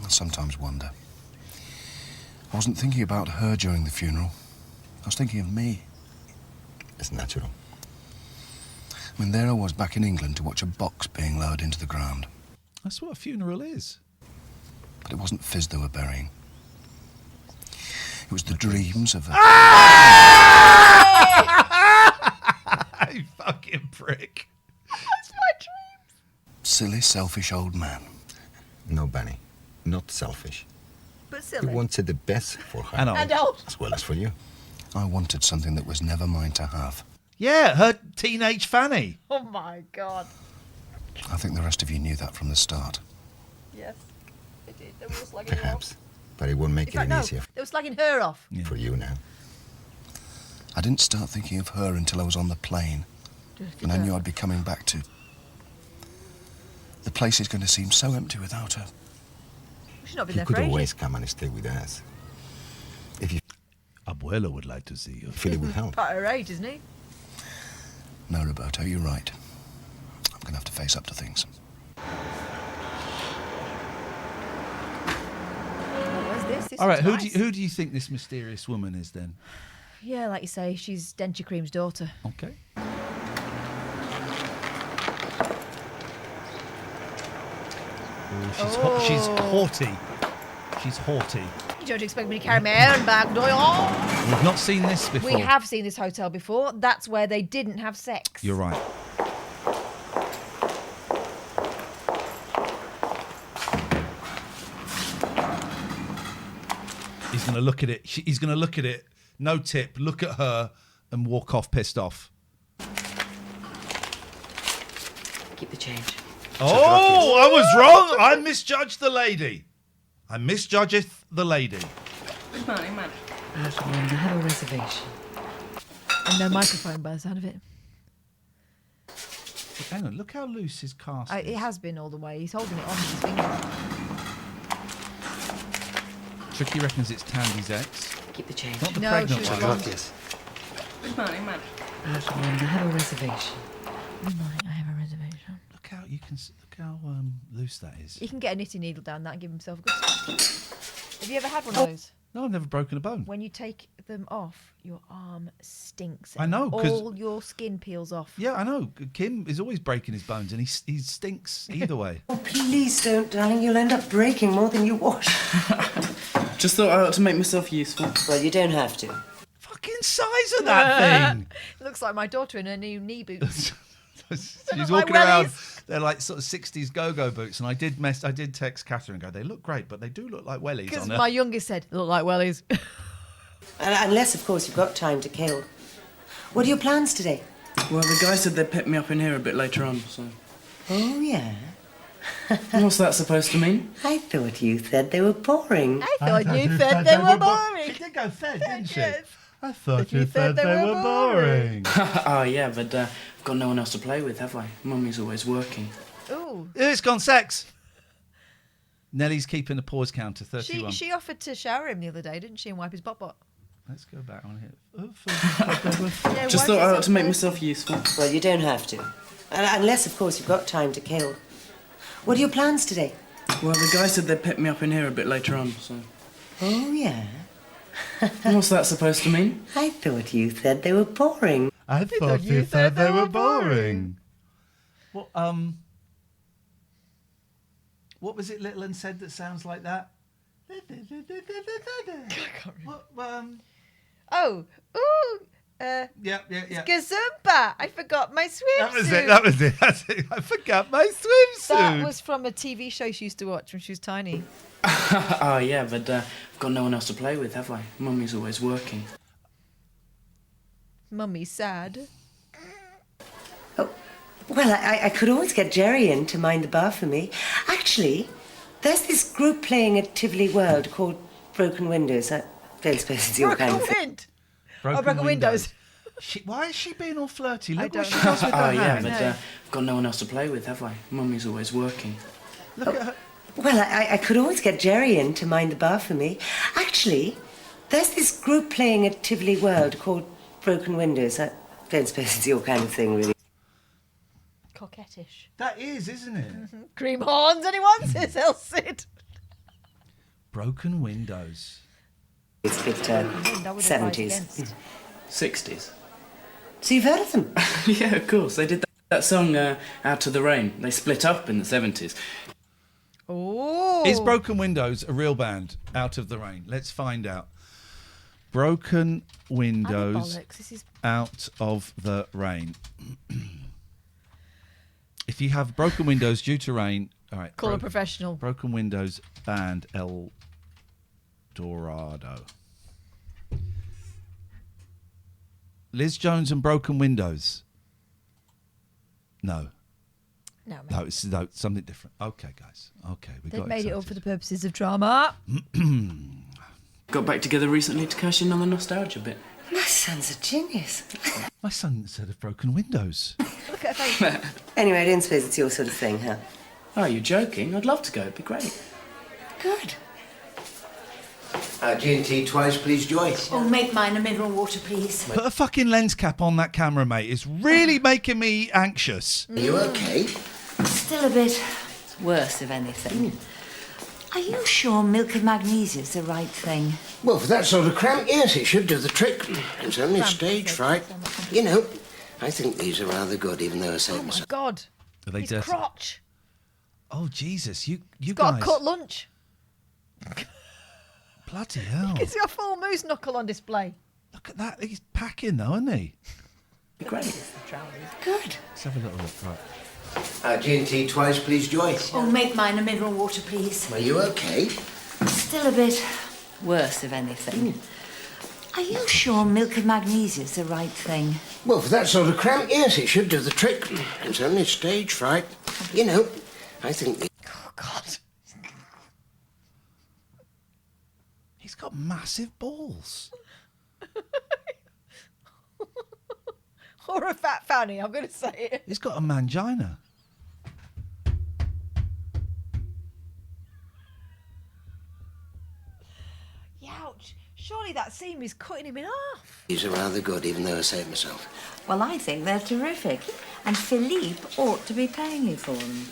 I sometimes wonder. I wasn't thinking about her during the funeral. I was thinking of me. It's natural. I mean, there I was back in England to watch a box being lowered into the ground. That's what a funeral is. But it wasn't Fizz they were burying. It was the dreams of a... You fucking prick. That's my dreams. Silly, selfish old man. No, Benny. Not selfish. But silly. You wanted the best for her. And old. As well as for you. I wanted something that was never mine to have. Yeah, her teenage fanny. Oh, my God. I think the rest of you knew that from the start. Yes, they did. They were slagging Perhaps. But it won't make it any easier they were slagging her off. for you now. I didn't start thinking of her until I was on the plane. And I knew I'd be coming back to... The place is going to seem so empty without her. She's not been You there could for always ages. come and stay with us. If you Abuelo would like to see you. feel it would help. About her age, isn't he? No, Roberto, you're right. I'm going to have to face up to things. Where's this? This All right, looks nice. who do you think this mysterious woman is then? Yeah, like you say, she's Denture Cream's daughter. Okay. Ooh, she's haughty. She's haughty. You don't expect me to carry my own bag, do you? We've not seen this before. We have seen this hotel before. That's where they didn't have sex. You're right. He's going to look at it. He's going to look at it. No tip. Look at her and walk off pissed off. Keep the change. Oh, I was wrong. I misjudged the lady. I misjudgeth the lady. Good morning, man. I have a reservation. And no microphone by the sound of it. Hang on, look how loose his cast is. It has been all the way. He's holding it on with his fingers. Tricky reckons it's Tandy's ex. Keep the change. Not the No, pregnant she was one. blonde. Good morning, man. I have a reservation. Good morning, I have a reservation. Look how loose that is. He can get a knitting needle down that and give himself a good scratch. Have you ever had one of those? No, I've never broken a bone. When you take them off, your arm stinks. I know, 'cause- all your skin peels off. Yeah, I know. Kim is always breaking his bones, and he stinks either way. Oh, please don't, darling. You'll end up breaking more than you wash. Just thought I ought to make myself useful. Well, you don't have to. Fucking size of that thing. It looks like my daughter in her new knee boots. She's walking around. They're like sort of 60s go-go boots, and I did text Katherine and go, they look great, but they do look like wellies Because on her. my youngest said, they look like wellies. Unless, of course, you've got time to kill. What are your plans today? Well, the guy said they'd pick me up in here a bit later on, so... Oh, yeah? What's that supposed to mean? I thought you said they were boring. I thought you said they were boring. She did go fed, didn't she? Yes. I thought you said they were boring. Oh, yeah, but I've got no one else to play with, have I? Mummy's always working. Ooh. It's gone sex. Nellie's keeping the pause counter, 31. She offered to shower him the other day, didn't she, and wipe his bot-bot? Let's go back on here. Just thought I ought to make myself useful. Well, you don't have to. Unless, of course, you've got time to kill. What are your plans today? Well, the guy said they'd pick me up in here a bit later on, so... Oh, yeah? What's that supposed to mean? I thought you said they were boring. I thought you said they were boring. What was it Little and said that sounds like that? I can't remember. Yeah. Gazumba! I forgot my swimsuit. That was it. That's it. I forgot my swimsuit. That was from a TV show she used to watch when she was tiny. Oh, yeah, but I've got no one else to play with, have I? Mummy's always working. Mummy's sad. Oh, well, I could always get Jerry in to mind the bar for me. Actually, there's this group playing at Tivoli World called Broken Windows. I don't suppose it's your kind of thing. Broken Windows. Why is she being all flirty? Look what don't she know. does with her yeah, hand. but I've got no one else to play with, have I? Mummy's always working. Look at her. Well, I could always get Jerry in to mind the bar for me. Actually, there's this group playing at Tivoli World called Broken Windows. I don't suppose it's your kind of thing, really. Coquettish. That is, isn't it? Cream horns, anyone? Says Elsid. Broken Windows. It's a bit 70s. 60s. So you've heard of them? Yeah, of course. They did that song, Out of the Rain. They split up in the 70s. Oh. Is Broken Windows a real band? Out of the Rain. Let's find out. Broken Windows, Out of the Rain. If you have broken windows due to rain, all right. Call a professional. Broken Windows band El Dorado. Liz Jones and Broken Windows. No, it's something different. Okay, guys. Okay, They've made it all for the purposes of drama. Got back together recently to cash in on the nostalgia bit. My son's a genius. My son said of Broken Windows. Look at her face. Anyway, I don't suppose it's your sort of thing, huh? Oh, you're joking? I'd love to go. It'd be great. Good. G&T twice, please, Joyce. Oh, make mine a mineral water, please. Put a fucking lens cap on that camera, mate. It's really making me anxious. Are you okay? Still a bit worse, if anything. Are you sure milk of magnesia is the right thing? Well, for that sort of cramp, yes, it should do the trick. It's only stage fright. You know, I think these are rather good, even though I say myself. Oh, my God. Are they His dirty? crotch. Oh, Jesus. You Got guys. a cut lunch. Bloody hell. He's got a full moose knuckle on display. Look at that. He's packing, though, isn't he? Great. Good. Let's have a little look. Right. G&T twice, please, Joyce. Oh, make mine a mineral water, please. Are you okay? Still a bit worse, if anything. Are you sure milk of magnesia is the right thing? Well, for that sort of cramp, yes, it should do the trick. It's only stage fright. You know, I think... Oh, God. He's got massive balls. Or a fat fanny, I'm going to say it. He's got a mangina. Ouch. Surely that seam is cutting him in half. These are rather good, even though I say it myself. Well, I think they're terrific. And Philippe ought to be paying you for them.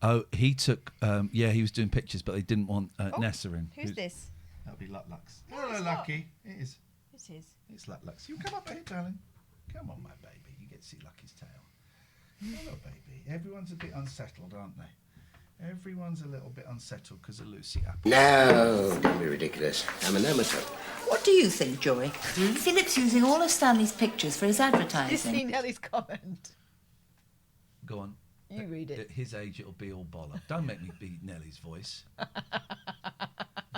Oh, he took... he was doing pictures, but they didn't want Nessa in. Who's this? That'll be Lux. Hello, Lucky. It is. It's his. It's Lux. You come up here, darling. Come on, my baby. You get to see Lucky's tail. Hello, baby. Everyone's a bit unsettled, aren't they? Everyone's a little bit unsettled because of Lucy Apple. No, don't be ridiculous. I'm an amateur. What do you think, Joy? Philip's using all of Stanley's pictures for his You advertising. see Nellie's comment. Go on. You read it. At his age, it'll be all bollock. Don't make me be Nellie's voice.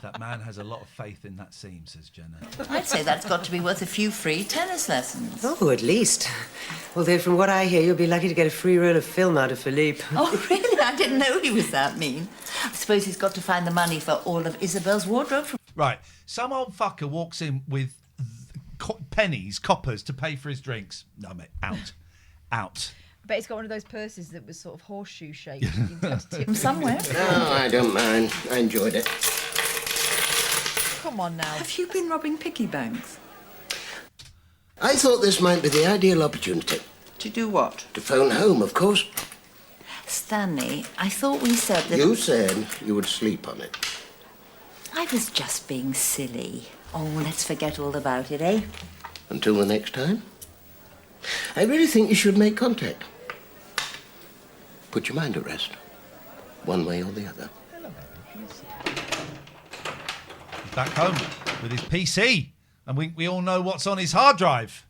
That man has a lot of faith in that seam, says Jenna. I'd say that's got to be worth a few free tennis lessons. Oh, at least. Although from what I hear, you'll be lucky to get a free roll of film out of Philippe. Oh, really? I didn't know he was that mean. I suppose he's got to find the money for all of Isabel's wardrobe. Right. Some old fucker walks in with pennies, coppers to pay for his drinks. No, mate, out. Out. I bet he's got one of those purses that was sort of horseshoe shaped. From somewhere. No, I don't mind. I enjoyed it. Come on now. Have you been robbing piggy banks? I thought this might be the ideal opportunity. To do what? To phone home, of course. Stanley, I thought we said that... You said you would sleep on it. I was just being silly. Oh, let's forget all about it, eh? Until the next time. I really think you should make contact. Put your mind at rest. One way or the other. He's back home with his PC. And we all know what's on his hard drive.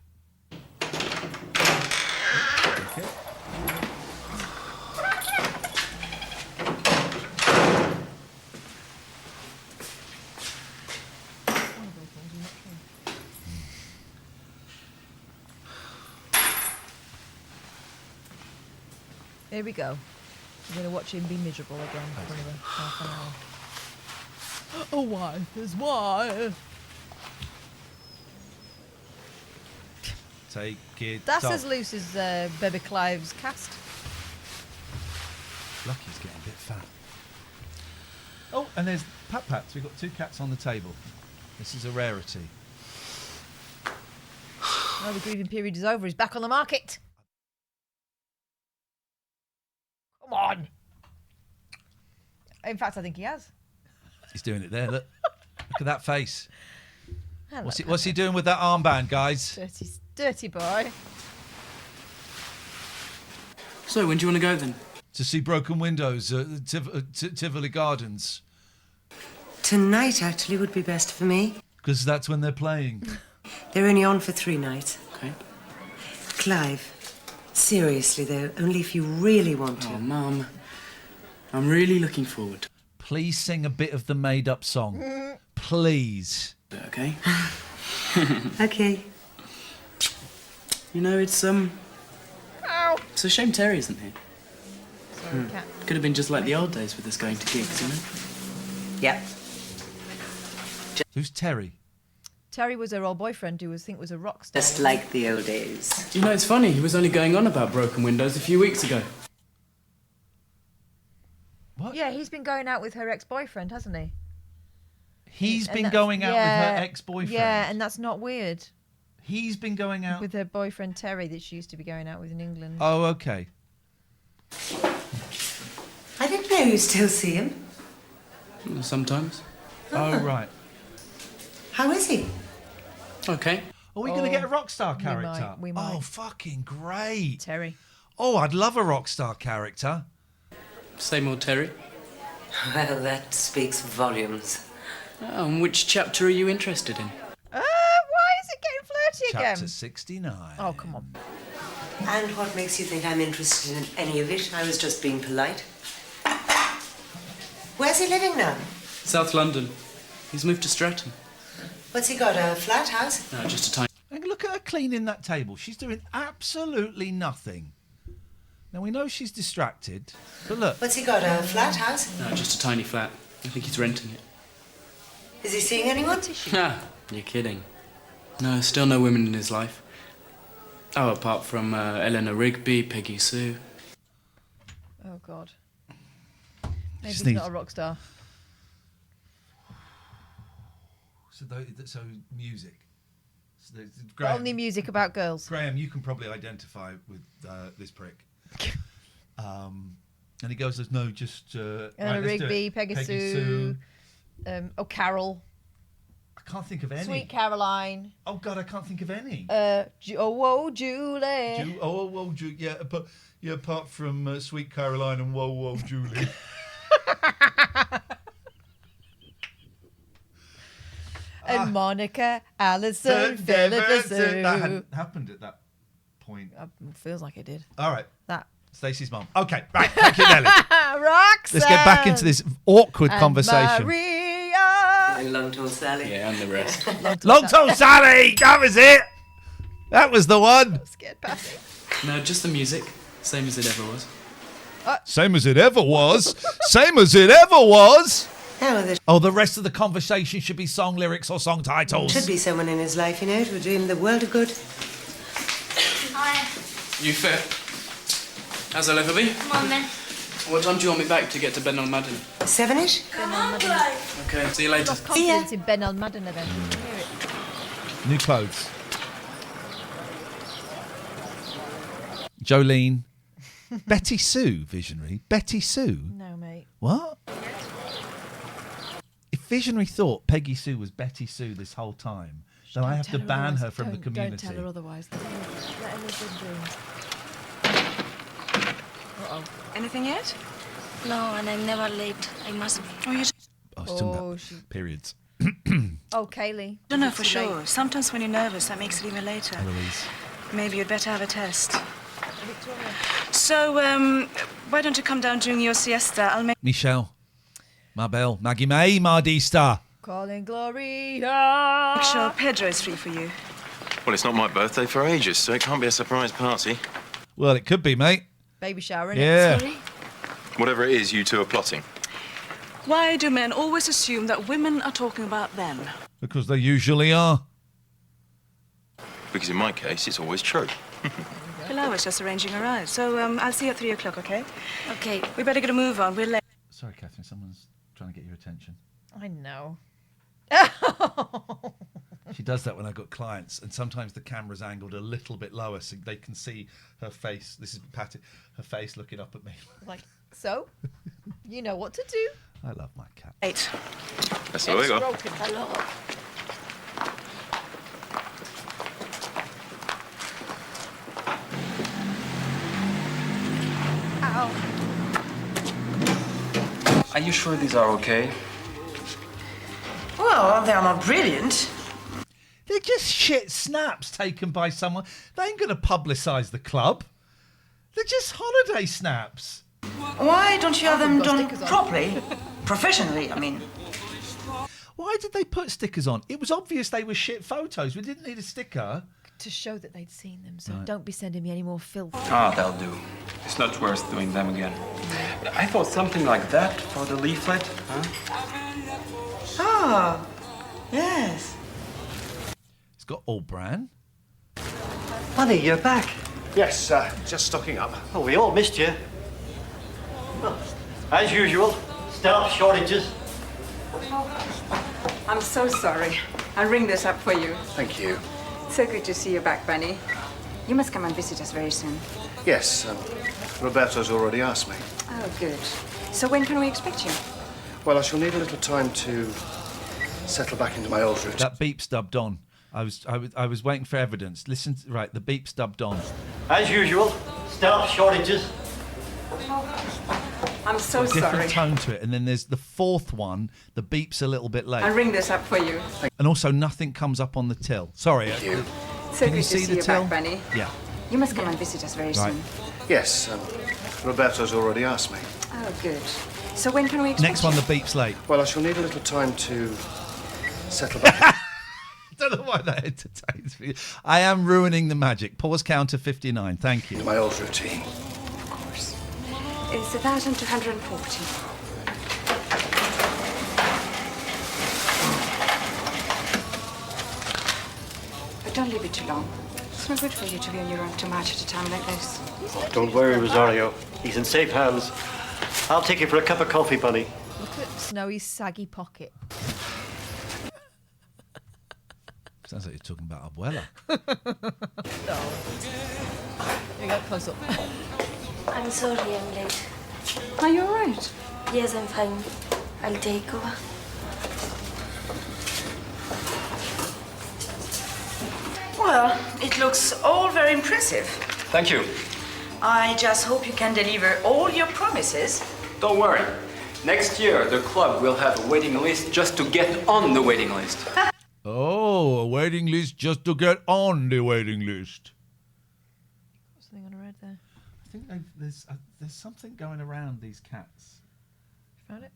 Here we go. I'm going to watch him be miserable again for another half an hour. A wife is wife. Take it That's off. as loose as Baby Clive's cast. Lucky's getting a bit fat. Oh, and there's Pat-Pats. We've got 2 cats on the table. This is a rarity. Oh, the grieving period is over. He's back on the market. Come on. In fact, I think he has. He's doing it there. Look at that face. Hello, What's he doing with that armband, guys? Dirty boy. So, when do you want to go then? To see Broken Windows at Tivoli Gardens. Tonight, actually, would be best for me. Because that's when they're playing. They're only on for 3 nights. Okay. Clive, seriously, though, only if you really want to. Oh, Mum. I'm really looking forward. Please sing a bit of the made-up song. Please. Okay. Okay. You know, it's Ow. It's a shame Terry isn't here. Sorry, cat. Could have been just like the old days with us going to gigs, you know? Yep. Who's Terry? Terry was her old boyfriend who was a rock star. Just like the old days. You know, it's funny. He was only going on about Broken Windows a few weeks ago. What? Yeah, he's been going out with her ex-boyfriend, hasn't he? He's been going out with her ex-boyfriend. Yeah, and that's not weird. He's been going out with her boyfriend Terry that she used to be going out with in England. Oh, okay. I didn't know you still see him. Sometimes. Oh, right. How is he? Okay. Are we going to get a rock star character? We might. Oh, fucking great. Terry. Oh, I'd love a rock star character. Same old Terry. Well, that speaks volumes. Oh, and which chapter are you interested in? Why is it getting flirty again? Chapter 69. Oh, come on. And what makes you think I'm interested in any of it? I was just being polite. Where's he living now? South London. He's moved to Stratton. What's he got, a flat house? No, just a tiny... And look at her cleaning that table. She's doing absolutely nothing. Now, we know she's distracted, but look. What's he got, a flat house? No, just a tiny flat. I think he's renting it. Is he seeing anyone? Ah, you're kidding. No, still no women in his life. Oh, apart from Eleanor Rigby, Peggy Sue. Oh, God. Maybe Just he's not a rock star. So music. So Only music about girls. Graham, you can probably identify with this prick. And he goes, "There's no just." Rigby, Peggy Sue. Carol. I can't think of any. Sweet Caroline. Oh God, I can't think of any. Julie. Julie. Yeah, but apart from Sweet Caroline and Whoa, Julie. And Monica, Alison, Philip, That hadn't happened at that point. Feels like it did. All right. That. Stacey's mum. Okay, right. Thank you, Nelly. Roxanne. Let's get back into this awkward conversation. Maria. And Long Tall Sally. Yeah, and the rest. Long Tall Sally. That was it. That was the one. Scared Patty. No, just the music. Same as it ever was. Same as it ever was. Same as it ever was. Oh, the rest of the conversation should be song lyrics or song titles. Should be someone in his life, you know, who would do him the world of good. Hi. You fit? How's the liver be? Come on, then. What time do you want me back to get to Ben on Madden? 7-ish? Come on, Clive. Okay, see you later. Lost confidence in Ben on Madden then. Hear it. New clothes. Jolene. Betty Sue, Visionary. Betty Sue? No, mate. What? If Visionary thought Peggy Sue was Betty Sue this whole time, then I have to ban her from the community. Don't tell her otherwise. Let her live in dreams. Uh-oh. Anything yet? No, and I'm never late. I must be. Oh, you I was talking about periods. Oh, Kaylee. don't know for sure. Sometimes when you're nervous, that makes it even later. Eloise. Maybe you'd better have a test. Victoria. So, why don't you come down during your siesta? I'll make... Michelle. Mabel. Maggie May. Mardista. Calling Gloria. Make sure Pedro is free for you. Well, it's not my birthday for ages, so it can't be a surprise party. Well, it could be, mate. Baby shower, innit? Yeah. Sorry? Whatever it is, you two are plotting. Why do men always assume that women are talking about them? Because they usually are. Because in my case, it's always true. Well, I was just arranging a ride. So, I'll see you at 3 o'clock, okay? Okay. We better get a move on. We're late. Sorry, Catherine, someone's trying to get your attention. I know. She does that when I've got clients, and sometimes the camera's angled a little bit lower so they can see her face. This is Patty, her face looking up at me. Like, so? You know what to do. I love my cat. 8. That's all we got. Hello. Ow. Are you sure these are okay? Well, they are not brilliant. They're just shit snaps taken by someone. They ain't going to publicise the club. They're just holiday snaps. Why don't you have them done properly? Professionally, I mean. Why did they put stickers on? It was obvious they were shit photos. We didn't need a sticker. To show that they'd seen them, so Right. don't be sending me any more filth. Ah, that'll do. It's not worth doing them again. I thought something like that for the leaflet, huh? Ah, yes. It's got all brand. Honey, you're back. Yes, just stocking up. Oh, we all missed you. Well, as usual, staff shortages. I'm so sorry. I'll ring this up for you. Thank you. So good to see you back, Bunny. You must come and visit us very soon. Yes, Roberto's already asked me. Oh, good. So when can we expect you? Well, I shall need a little time to settle back into my old routine. That beep stubbed on. I was waiting for evidence. Listen, right, the beep stubbed on. As usual, staff shortages. I'm so A different sorry. tone to it. And then there's the fourth one. The beep's a little bit late. I'll ring this up for you. And also nothing comes up on the till. Sorry. So Can good you to see see the you till? back, Bunny. Yeah. You must come and visit us very Right. soon. Yes, Roberto's already asked me. Oh, good. So when can we expect Next one, you? the beep's late. Well, I shall need a little time to settle back. I don't know why that entertains me. I am ruining the magic. Pause counter 59. Thank you. My old routine. It's 1,240. But don't leave it too long. It's not good for you to be on your own too much at a time like this. Oh, don't worry, Rosario. He's in safe hands. I'll take you for a cup of coffee, Bunny. Look at Snowy's saggy pocket. Sounds like you're talking about Abuela. No. Here you go, close up. I'm sorry I'm late. Are you all right? Yes, I'm fine. I'll take over. Well, it looks all very impressive. Thank you. I just hope you can deliver all your promises. Don't worry. Next year, the club will have a waiting list just to get on the waiting list. Oh, a waiting list just to get on the waiting list. What's the thing on a red there? I think there's something going around these cats. You found it?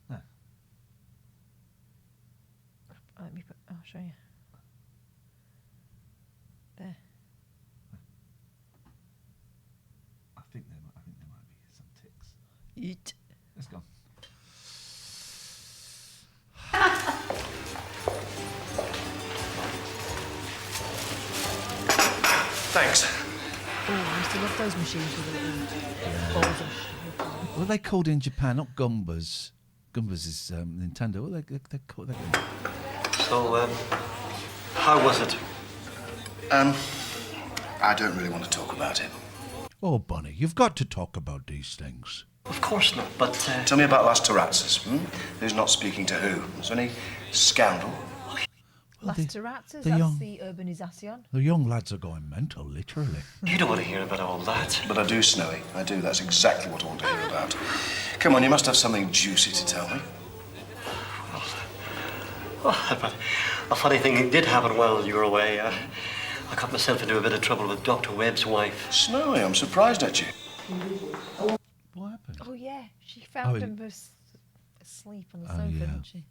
No. Let me put. I'll show you. There. I think there might be some ticks. Eat. Let's go. those machines with the little balls of... What are they called in Japan? Not Gumbas. Gumbas is Nintendo. What are they're called? So, how was it? I don't really want to talk about it. Oh, Bunny, you've got to talk about these things. Of course not, but... Tell me about Las Terrazzas. Who's not speaking to who? Is there any scandal? Las Terrazzas, the that's young- the urbanisation. The young lads are going mental, literally. You don't want to hear about all that. But I do, Snowy. I do. That's exactly what I want to hear about. Come on, you must have something juicy to tell me. Oh, but a funny thing did happen while you were away. I got myself into a bit of trouble with Dr. Webb's wife. Snowy, I'm surprised at you. What happened? Oh, yeah. She found him asleep on the sofa, didn't she?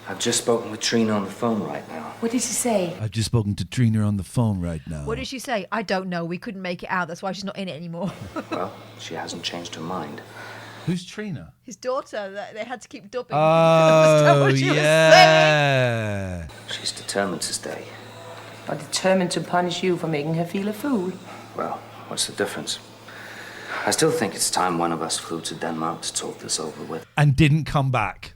I've just spoken with Trina on the phone right now. What did she say? I've just spoken to Trina on the phone right now. What did she say? I don't know. We couldn't make it out. That's why she's not in it anymore. Well, she hasn't changed her mind. Who's Trina? His daughter. They had to keep dubbing. Oh, yeah. She's determined to stay. Or determined to punish you for making her feel a fool. Well, what's the difference? I still think it's time one of us flew to Denmark to talk this over with And didn't come back.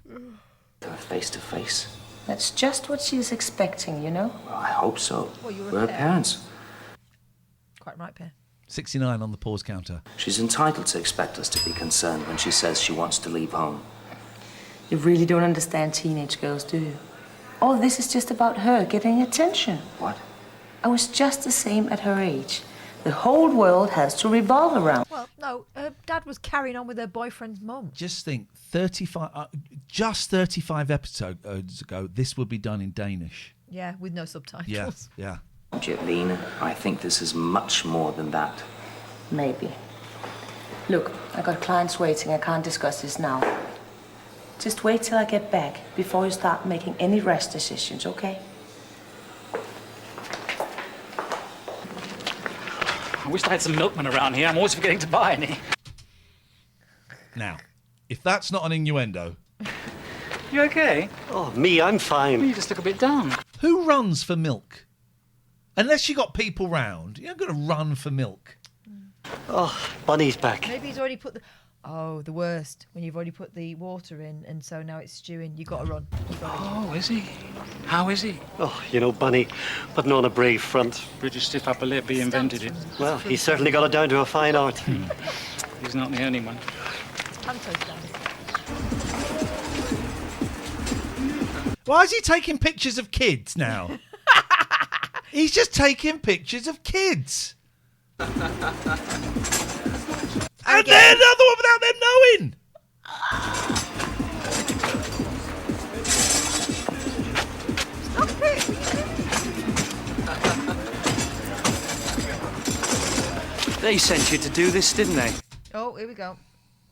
her face to face. That's just what she's expecting, you know? Well, I hope so. Well, you're a We're her parent. parents. Quite right, Per. 69 on the pause counter. She's entitled to expect us to be concerned when she says she wants to leave home. You really don't understand teenage girls, do you? All this is just about her getting attention. What? I was just the same at her age. The whole world has to revolve around. Well, no, her dad was carrying on with her boyfriend's mum. Just think, 35 episodes ago, this would be done in Danish. Yeah, with no subtitles. Yeah. Jetlina, I think this is much more than that. Maybe. Look, I got clients waiting. I can't discuss this now. Just wait till I get back before you start making any rash decisions, okay? I wish I had some milkmen around here. I'm always forgetting to buy any. Now, if that's not an innuendo... You okay? Oh, me, I'm fine. You just look a bit down. Who runs for milk? Unless you got people round, you're not going to run for milk. Oh, Bunny's back. Maybe he's already put the... Oh, the worst. When you've already put the water in and so now it's stewing. You've got to run. Oh, is he? How is he? Oh, you know, Bunny, putting on a brave front. British stiff upper lip, he invented it. Well, he certainly got it down to a fine art. He's not the only one. Why is he taking pictures of kids now? He's just taking pictures of kids. And then another one without them knowing. Stop it. They sent you to do this, didn't they? Oh, here we go.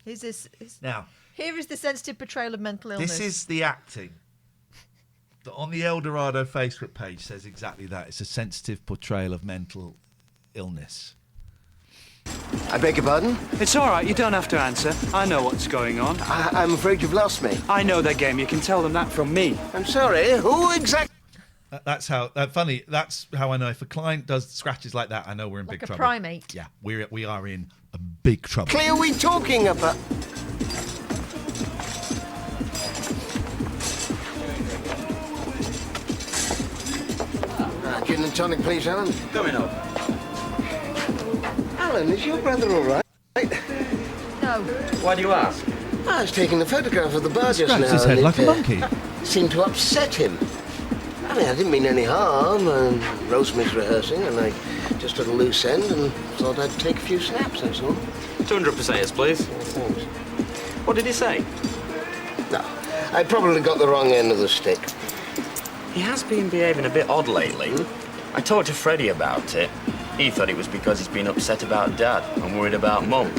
Here's this. Now, here is the sensitive portrayal of mental illness. this is the acting that on the El Dorado Facebook page says exactly that. It's a sensitive portrayal of mental illness. I beg your pardon? It's all right. You don't have to answer. I know what's going on. I'm afraid you've lost me. I know their game. You can tell them that from me. I'm sorry. Who exactly? That's how funny. That's how I know if a client does scratches like that, I know we're in Like big a trouble. primate. Yeah, we are in a big trouble. Are we talking about? Gin and tonic, please, Alan. Coming up. Alan, is your brother all right? No. Why do you ask? I was taking a photograph of the bar just Scratched now. his head and like a it, monkey. Seemed to upset him. I mean, I didn't mean any harm. Rosemary's rehearsing, and I just at a loose end and thought I'd take a few snaps, that's all. 200 potatoes, please. Thanks. What did he say? No, I probably got the wrong end of the stick. He has been behaving a bit odd lately. I talked to Freddie about it. He thought it was because he's been upset about Dad and worried about Mum.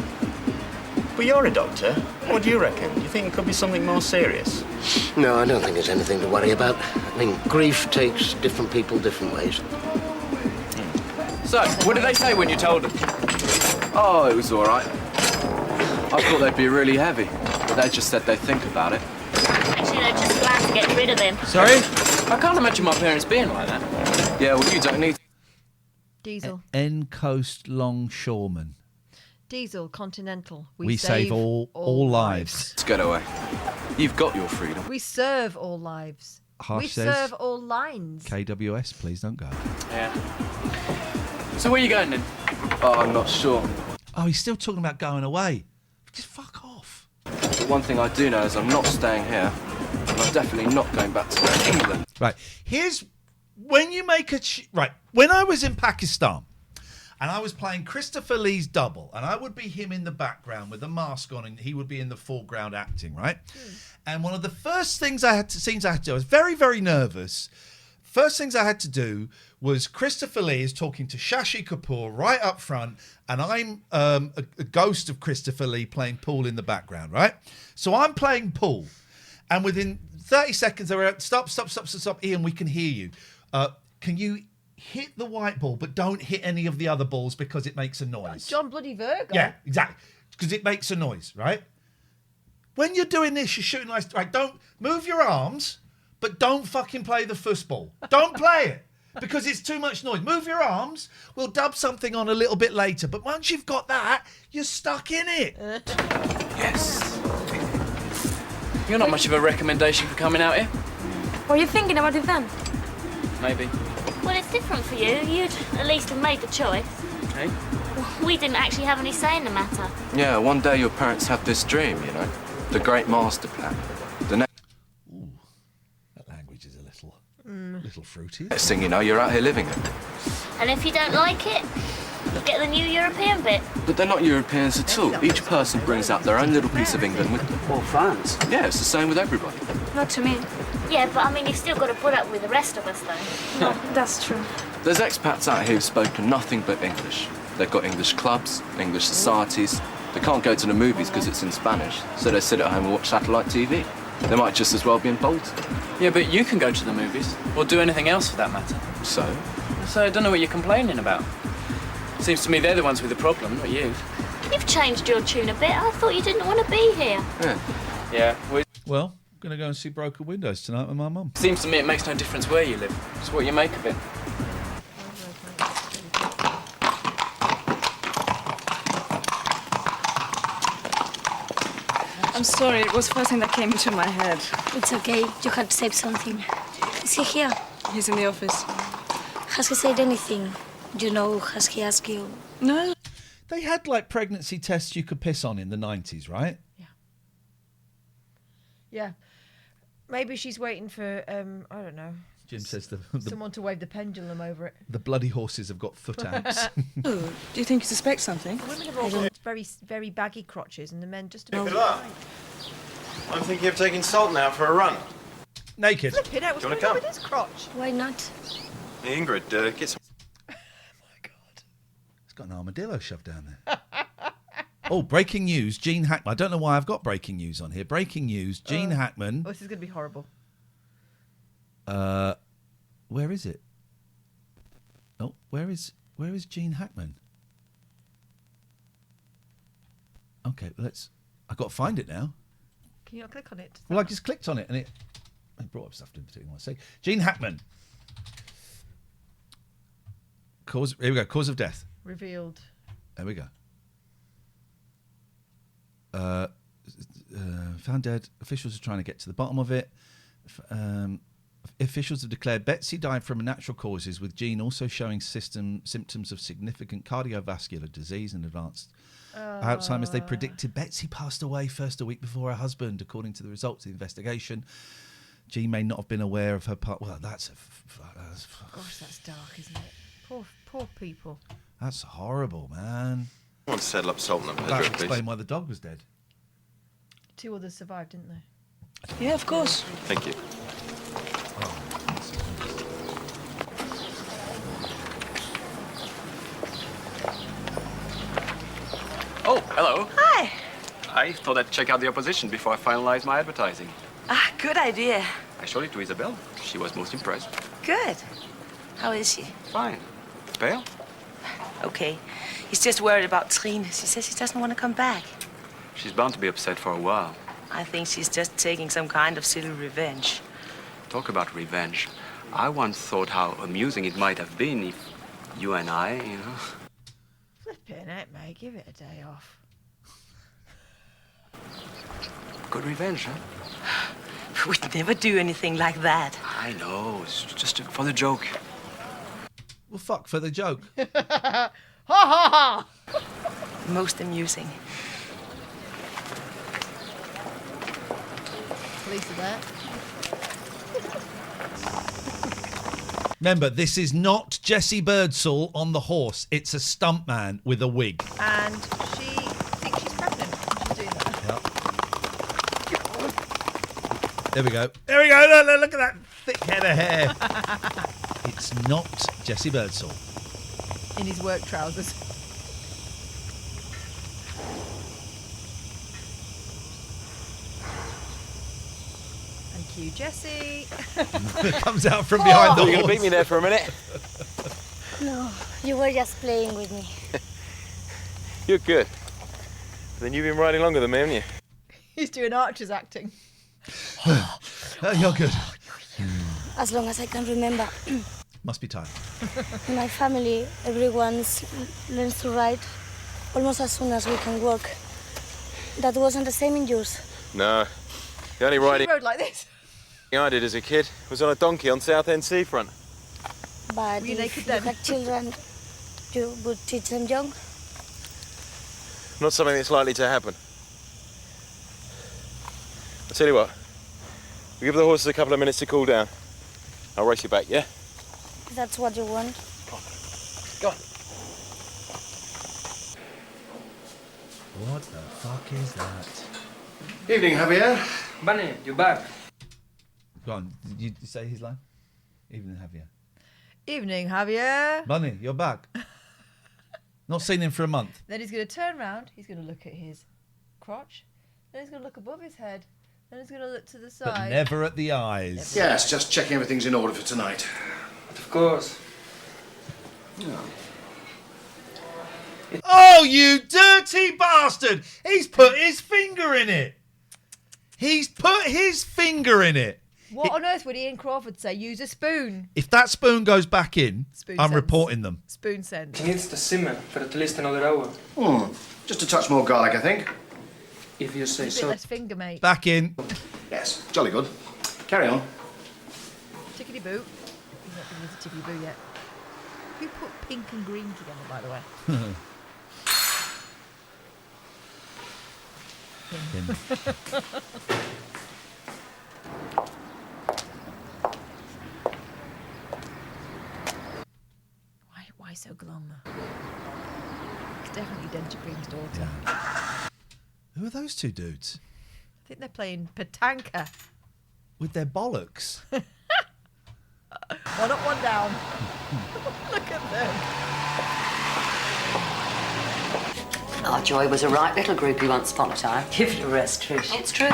But you're a doctor. What do you reckon? Do you think it could be something more serious? No, I don't think there's anything to worry about. I mean, grief takes different people different ways. So, what did they say when you told them? Oh, it was all right. I thought they'd be really heavy, but they just said they'd think about it. Actually, they're just glad to get rid of him. Sorry? I can't imagine my parents being like that. Yeah, well, you don't need... Diesel. N-Coast Longshoreman. Diesel, Continental. We save all lives. Let's get away. You've got your freedom. We serve all lives. Harsh we says, serve all lines. KWS, please don't go. Yeah. So where are you going then? Oh, I'm not sure. Oh, he's still talking about going away. Just fuck off. But one thing I do know is I'm not staying here. And I'm definitely not going back to England. Right. Here's when you make a... right. When I was in Pakistan and I was playing Christopher Lee's double and I would be him in the background with a mask on and he would be in the foreground acting, right? And one of the first things scenes I had to do, I was very, very nervous. First things I had to do was Christopher Lee is talking to Shashi Kapoor right up front and I'm a ghost of Christopher Lee playing pool in the background, right? So I'm playing pool and within 30 seconds they were stop, Iain, we can hear you. Can you hit the white ball but don't hit any of the other balls because it makes a noise? John bloody Virgo. Yeah, exactly. Because it makes a noise, right? When you're doing this, you're shooting like, right, don't move your arms, but don't fucking play the football. Don't play it because it's too much noise. Move your arms. We'll dub something on a little bit later. But once you've got that, you're stuck in it. Yes. You're not much of a recommendation for coming out here. Were you thinking about it then? Maybe. Well, it's different for you. You'd at least have made the choice. Hey? We didn't actually have any say in the matter. Yeah, one day your parents had this dream, you know. The great master plan. The next... Ooh, that language is a little fruity. Next thing you know, you're out here living it. And if you don't like it, you'll get the new European bit. But they're not Europeans at all. Each person brings out their own little piece of England with them. Or France. Yeah, it's the same with everybody. Not to me. Yeah, but I mean, you've still got to put up with the rest of us, though. No, that's true. There's expats out here who've spoken nothing but English. They've got English clubs, English societies. They can't go to the movies because it's in Spanish, so they sit at home and watch satellite TV. They might just as well be in Bolton. Yeah, but you can go to the movies, or do anything else for that matter. So? So I don't know what you're complaining about. Seems to me they're the ones with the problem, not you. You've changed your tune a bit. I thought you didn't want to be here. Yeah. Well, I'm going to go and see Broken Windows tonight with my mum. Seems to me it makes no difference where you live. It's what you make of it. I'm sorry, it was the first thing that came into my head. It's okay. You had to say something. Is he here? He's in the office. Has he said anything? You know, has he asked you? No. They had like pregnancy tests you could piss on in the 90s, right? Yeah. Maybe she's waiting for, I don't know. Jim says someone to wave the pendulum over it. the bloody horses have got foot amps. Oh, do you think you suspect something? Women have all got very, very baggy crotches, and the men just about. Good luck. I'm thinking of taking Sultan out for a run. Naked. Flip it out. What's Do you wanna going on come? with his crotch? Why not? Hey, Ingrid, get some... It's got an armadillo shoved down there. Oh, breaking news. Gene Hackman. I don't know why I've got breaking news on here. Breaking news. Gene Hackman. Oh, this is going to be horrible. Where is it? Oh, where is Gene Hackman? Okay, let's... I've got to find it now. Can you not click on it? Well, I just clicked on it and it brought up stuff I didn't particularly want to say. Gene Hackman. Here we go. Cause of death. Revealed. There we go. Found dead. Officials are trying to get to the bottom of it. Officials have declared Betsy died from natural causes, with Jean also showing symptoms of significant cardiovascular disease and advanced Alzheimer's. They predicted Betsy passed away first a week before her husband, according to the results of the investigation. Jean may not have been aware of her part. Well, that's Gosh, that's dark, isn't it? Poor people. That's horrible, man. I want to settle up Sultan and That Pedro, would please. explain why the dog was dead. 2 others survived, didn't they? Yeah, of course. Thank you. Oh, hello. Hi. I thought I'd check out the opposition before I finalize my advertising. Ah, good idea. I showed it to Isabel. She was most impressed. Good. How is she? Fine. Pale? Okay. He's just worried about Trine. She says she doesn't want to come back. She's bound to be upset for a while. I think she's just taking some kind of silly revenge. Talk about revenge. I once thought how amusing it might have been if You and I, you know. Flipping it, mate. Give it a day off. Good revenge, huh? We'd never do anything like that. I know. It's just for the joke. Well, fuck for the joke. Ha ha ha! Most amusing. Police are there. Remember, this is not Jessie Birdsall on the horse. It's a stuntman with a wig. And she thinks she's pregnant. She's doing that. There we go. There we go. Look at that thick head of hair. It's not Jessie Birdsall. In his work trousers. Thank you, Jessie. Comes out from behind the horse. You're going to beat me there for a minute? No, you were just playing with me. You're good. Then you've been riding longer than me, haven't you? He's doing Archer's acting. You're good. As long as I can remember. Must be tired. In my family, everyone learns to ride almost as soon as we can walk. That wasn't the same in yours. No. The only riding He rode like this. I did as a kid was on a donkey on Southend seafront. But Were you if naked you then? had children, you would teach them young. Not something that's likely to happen. I'll tell you what. We give the horses a couple of minutes to cool down. I'll race you back, yeah? If that's what you want. Go on. What the fuck is that? Evening, Javier. Bunny, you're back. Go on. Did you say his line? Evening, Javier. Evening, Javier. Bunny, you're back. Not seen him for a month. Then he's going to turn round. He's going to look at his crotch. Then he's going to look above his head. Then he's going to look to the But side. never at the eyes. Yes, just checking everything's in order for tonight. Of course. Oh, you dirty bastard! He's put his finger in it. He's put his finger in it. What on earth would Ian Crawford say? Use a spoon. If that spoon goes back in, Spoon I'm sense. reporting them. Spoon sense. It needs to simmer for at least another hour. Just a touch more garlic, I think. If you say A bit less finger, mate. Back in. Yes, jolly good. Carry on. Tickety boo. He's not giving us a tickety boo yet. Who put pink and green together, by the way? Why so glum? It's definitely Denter Green's daughter. Who are those two dudes? I think they're playing Petanka. With their bollocks. One up, one down. Look at them. Our Joy was a right little groupie once upon a time. Give it a rest, Trish. It's true.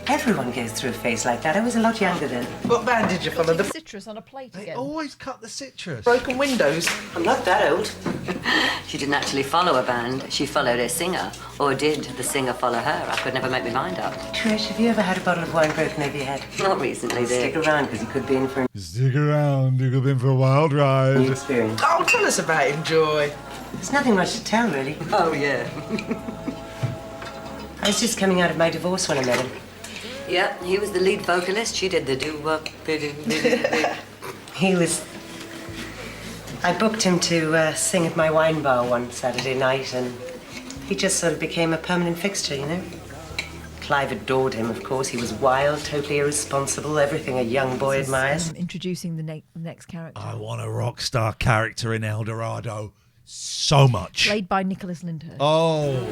Everyone goes through a phase like that. I was a lot younger then. What band did you follow? The citrus on a plate They again. always cut the citrus. Broken Windows? I'm not that old. She didn't actually follow a band. She followed a singer. Or did the singer follow her? I could never make my mind up. Trish, have you ever had a bottle of wine broken over your head? Not recently, dear. Stick around, because you could be in for Stick around, you could be in for a wild an ride. experience. Oh, tell us about him, Joy. There's nothing much to tell, really. Oh, yeah. I was just coming out of my divorce when I met him. Yeah, he was the lead vocalist. She did the do-wop. He was... I booked him to sing at my wine bar one Saturday night, and he just sort of became a permanent fixture, you know? Clive adored him, of course. He was wild, totally irresponsible, everything a young boy admires. Introducing the next character. I want a rock star character in El Dorado so much. Played by Nicholas Lyndhurst. Oh.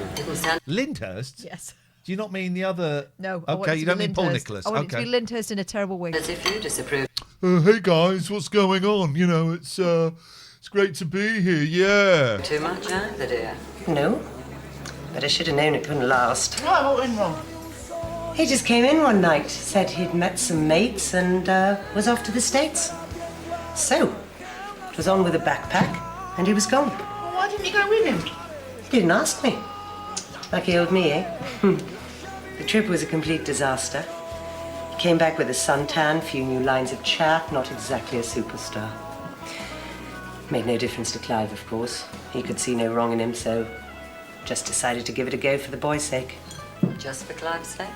Lyndhurst? Yes. Do you not mean the other? No. I want it Okay, to you be don't mean Paul Lyndhurst. Nicholas. I want it to Okay. be Lyndhurst in a terrible wig. As if you disapprove. Hey guys, what's going on? You know, it's great to be here. Yeah. Too much, either, dear. No, but I should have known it couldn't last. Right, what went wrong? He just came in one night, said he'd met some mates and was off to the States. So, it was on with a backpack and he was gone. Well, why didn't you go with him? He didn't ask me. Lucky old me, eh? The trip was a complete disaster. He came back with a suntan, few new lines of chat, not exactly a superstar. Made no difference to Clive, of course. He could see no wrong in him, so just decided to give it a go for the boy's sake. Just for Clive's sake?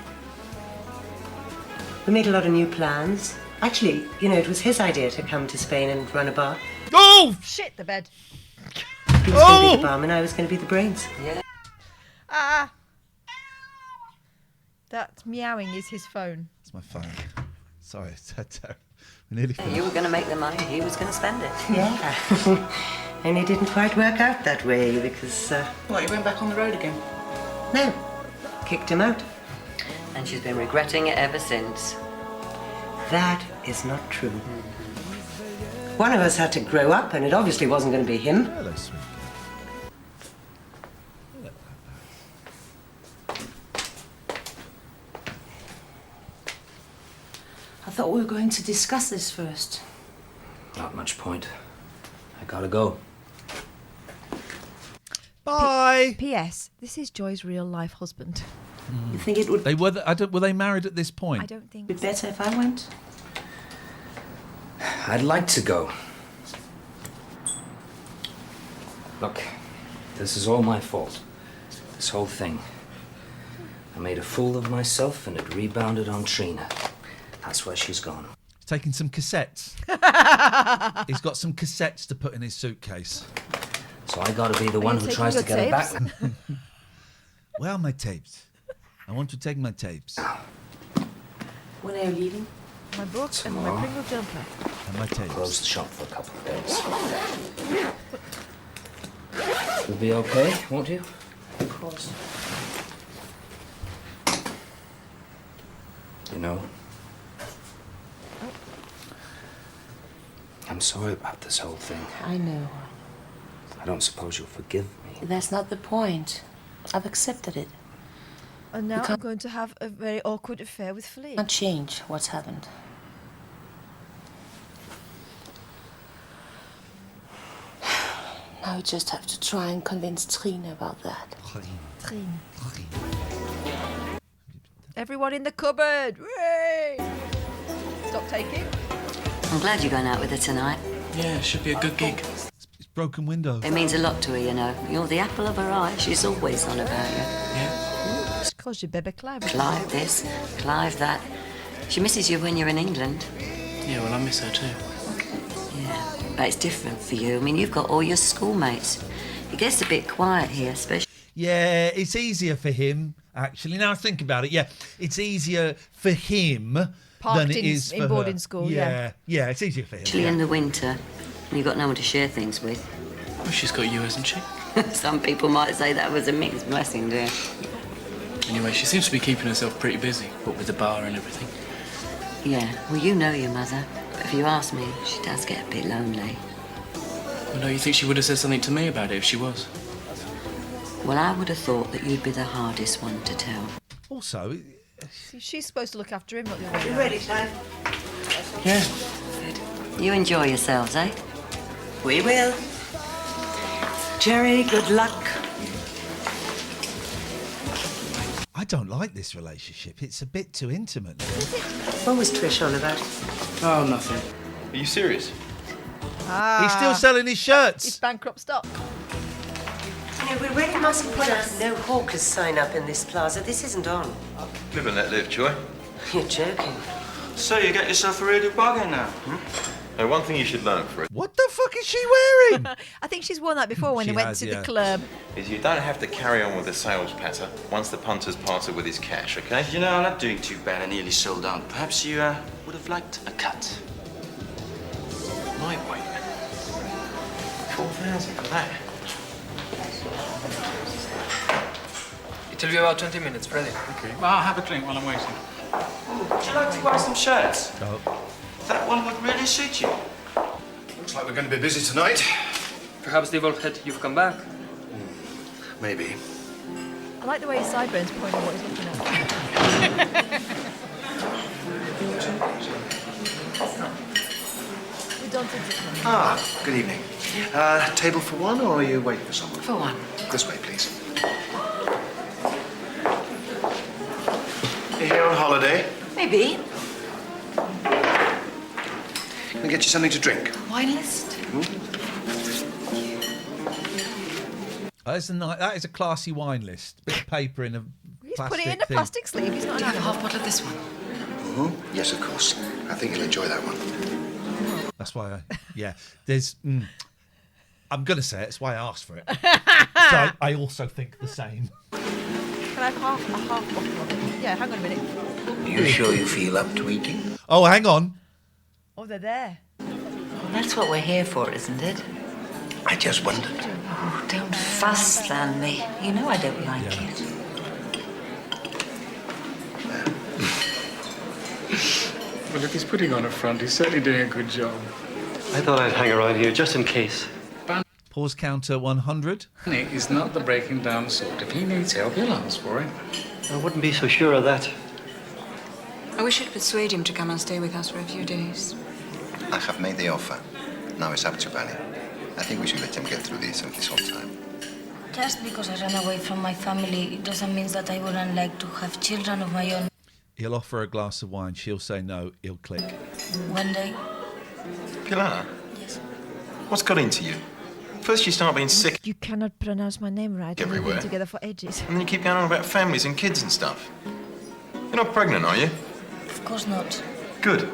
We made a lot of new plans. Actually, you know, it was his idea to come to Spain and run a bar. Oh! Shit, the bed. He was going to be the barman, I was going to be the brains. Yeah. Ah! That meowing is his phone. It's my phone. Sorry, we nearly finished. You were going to make the money, he was going to spend it. Yeah. And it didn't quite work out that way because... What, you went back on the road again? No. Kicked him out. And she's been regretting it ever since. That is not true. One of us had to grow up, and it obviously wasn't going to be him. Hello, sweet. I thought we were going to discuss this first. Not much point. I gotta go. Bye. P.S. This is Joy's real life husband. You think it would Were they married at this point? I don't think be better if I went? I'd like to go. Look, this is all my fault. This whole thing. I made a fool of myself and it rebounded on Trina. That's where she's gone. He's taking some cassettes. He's got some cassettes to put in his suitcase. So I gotta be the one who tries to get her back. Where are my tapes? I want to take my tapes. When are you leaving? My book and my Pringle jumper. And my tapes. Close the shop for a couple of days. You'll be okay, won't you? Of course. You know, I'm sorry about this whole thing. I know. I don't suppose you'll forgive me. That's not the point. I've accepted it. And now I'm going to have a very awkward affair with Flea. Can't change what's happened. Now we just have to try and convince Trina about that. Trine. Everyone in the cupboard! Hooray! Stop taking. I'm glad you're going out with her tonight. Yeah, should be a good gig. It's broken window. It means a lot to her, you know. You're the apple of her eye. She's always on about you. Yeah. It's because you're Bebe Clive. Clive this, Clive that. She misses you when you're in England. Yeah, well, I miss her too. Yeah, but it's different for you. I mean, you've got all your schoolmates. It gets a bit quiet here, especially... Yeah, it's easier for him, actually. Now I think about it, yeah. It's easier for him than it is for in boarding her. school, yeah. Yeah, it's easier for him. Especially in the winter, when you've got no one to share things with. Well, she's got you, hasn't she? Some people might say that was a mixed blessing, dear. Anyway, she seems to be keeping herself pretty busy, what with the bar and everything. Yeah, well, you know your mother. But if you ask me, she does get a bit lonely. Well, no, you think she would have said something to me about it if she was? Well, I would have thought that you'd be the hardest one to tell. Also... She's supposed to look after him, not the other way You around. ready, Clive? Yeah. Good. You enjoy yourselves, eh? We will. Jerry, good luck. I don't like this relationship. It's a bit too intimate. What was Trish on about? Oh, nothing. Are you serious? He's still selling his shirts. It's bankrupt stock. You know, we really mustn't put a no hawkers sign up in this plaza. This isn't on. Live and let live, Joy. You're joking. So you get yourself a really bargain now, Now, one thing you should learn, Fred, What the fuck is she wearing? I think she's worn that before when She they went has, to yeah. the club. is you don't have to carry on with the sales patter once the punter's parted with his cash, okay? You know, I'm not doing too bad. I nearly sold out. Perhaps you would have liked a cut. My way. 4,000 for that. It'll be about 20 minutes, Freddie. Okay. Well, I'll have a drink while I'm waiting. Would you like to buy some shirts? No. That one would really suit you. Looks like we're going to be busy tonight. Perhaps they've all heard you've come back. Maybe. I like the way his sideburns point on what he's looking at. We don't think it's Ah, good evening. Table for one, or are you waiting for someone? For one. This way, please. You here on holiday? Maybe. Can I get you something to drink? Wine list? That is a classy wine list. Bit of paper in a He's plastic put it in a thing. plastic sleeve. He's not Do you have a allowed. half bottle of this one? Mm-hmm. Yes, of course. I think you'll enjoy that one. That's why there's... I'm going to say it. It's why I asked for it. So I also think the same. Can I have a half bottle of it? Yeah, hang on a minute. Are you sure you feel up to eating? Oh, hang on. Oh, they're there. Well, that's what we're here for, isn't it? I just wondered. Oh, don't fuss, Stanley. You know I don't like it. Well, look, he's putting on a front. He's certainly doing a good job. I thought I'd hang around here just in case. Pause counter 100. Nick is not the breaking down sort. If he needs help, he'll ask for it. I wouldn't be so sure of that. I wish I'd persuade him to come and stay with us for a few days. I have made the offer. Now it's up to Bunny. I think we should let him get through this on his own time. Just because I ran away from my family doesn't mean that I wouldn't like to have children of my own. He'll offer a glass of wine. She'll say no. He'll click. One day. Pilar? Yes. What's got into you? First you start being sick, You cannot pronounce my name right. We've Everywhere. been together for ages. and then you keep going on about families and kids and stuff. You're not pregnant, are you? Of course not. Good.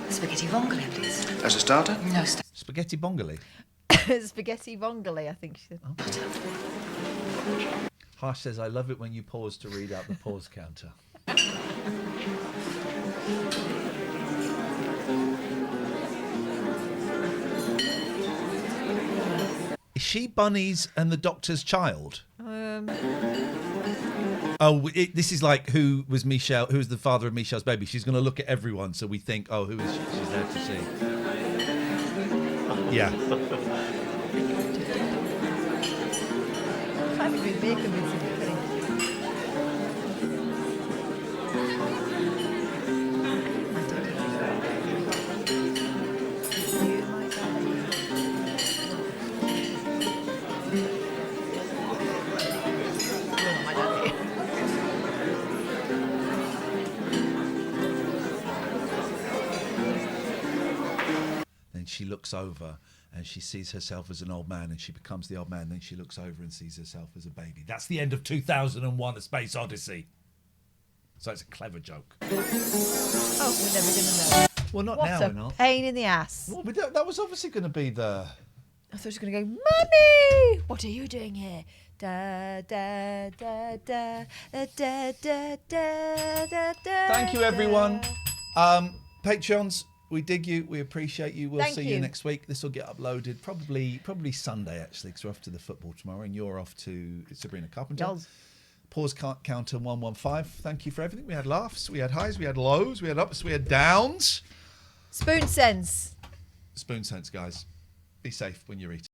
Spaghetti vongole, please. As a starter? No, Spaghetti bongoli. Spaghetti vongole, I think she said. Harsh says, I love it when you pause to read out the pause counter. Is she Bunny's and the Doctor's child? Oh, this is like who was Michelle? Who was the father of Michelle's baby? She's going to look at everyone, so we think, oh, who is she? She's there to see. Yeah. Then she looks over and she sees herself as an old man, and she becomes the old man. Then she looks over and sees herself as a baby. That's the end of 2001: A Space Odyssey. So it's a clever joke. Oh, we're never going to know. Well, not what now, a we're not. pain in the ass. Well, that was obviously going to be the... I thought she was going to go, Mummy, what are you doing here? Da, da, da, da, da, da, da, da, da, da. Thank you, everyone. Patrons, we dig you. We appreciate you. We'll Thank see you you. next week. This will get uploaded probably Sunday, actually, because we're off to the football tomorrow, and you're off to Sabrina Carpenter. Yes. Pause counter 115. Thank you for everything. We had laughs, we had highs, we had lows, we had ups, we had downs. Spoon sense. Spoon sense, guys. Be safe when you're eating.